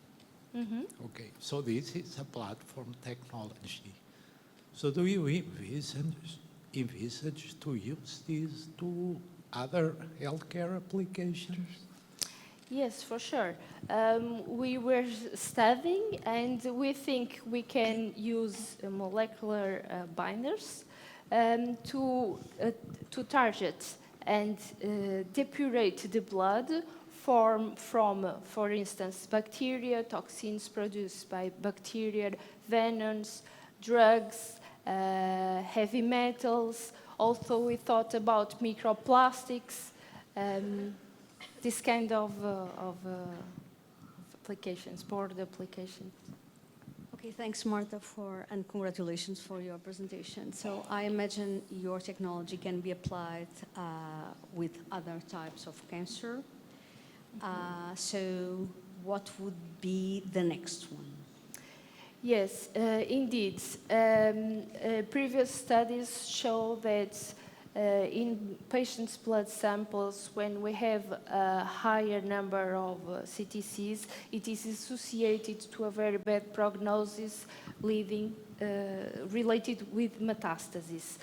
Mm-hmm. Okay, so this is a platform technology. So do you envisage to use this to other healthcare applications? Yes, for sure. We were studying, and we think we can use molecular binders to target and depurate the blood from, for instance, bacteria, toxins produced by bacteria, venoms, drugs, heavy metals. Also, we thought about microplastics, this kind of applications, board applications. Okay, thanks, Marta, and congratulations for your presentation. So I imagine your technology can be applied with other types of cancer. So what would be the next one? Yes, indeed. Previous studies show that in patients' blood samples, when we have a higher number of CTCs, it is associated to a very bad prognosis leading, related with metastasis.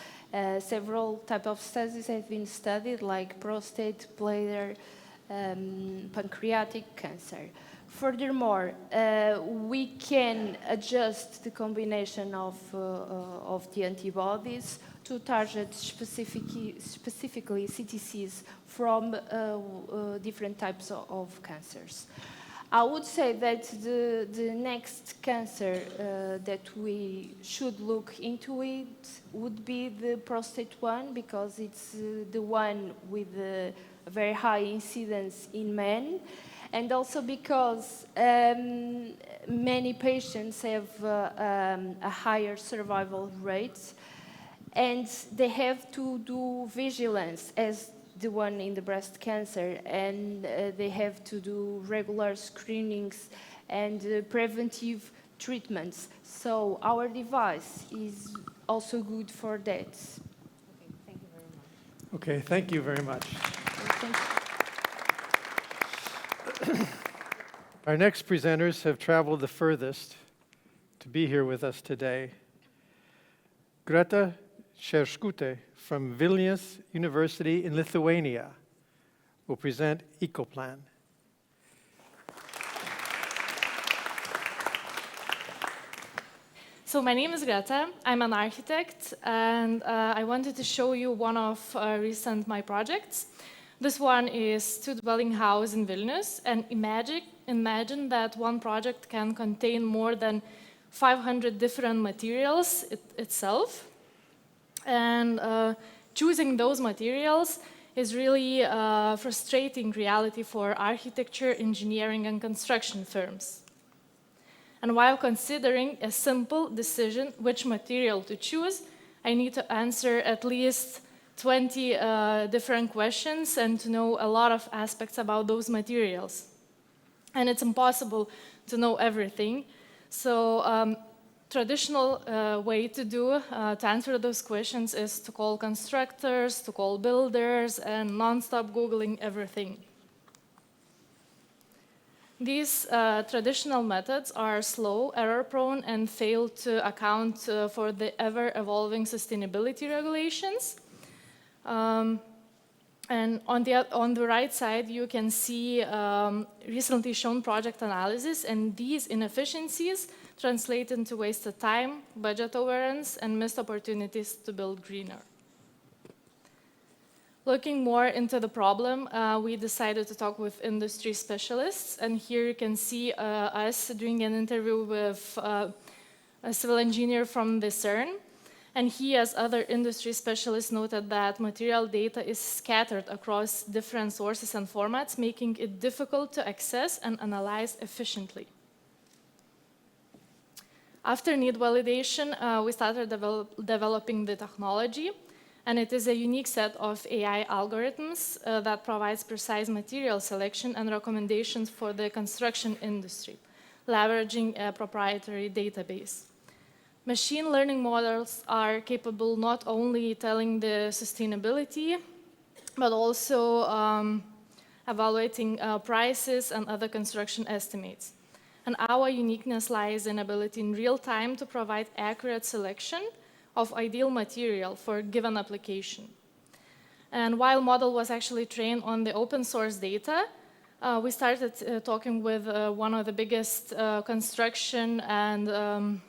Several types of studies have been studied, like prostate, bladder, pancreatic cancer. Furthermore, we can adjust the combination of the antibodies to target specifically CTCs from different types of cancers. I would say that the next cancer that we should look into it would be the prostate one, because it's the one with a very high incidence in men, and also because many patients have a higher survival rate, and they have to do vigilance as the one in the breast cancer, and they have to do regular screenings and preventive treatments. So our device is also good for that. Okay, thank you very much. Thank you. Our next presenters have traveled the furthest to be here with us today. Greta Šerškutė from Vilnius University in Lithuania will present EcoPlan. So my name is Greta. I'm an architect, and I wanted to show you one of my projects. This one is two-dwelling house in Vilnius, and imagine that one project can contain more than 500 different materials itself. And choosing those materials is really a frustrating reality for architecture, engineering, and construction firms. And while considering a simple decision which material to choose, I need to answer at least 20 different questions and to know a lot of aspects about those materials. And it's impossible to know everything. So traditional way to answer those questions is to call constructors, to call builders, and non-stop Googling everything. These traditional methods are slow, error-prone, and fail to account for the ever-evolving sustainability regulations. And on the right side, you can see recently shown project analysis, and these inefficiencies translate into wasted time, budget overruns, and missed opportunities to build greener. Looking more into the problem, we decided to talk with industry specialists, and here you can see us doing an interview with a civil engineer from the CERN. And he, as other industry specialists, noted that material data is scattered across different sources and formats, making it difficult to access and analyze efficiently. After need validation, we started developing the technology, and it is a unique set of AI algorithms that provides precise material selection and recommendations for the construction industry, leveraging a proprietary database. Machine learning models are capable not only telling the sustainability, but also evaluating prices and other construction estimates. And our uniqueness lies in ability in real time to provide accurate selection of ideal material for a given application. And while model was actually trained on the open source data, we started talking with one of the biggest construction and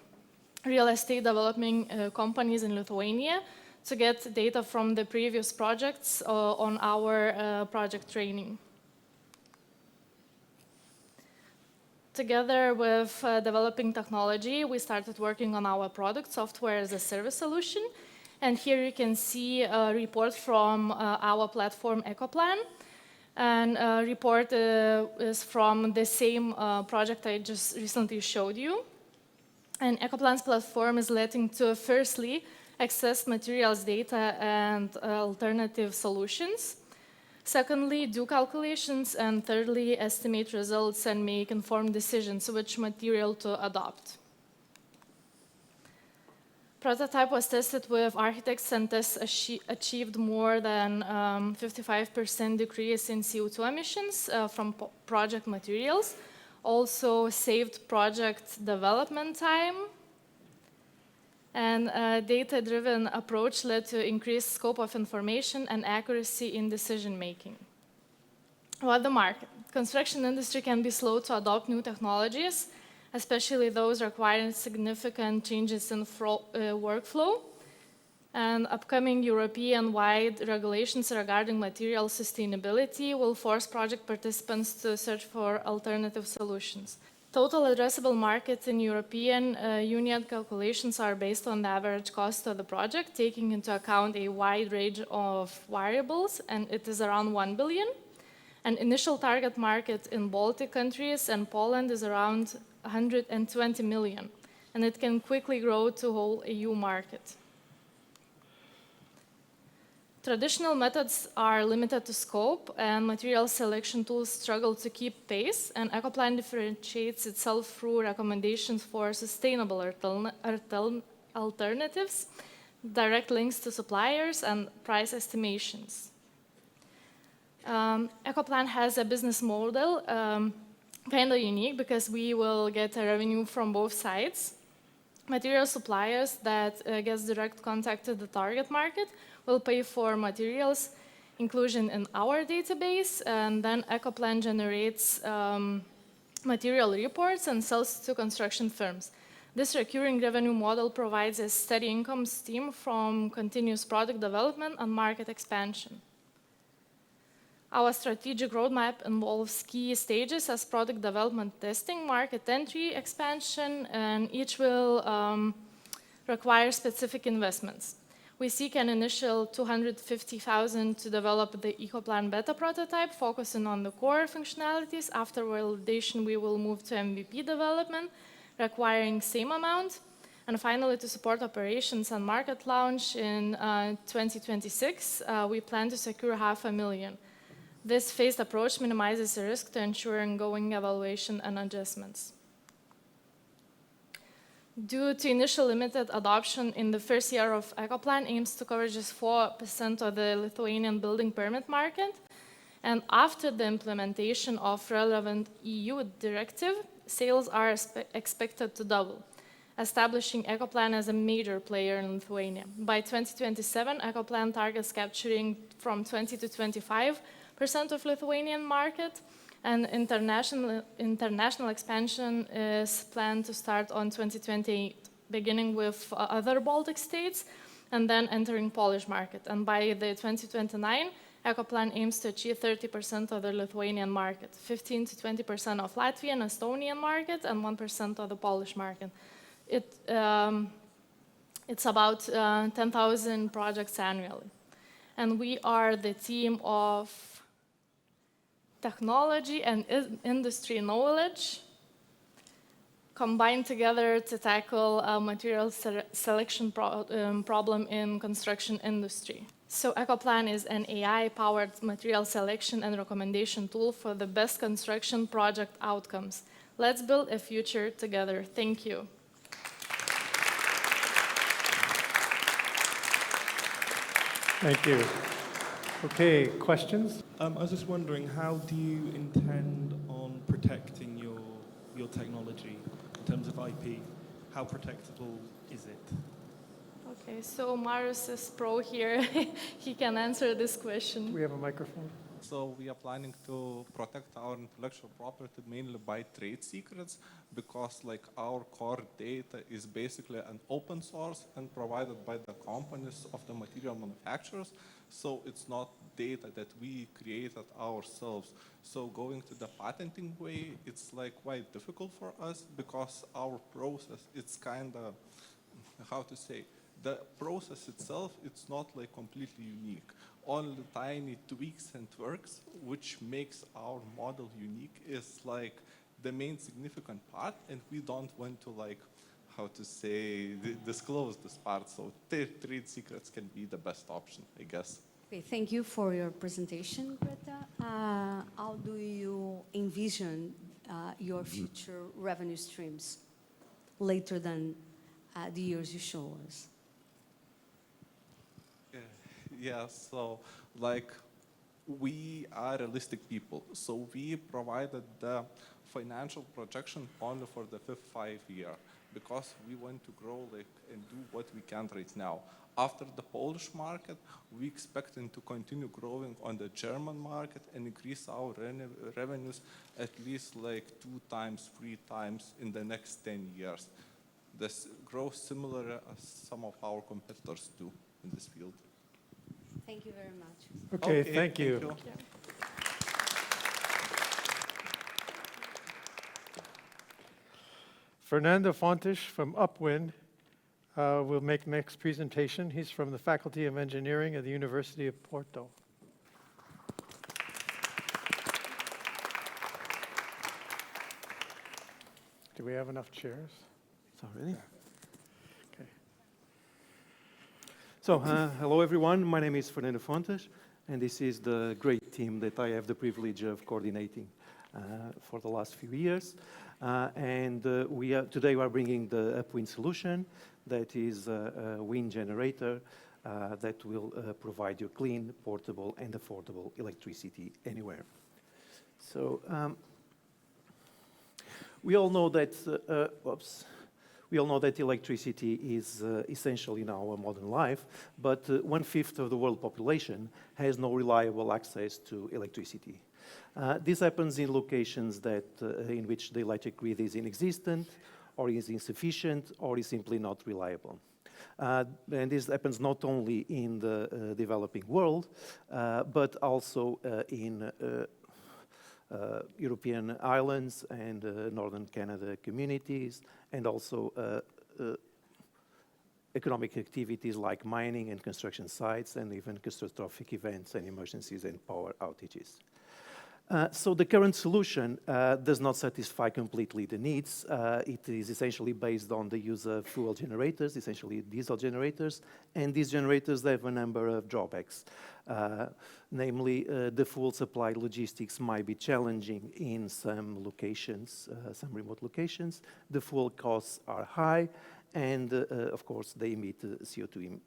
real estate developing companies in Lithuania to get data from the previous projects on our project training. Together with developing technology, we started working on our product, software as a service solution. And here you can see a report from our platform, EcoPlan. And a report is from the same project I just recently showed you. And EcoPlan's platform is letting to firstly access materials data and alternative solutions. Secondly, do calculations, and thirdly, estimate results and make informed decisions which material to adopt. Prototype was tested with architects and tests achieved more than 55% decrease in CO2 emissions from project materials. Also saved project development time. And a data-driven approach led to increased scope of information and accuracy in decision-making. What the market? Construction industry can be slow to adopt new technologies, especially those requiring significant changes in workflow. And upcoming European-wide regulations regarding material sustainability will force project participants to search for alternative solutions. Total addressable market in European Union calculations are based on the average cost of the project, taking into account a wide range of variables, and it is around 1 billion. An initial target market in Baltic countries and Poland is around 120 million, and it can quickly grow to whole EU market. Traditional methods are limited to scope, and material selection tools struggle to keep pace, and EcoPlan differentiates itself through recommendations for sustainable alternatives, direct links to suppliers, and price estimations. EcoPlan has a business model kind of unique because we will get a revenue from both sides. Material suppliers that gets direct contact to the target market will pay for materials inclusion in our database, and then EcoPlan generates material reports and sells to construction firms. This recurring revenue model provides a steady income stream from continuous product development and market expansion. Our strategic roadmap involves key stages as product development, testing, market entry, expansion, and each will require specific investments. We seek an initial 250,000 to develop the EcoPlan beta prototype, focusing on the core functionalities. After validation, we will move to MVP development, requiring same amount. And finally, to support operations and market launch in 2026, we plan to secure 500,000. This phased approach minimizes the risk to ensure ongoing evaluation and adjustments. Due to initial limited adoption in the first year of EcoPlan aims to cover just 4% of the Lithuanian building permit market. And after the implementation of relevant EU directive, sales are expected to double, establishing EcoPlan as a major player in Lithuania. By 2027, EcoPlan targets capturing from 20 to 25% of Lithuanian market, and international expansion is planned to start on 2028, beginning with other Baltic states and then entering Polish market. And by the 2029, EcoPlan aims to achieve 30% of the Lithuanian market, 15 to 20% of Latvian, Estonian market, and 1% of the Polish market. It's about 10,000 projects annually. And we are the team of technology and industry knowledge combined together to tackle a material selection problem in construction industry. So EcoPlan is an AI-powered material selection and recommendation tool for the best construction project outcomes. Let's build a future together. Thank you. Thank you. Okay, questions? I was just wondering, how do you intend on protecting your technology in terms of IP? How protectable is it? Okay, so Marius is pro here. He can answer this question. We have a microphone. So we are planning to protect our intellectual property mainly by trade secrets, because like our core data is basically an open source and provided by the companies of the material manufacturers. So it's not data that we created ourselves. So going to the patenting way, it's like quite difficult for us because our process, it's kind of, how to say, the process itself, it's not like completely unique. Only tiny tweaks and twerks, which makes our model unique, is like the main significant part, and we don't want to like, how to say, disclose this part. So trade secrets can be the best option, I guess. Okay, thank you for your presentation, Greta. How do you envision your future revenue streams later than the years you show us? Yeah, so like we are realistic people, so we provided the financial projection only for the fifth 5 year because we want to grow and do what we can right now. After the Polish market, we expecting to continue growing on the German market and increase our revenues at least 2 times, 3 times in the next 10 years. This growth similar as some of our competitors do in this field. Thank you very much. Okay, thank you. Fernando Fontes from UPWIND will make next presentation. He's from the Faculty of Engineering at the University of Porto. Do we have enough chairs? Sorry. Okay. So, hello everyone. My name is Fernando Fontes, and this is the great team that I have the privilege of coordinating for the last few years. Today we are bringing the UPWIND solution, that is a wind generator that will provide you clean, portable, and affordable electricity anywhere. So we all know that electricity is essential in our modern life, but 1/5 of the world population has no reliable access to electricity. This happens in locations in which the electric grid is inexistent, or is insufficient, or is simply not reliable. And this happens not only in the developing world, but also in European islands and Northern Canada communities, and also economic activities like mining and construction sites, and even catastrophic events and emergencies and power outages. So the current solution does not satisfy completely the needs. It is essentially based on the use of fuel generators, essentially diesel generators, and these generators have a number of drawbacks. Namely, the fuel supply logistics might be challenging in some locations, some remote locations. The fuel costs are high, and of course, they emit CO2.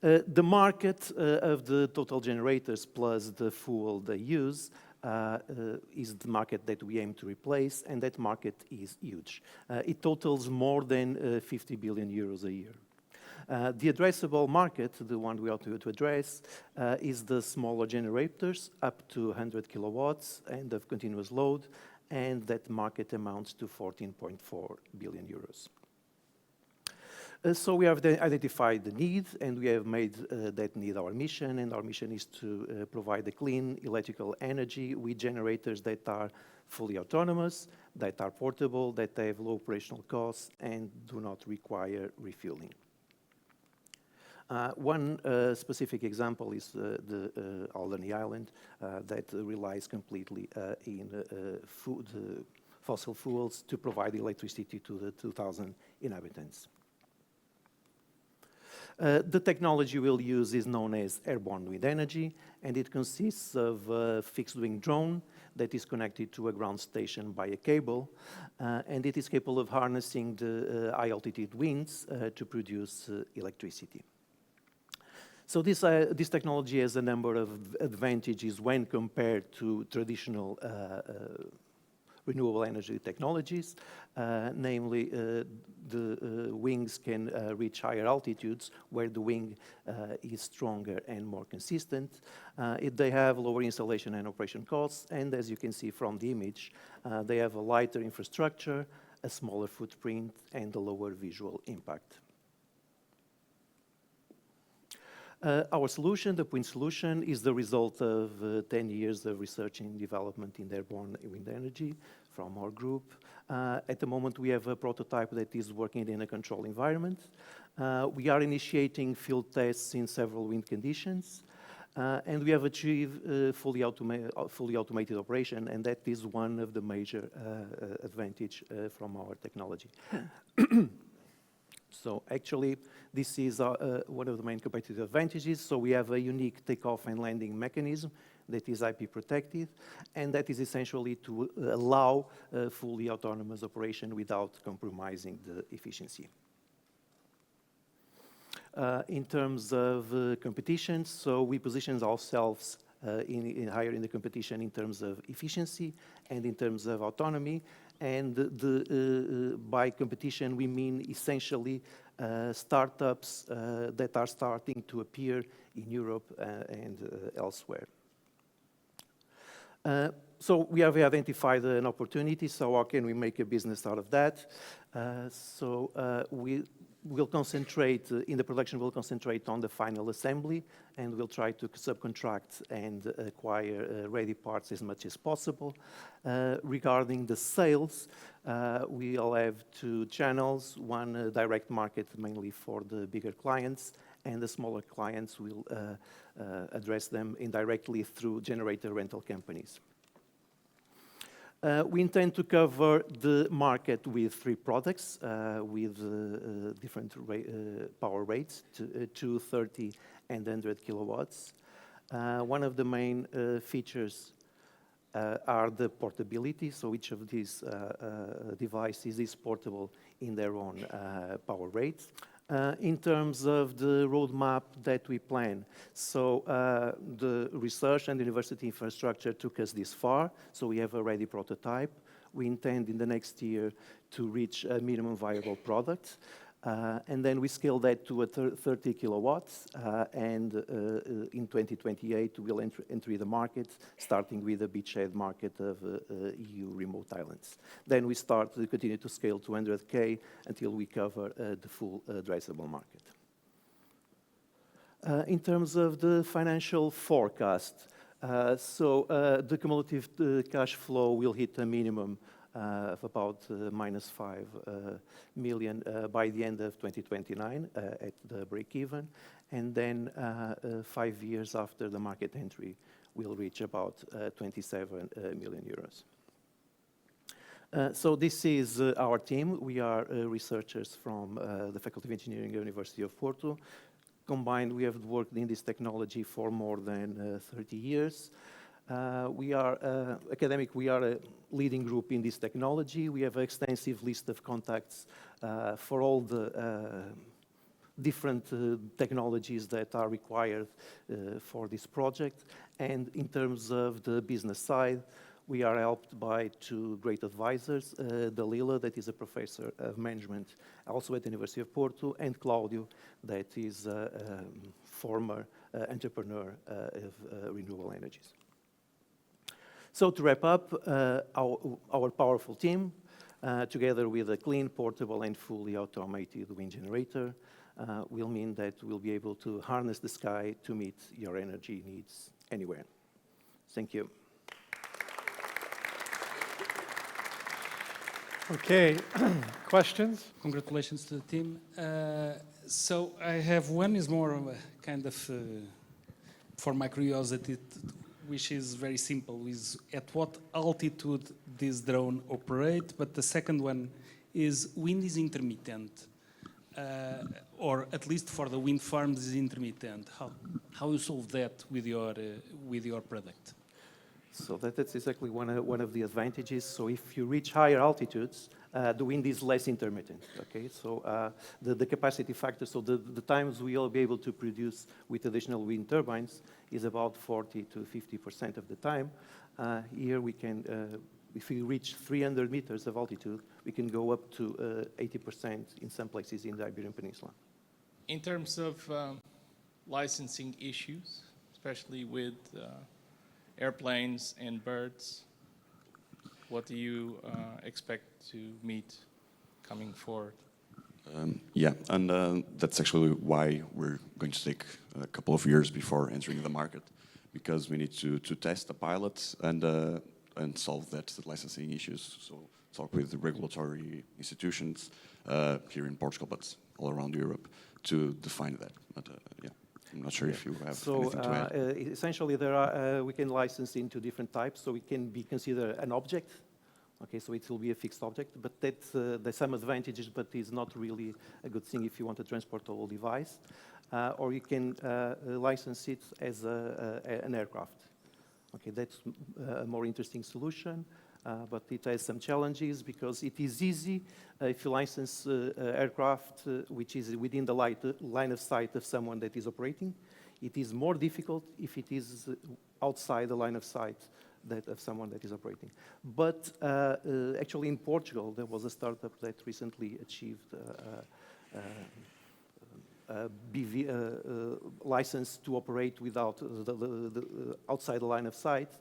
The market of the total generators plus the fuel they use is the market that we aim to replace, and that market is huge. It totals more than 50 billion euros a year. The addressable market, the one we ought to address, is the smaller generators up to 100 kilowatts and of continuous load, and that market amounts to 14.4 billion euros. So we have identified the need, and we have made that need our mission, and our mission is to provide a clean electrical energy with generators that are fully autonomous, that are portable, that have low operational costs, and do not require refueling. One specific example is the Alderney Island that relies completely in fossil fuels to provide electricity to the 2,000 inhabitants. The technology we'll use is known as airborne wind energy, and it consists of a fixed-wing drone that is connected to a ground station by a cable, and it is capable of harnessing the high-altitude winds to produce electricity. So this technology has a number of advantages when compared to traditional renewable energy technologies. Namely, the wings can reach higher altitudes where the wing is stronger and more consistent. They have lower installation and operation costs, and as you can see from the image, they have a lighter infrastructure, a smaller footprint, and a lower visual impact. Our solution, the UPWIND solution, is the result of 10 years of research and development in airborne wind energy from our group. At the moment, we have a prototype that is working in a controlled environment. We are initiating field tests in several wind conditions, and we have achieved fully automated operation, and that is one of the major advantage from our technology. So actually, this is one of the main competitive advantages. So we have a unique takeoff and landing mechanism that is IP protected, and that is essentially to allow fully autonomous operation without compromising the efficiency. In terms of competition, so we position ourselves higher in the competition in terms of efficiency and in terms of autonomy. And by competition, we mean essentially startups that are starting to appear in Europe and elsewhere. So we have identified an opportunity, so how can we make a business out of that? We will concentrate, in the production, we'll concentrate on the final assembly, and we'll try to subcontract and acquire ready parts as much as possible. Regarding the sales, we'll have two channels, one direct market mainly for the bigger clients, and the smaller clients will address them indirectly through generator rental companies. We intend to cover the market with 3 products with different power rates, 230 and 100 kilowatts. One of the main features are the portability, so each of these devices is portable in their own power rates. In terms of the roadmap that we plan, so the research and university infrastructure took us this far, so we have a ready prototype. We intend in the next year to reach a minimum viable product, and then we scale that to 30 kilowatts, and in 2028 we'll enter the market, starting with a beachhead market of EU remote islands. Then we continue to scale to 100K until we cover the full addressable market. In terms of the financial forecast, the cumulative cash flow will hit a minimum of about -5 million by the end of 2029 at the break-even, and then 5 years after the market entry, we'll reach about 27 million euros. So this is our team. We are researchers from the Faculty of Engineering, University of Porto. Combined, we have worked in this technology for more than 30 years. We are academic, we are a leading group in this technology. We have an extensive list of contacts for all the different technologies that are required for this project. And in terms of the business side, we are helped by 2 great advisors, Dalila, that is a professor of management also at the University of Porto, and Claudio, that is a former entrepreneur of renewable energies. So to wrap up, our powerful team, together with a clean, portable, and fully automated wind generator, will mean that we'll be able to harness the sky to meet your energy needs anywhere. Thank you. Okay, questions? Congratulations to the team. So I have one is more of a kind of, for my curiosity, which is very simple, is at what altitude this drone operate, but the second one is wind is intermittent, or at least for the wind farms is intermittent. How you solve that with your product? So that's exactly one of the advantages. So if you reach higher altitudes, the wind is less intermittent, okay? So the capacity factor, so the times we'll be able to produce with additional wind turbines is about 40 to 50% of the time. Here we can, if we reach 300 meters of altitude, we can go up to 80% in some places in the Iberian Peninsula. In terms of licensing issues, especially with airplanes and birds, what do you expect to meet coming forward? Yeah, and that's actually why we're going to take a couple of years before entering the market, because we need to test the pilots and solve the licensing issues. So talk with the regulatory institutions here in Portugal, but all around Europe to define that. But yeah, I'm not sure if you have anything to add. Essentially, we can license into different types, so it can be considered an object. Okay, so it will be a fixed object, but there's some advantages, but it's not really a good thing if you want a transportable device. Or you can license it as an aircraft. Okay, that's a more interesting solution, but it has some challenges because it is easy if you license aircraft which is within the line of sight of someone that is operating. It is more difficult if it is outside the line of sight of someone that is operating. But actually in Portugal, there was a startup that recently achieved license to operate without outside the line of sight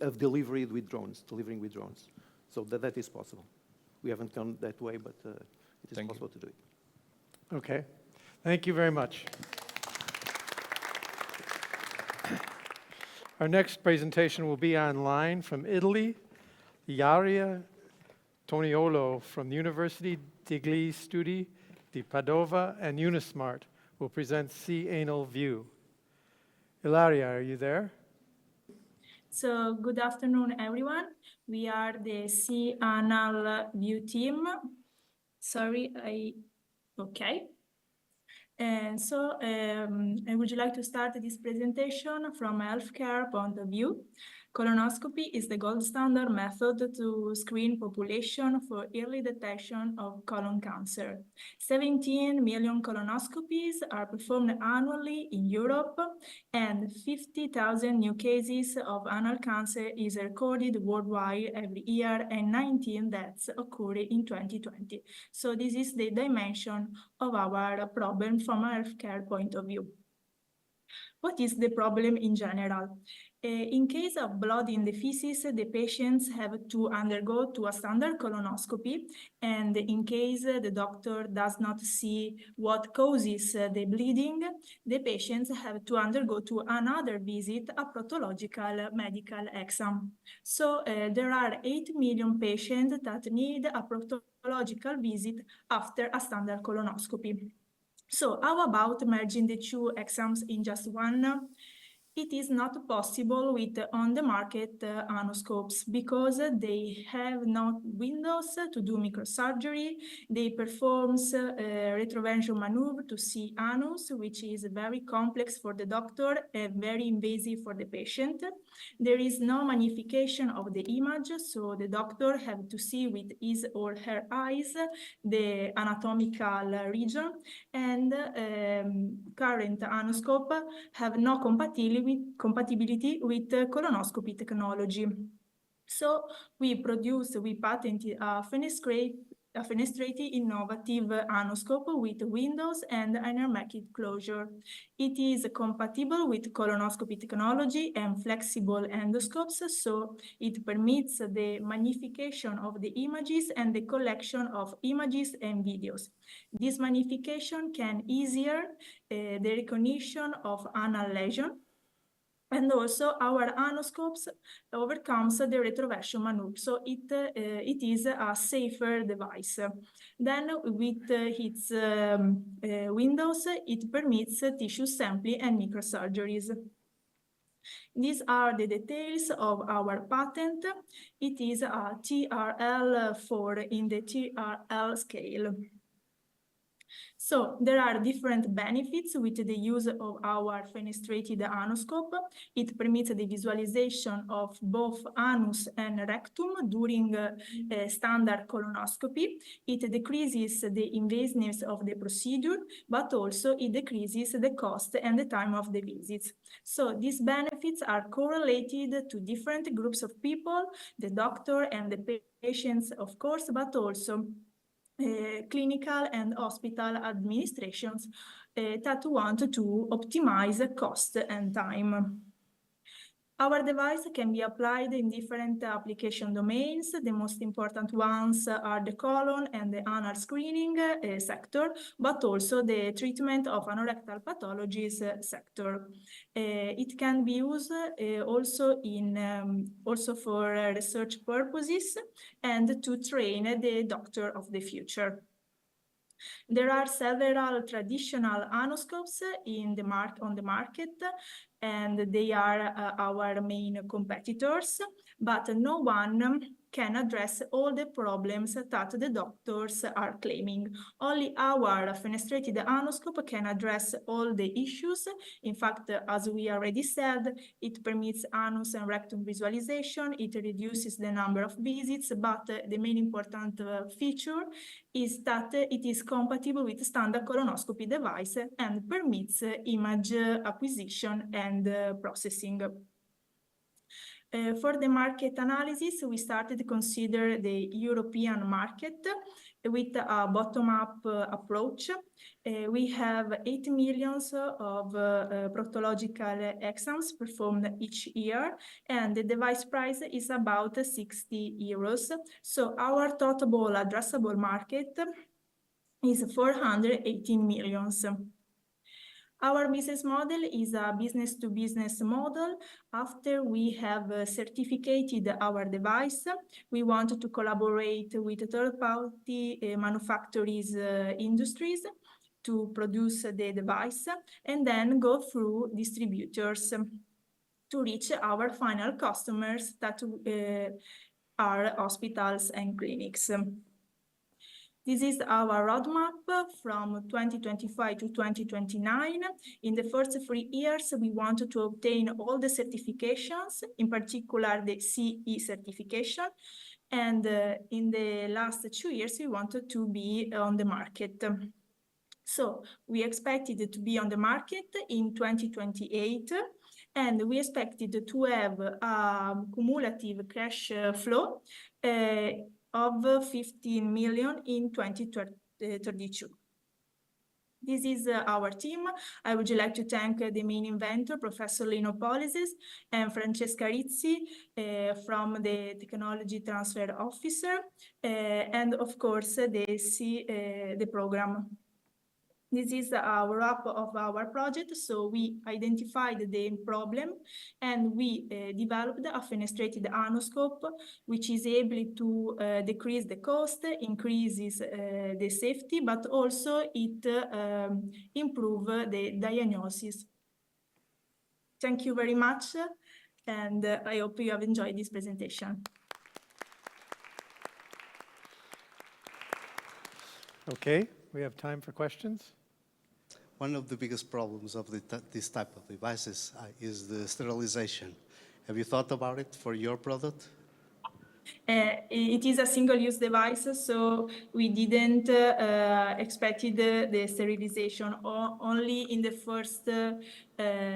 of delivering with drones. So that is possible. We haven't gone that way, but it is possible to do it. Okay, thank you very much. Our next presentation will be online from Italy. Ilaria Toniolo from the University degli Studi di Padova and Unismart will present C-anal view. Ilaria, are you there? So good afternoon, everyone. We are the C-anal view team. Okay. And so I would like to start this presentation from a healthcare point of view. Colonoscopy is the gold standard method to screen population for early detection of colon cancer. 17 million colonoscopies are performed annually in Europe, and 50,000 new cases of anal cancer is recorded worldwide every year, and 19 deaths occurred in 2020. So this is the dimension of our problem from a healthcare point of view. What is the problem in general? In case of blood in the feces, the patients have to undergo to a standard colonoscopy, and in case the doctor does not see what causes the bleeding, the patients have to undergo to another visit, a pathological medical exam. So there are 8 million patients that need a pathological visit after a standard colonoscopy. So how about merging the two exams in just one? It is not possible with on-the-market anoscopes because they have no windows to do microsurgery. They perform retroversion maneuver to see anus, which is very complex for the doctor and very invasive for the patient. There is no magnification of the image, so the doctor have to see with his or her eyes the anatomical region, and current anoscope have no compatibility with colonoscopy technology. So we patented a fenestrated innovative anoscope with windows and an hermetic closure. It is compatible with colonoscopy technology and flexible endoscopes, so it permits the magnification of the images and the collection of images and videos. This magnification can easier the recognition of anal lesion, and also our anoscopes overcomes the retroversion maneuver, so it is a safer device. Then with its windows, it permits tissue sampling and microsurgeries. These are the details of our patent. It is a TRL4 in the TRL scale. So there are different benefits with the use of our fenestrated anoscope. It permits the visualization of both anus and rectum during standard colonoscopy. It decreases the invasiveness of the procedure, but also it decreases the cost and the time of the visits. So these benefits are correlated to different groups of people, the doctor and the patients, of course, but also clinical and hospital administrations that want to optimize cost and time. Our device can be applied in different application domains. The most important ones are the colon and the anal screening sector, but also the treatment of anorectal pathologies sector. It can be used also for research purposes and to train the doctor of the future. There are several traditional anoscopes on the market, and they are our main competitors, but no one can address all the problems that the doctors are claiming. Only our fenestrated anoscope can address all the issues. In fact, as we already said, it permits anus and rectum visualization, it reduces the number of visits, but the main important feature is that it is compatible with standard colonoscopy device and permits image acquisition and processing. For the market analysis, we started to consider the European market with a bottom-up approach. We have 8 million of proctological exams performed each year, and the device price is about 60 euros. So our total addressable market is 418 million. Our business model is a business-to-business model. After we have certificated our device, we want to collaborate with third-party manufacturers industries to produce the device and then go through distributors to reach our final customers that are hospitals and clinics. This is our roadmap from 2025 to 2029. In the first 3 years, we want to obtain all the certifications, in particular the CE certification. And in the last 2 years, we wanted to be on the market. So we expected to be on the market in 2028, and we expected to have a cumulative cash flow of 15 million in 2032. This is our team. I would like to thank the main inventor, Professor Lino Polisis, and Francesca Rizzi from the Technology Transfer Officer, and of course the program. This is a wrap of our project. So we identified the problem and we developed a fenestrated anoscope, which is able to decrease the cost, increases the safety, but also it improves the diagnosis. Thank you very much, and I hope you have enjoyed this presentation. Okay, we have time for questions. One of the biggest problems of this type of devices is the sterilization. Have you thought about it for your product? It is a single-use device, so we didn't expect the sterilization only in the first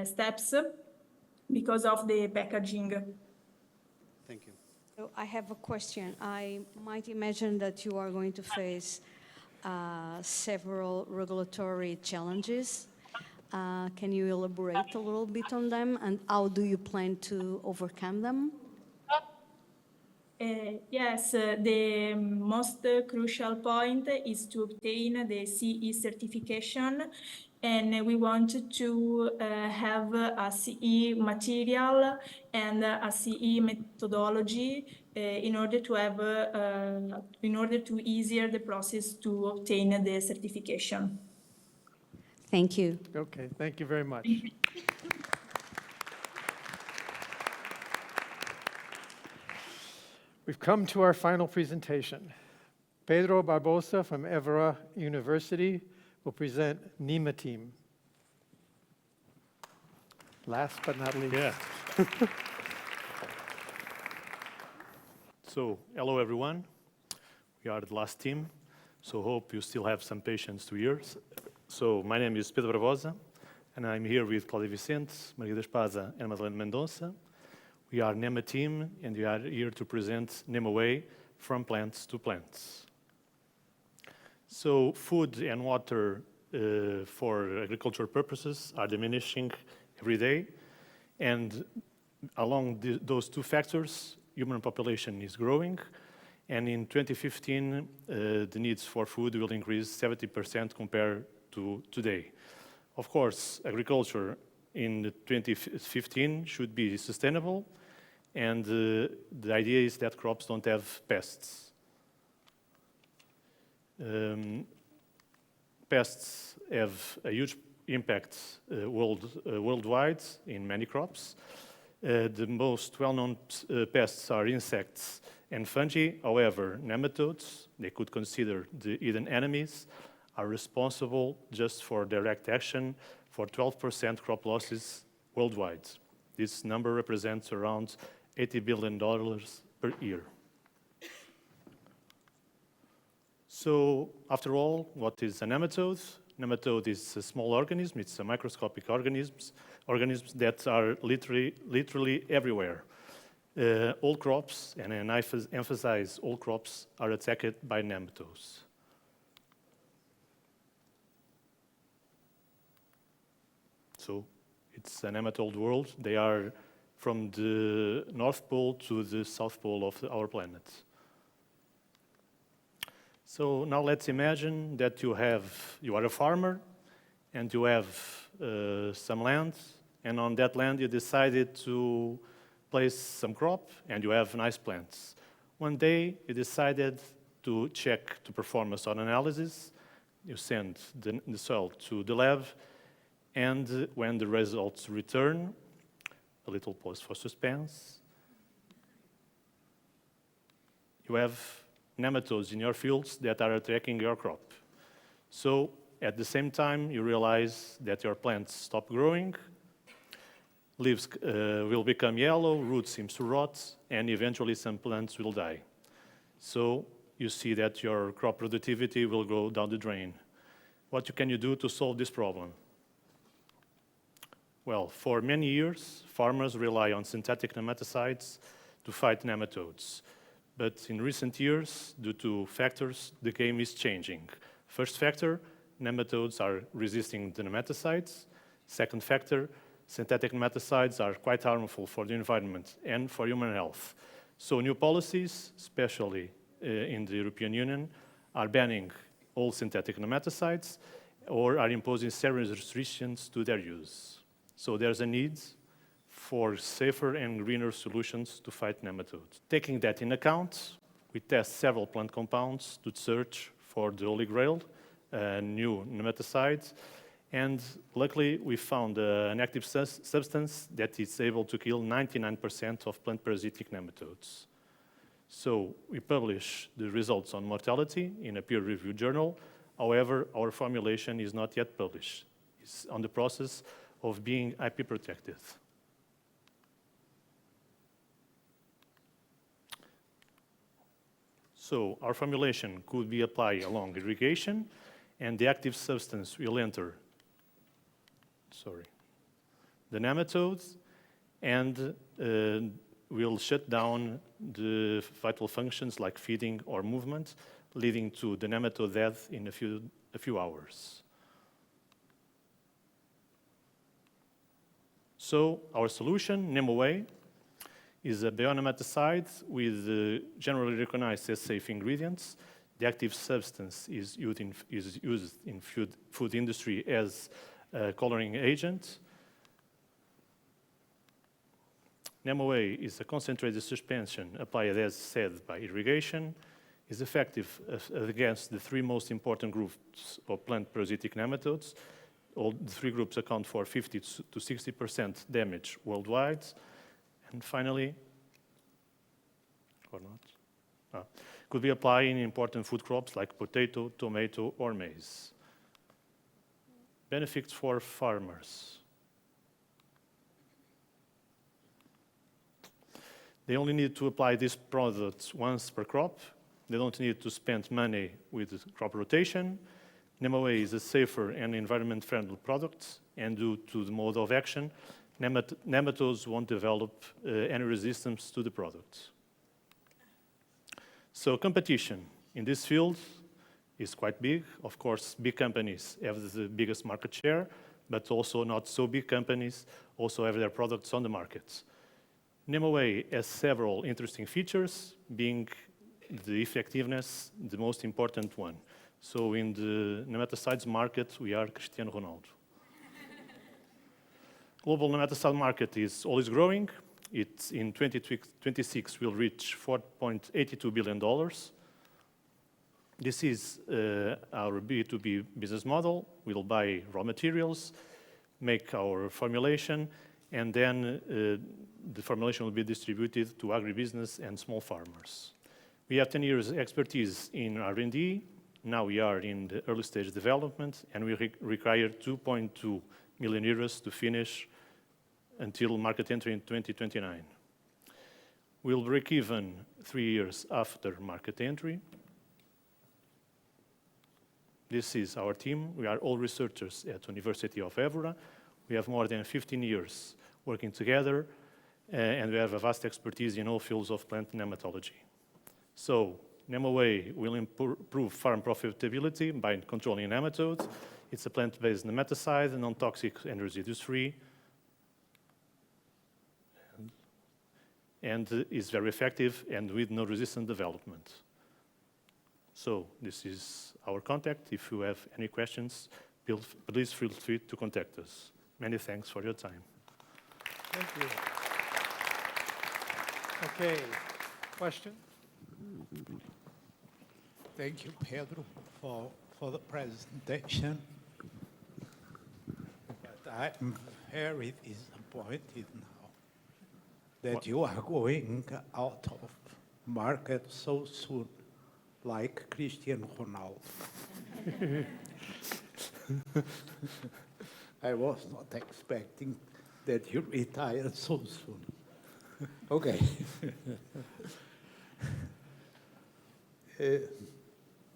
steps because of the packaging. Thank you. So I have a question. I might imagine that you are going to face several regulatory challenges. Can you elaborate a little bit on them, and how do you plan to overcome them? Yes, the most crucial point is to obtain the CE certification, and we want to have a CE material and a CE methodology in order to have, in order to easier the process to obtain the certification. Thank you. Okay, thank you very much. We've come to our final presentation. Pedro Barbosa from Évora University will present NemaTeam. Last but not least. Yeah. So, hello everyone. We are the last team, so hope you still have some patience to hear. So, my name is Pedro Barbosa, and I'm here with Claudia Vicente, Maria da Espaza, and Madeleine Mendonça. We are NemaTeam, and we are here to present NemaWay from plants to plants. So, food and water for agricultural purposes are diminishing every day, and along those two factors, human population is growing, and in 2015, the needs for food will increase 70% compared to today. Of course, agriculture in 2015 should be sustainable, and the idea is that crops don't have pests. Pests have a huge impact worldwide in many crops. The most well-known pests are insects and fungi. However, nematodes, they could consider the hidden enemies, are responsible just for direct action for 12% crop losses worldwide. This number represents around $80 billion per year. So, after all, what is a nematode? Nematode is a small organism. It's a microscopic organisms that are literally everywhere. All crops, and I emphasize all crops, are attacked by nematodes. So it's a nematode world. They are from the North Pole to the South Pole of our planet. So now let's imagine that you are a farmer and you have some land, and on that land you decided to place some crop and you have nice plants. One day you decided to check to perform a soil analysis. You send the soil to the lab, and when the results return, a little pause for suspense, you have nematodes in your fields that are attacking your crop. So at the same time, you realize that your plants stop growing, leaves will become yellow, roots seem to rot, and eventually some plants will die. So you see that your crop productivity will go down the drain. What can you do to solve this problem? Well, for many years, farmers rely on synthetic nematicides to fight nematodes. But in recent years, due to factors, the game is changing. First factor, nematodes are resisting the nematicides. Second factor, synthetic nematicides are quite harmful for the environment and for human health. So new policies, especially in the European Union, are banning all synthetic nematicides or are imposing serious restrictions to their use. So there's a need for safer and greener solutions to fight nematodes. Taking that in account, we test several plant compounds to search for the Holy Grail, new nematicides, and luckily we found an active substance that is able to kill 99% of plant parasitic nematodes. So we publish the results on mortality in a peer-reviewed journal. However, our formulation is not yet published. It's on the process of being IP protected. So our formulation could be applied along irrigation, and the active substance will enter the nematodes and will shut down the vital functions like feeding or movement, leading to the nematode death in a few hours. So our solution, NemaWay, is a bionematicide with generally recognized as safe ingredients. The active substance is used in food industry as a coloring agent. NemaWay is a concentrated suspension applied, as said, by irrigation. Is effective against the three most important groups of plant parasitic nematodes. All the three groups account for 50 to 60% damage worldwide. And finally, or not, could be applied in important food crops like potato, tomato, or maize. Benefits for farmers. They only need to apply this product once per crop. They don't need to spend money with crop rotation. NemaWay is a safer and environment-friendly product, and due to the mode of action, nematodes won't develop any resistance to the product. So competition in this field is quite big. Of course, big companies have the biggest market share, but also not so big companies also have their products on the market. NemaWay has several interesting features, being the effectiveness the most important one. So in the nematicides market, we are Cristiano Ronaldo. Global nematicide market is always growing. It in 2026 will reach $4.82 billion. This is our B2B business model. We'll buy raw materials, make our formulation, and then the formulation will be distributed to agribusiness and small farmers. We have 10 years expertise in R&D. Now we are in the early stage development, and we require 2.2 million euros to finish until market entry in 2029. We'll break even 3 years after market entry. This is our team. We are all researchers at University of Évora. We have more than 15 years working together, and we have a vast expertise in all fields of plant nematology. So, NemaWay will improve farm profitability by controlling nematodes. It's a plant-based nematicide, non-toxic and residue-free, and is very effective and with no resistant development. So, this is our contact. If you have any questions, please feel free to contact us. Many thanks for your time. Thank you. Okay, question? Thank you, Pedro, for the presentation. But I'm very disappointed now that you are going out of market so soon, like Cristiano Ronaldo. I was not expecting that you retired so soon. Okay.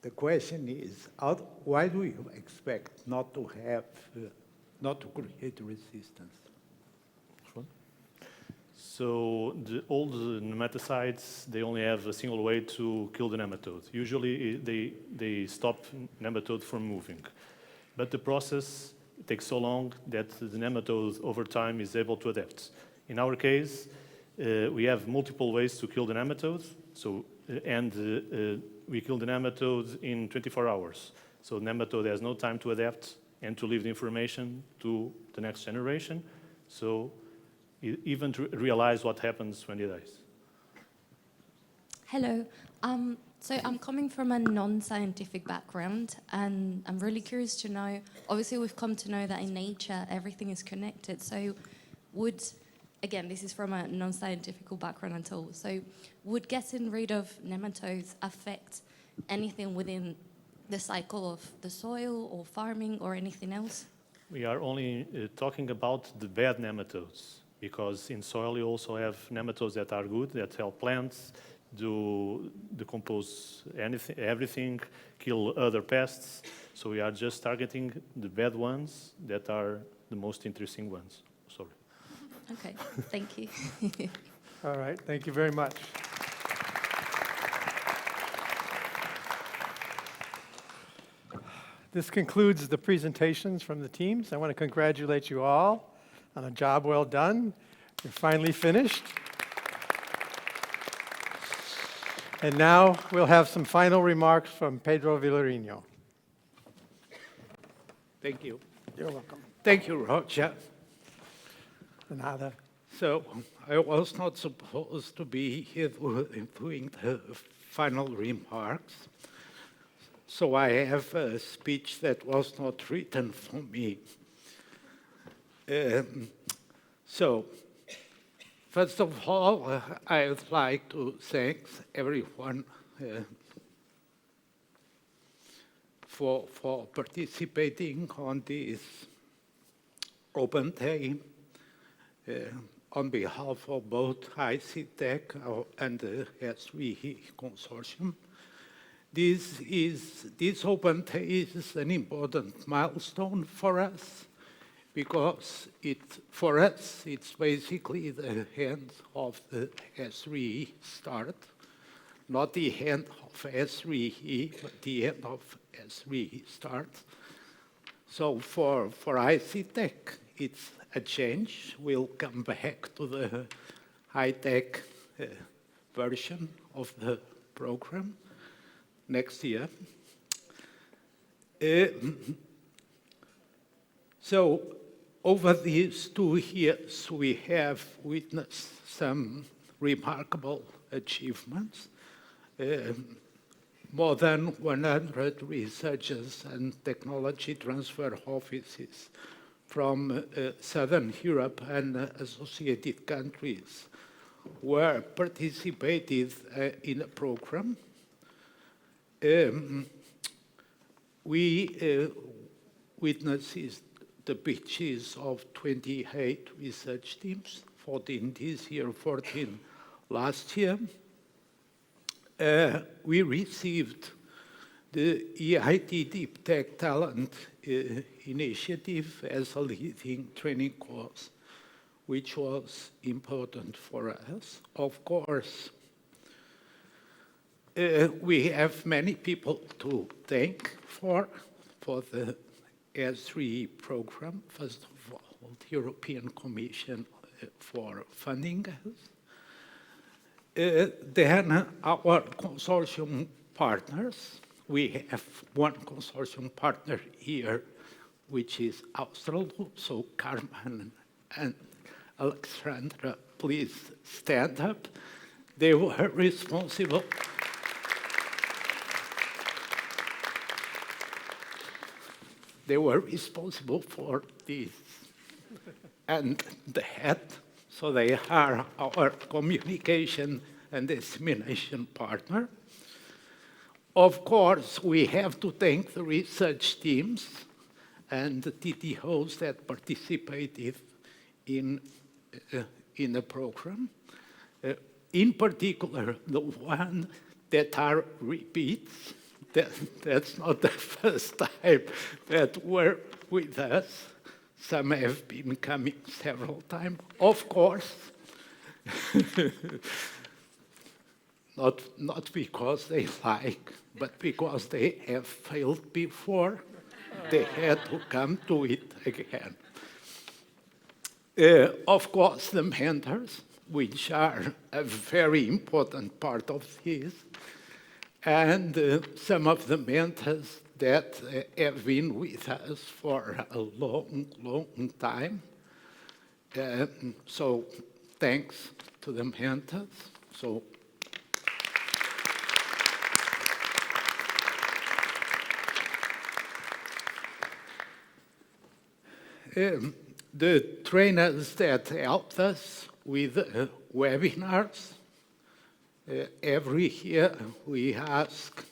The question is, why do you expect not to create resistance? So all the nematicides, they only have a single way to kill the nematode. Usually they stop nematode from moving. But the process takes so long that the nematode over time is able to adapt. In our case, we have multiple ways to kill the nematode. So, we kill the nematode in 24 hours. So the nematode has no time to adapt and to leave the information to the next generation. So even to realize what happens when it dies. Hello. So I'm coming from a non-scientific background, and I'm really curious to know, obviously we've come to know that in nature everything is connected. So again, this is from a non-scientific background at all. So would getting rid of nematodes affect anything within the cycle of the soil or farming or anything else? We are only talking about the bad nematodes, because in soil you also have nematodes that are good, that help plants decompose everything, kill other pests. So we are just targeting the bad ones that are the most interesting ones. Sorry. Okay, thank you. All right, thank you very much. This concludes the presentations from the teams. I want to congratulate you all on a job well done. You're finally finished. And now we'll have some final remarks from Pedro Vilarinho. Thank you. You're welcome. Thank you, Roger. Nada. So I was not supposed to be here doing the final remarks. So I have a speech that was not written for me. First of all, I would like to thank everyone for participating on this open day on behalf of both HiSeedTech and the S3E consortium. This open day is an important milestone for us, because for us, it's basically the end of the S3E Start, not the end of S3E, but the end of S3E Start. So for HiSeedTech, it's a change. We'll come back to the high-tech version of the program next year. So over these 2 years, we have witnessed some remarkable achievements. more than 100 researchers and technology transfer offices from Southern Europe and associated countries were participated in a program. We witnessed the pitches of 28 research teams, 14 this year, 14 last year. We received the EIT Deep Tech Talent Initiative as a leading training course, which was important for us. Of course, we have many people to thank for the S3E program. First of all, the European Commission for funding us. Then our consortium partners. We have one consortium partner here, which is Austral. So Carmen and Alexandra, please stand up. They were responsible. They were responsible for this and the head. So they are our communication and dissemination partner. Of course, we have to thank the research teams and the TTOs that participated in the program. In particular, the one that are repeats. That's not the first time that were with us. Some have been coming several times. Of course, not because they like, but because they have failed before. They had to come to it again. Of course, the mentors, which are a very important part of this, and some of the mentors that have been with us for a long, long time. So thanks to the mentors. So the trainers that helped us with webinars. Every year we ask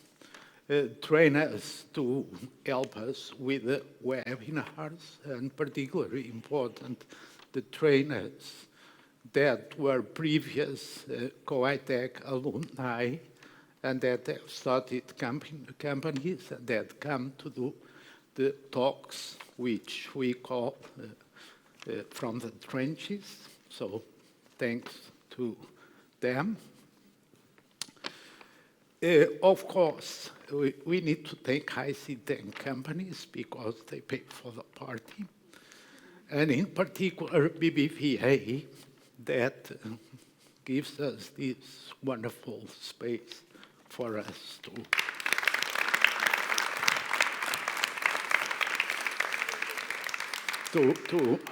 trainers to help us with the webinars, and particularly important, the trainers that were previous COITEC alumni and that have started companies and that come to do the talks, which we call from the trenches. So thanks to them. Of course, we need to thank HiSeedTech companies because they pay for the party. And in particular, BBVA, that gives us this wonderful space for us to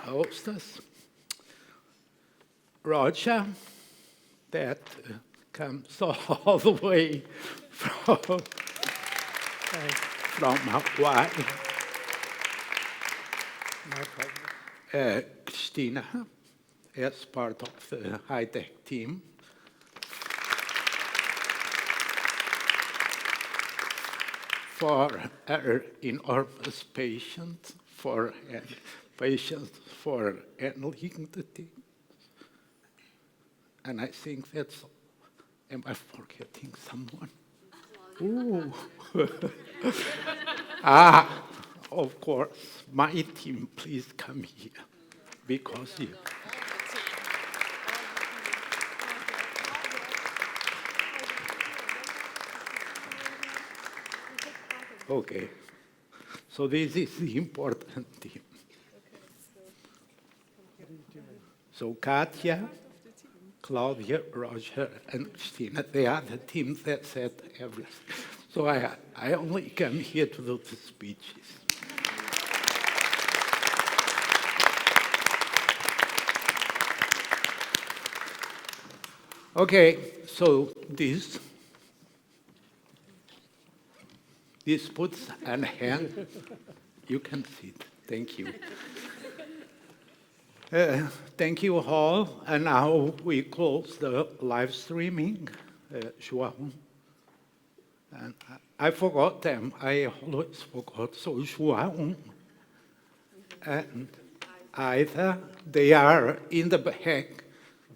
host us. Roger, that comes all the way from Hawaii. Christina, as part of the high-tech team. For her enormous patience for handling the thing. And I think that's all. Am I forgetting someone? Ooh. Of course, my team, please come here, because you. Okay, so this is the important team. So Katja, Claudia, Roger, and Christina, they are the teams that said everything. So I only come here to do the speeches. Okay, so this disputes and hand. You can sit. Thank you. Thank you all. And now we close the live streaming. João. And I forgot them. I always forgot. So João and Aida, they are in the back.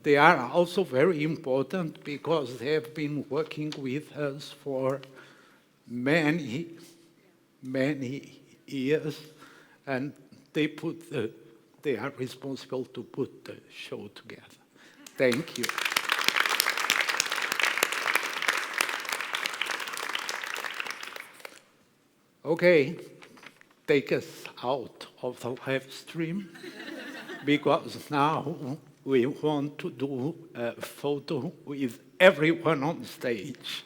They are also very important because they have been working with us for many, many years, and they are responsible to put the show together. Thank you. Okay, take us out of the live stream because now we want to do a photo with everyone on stage.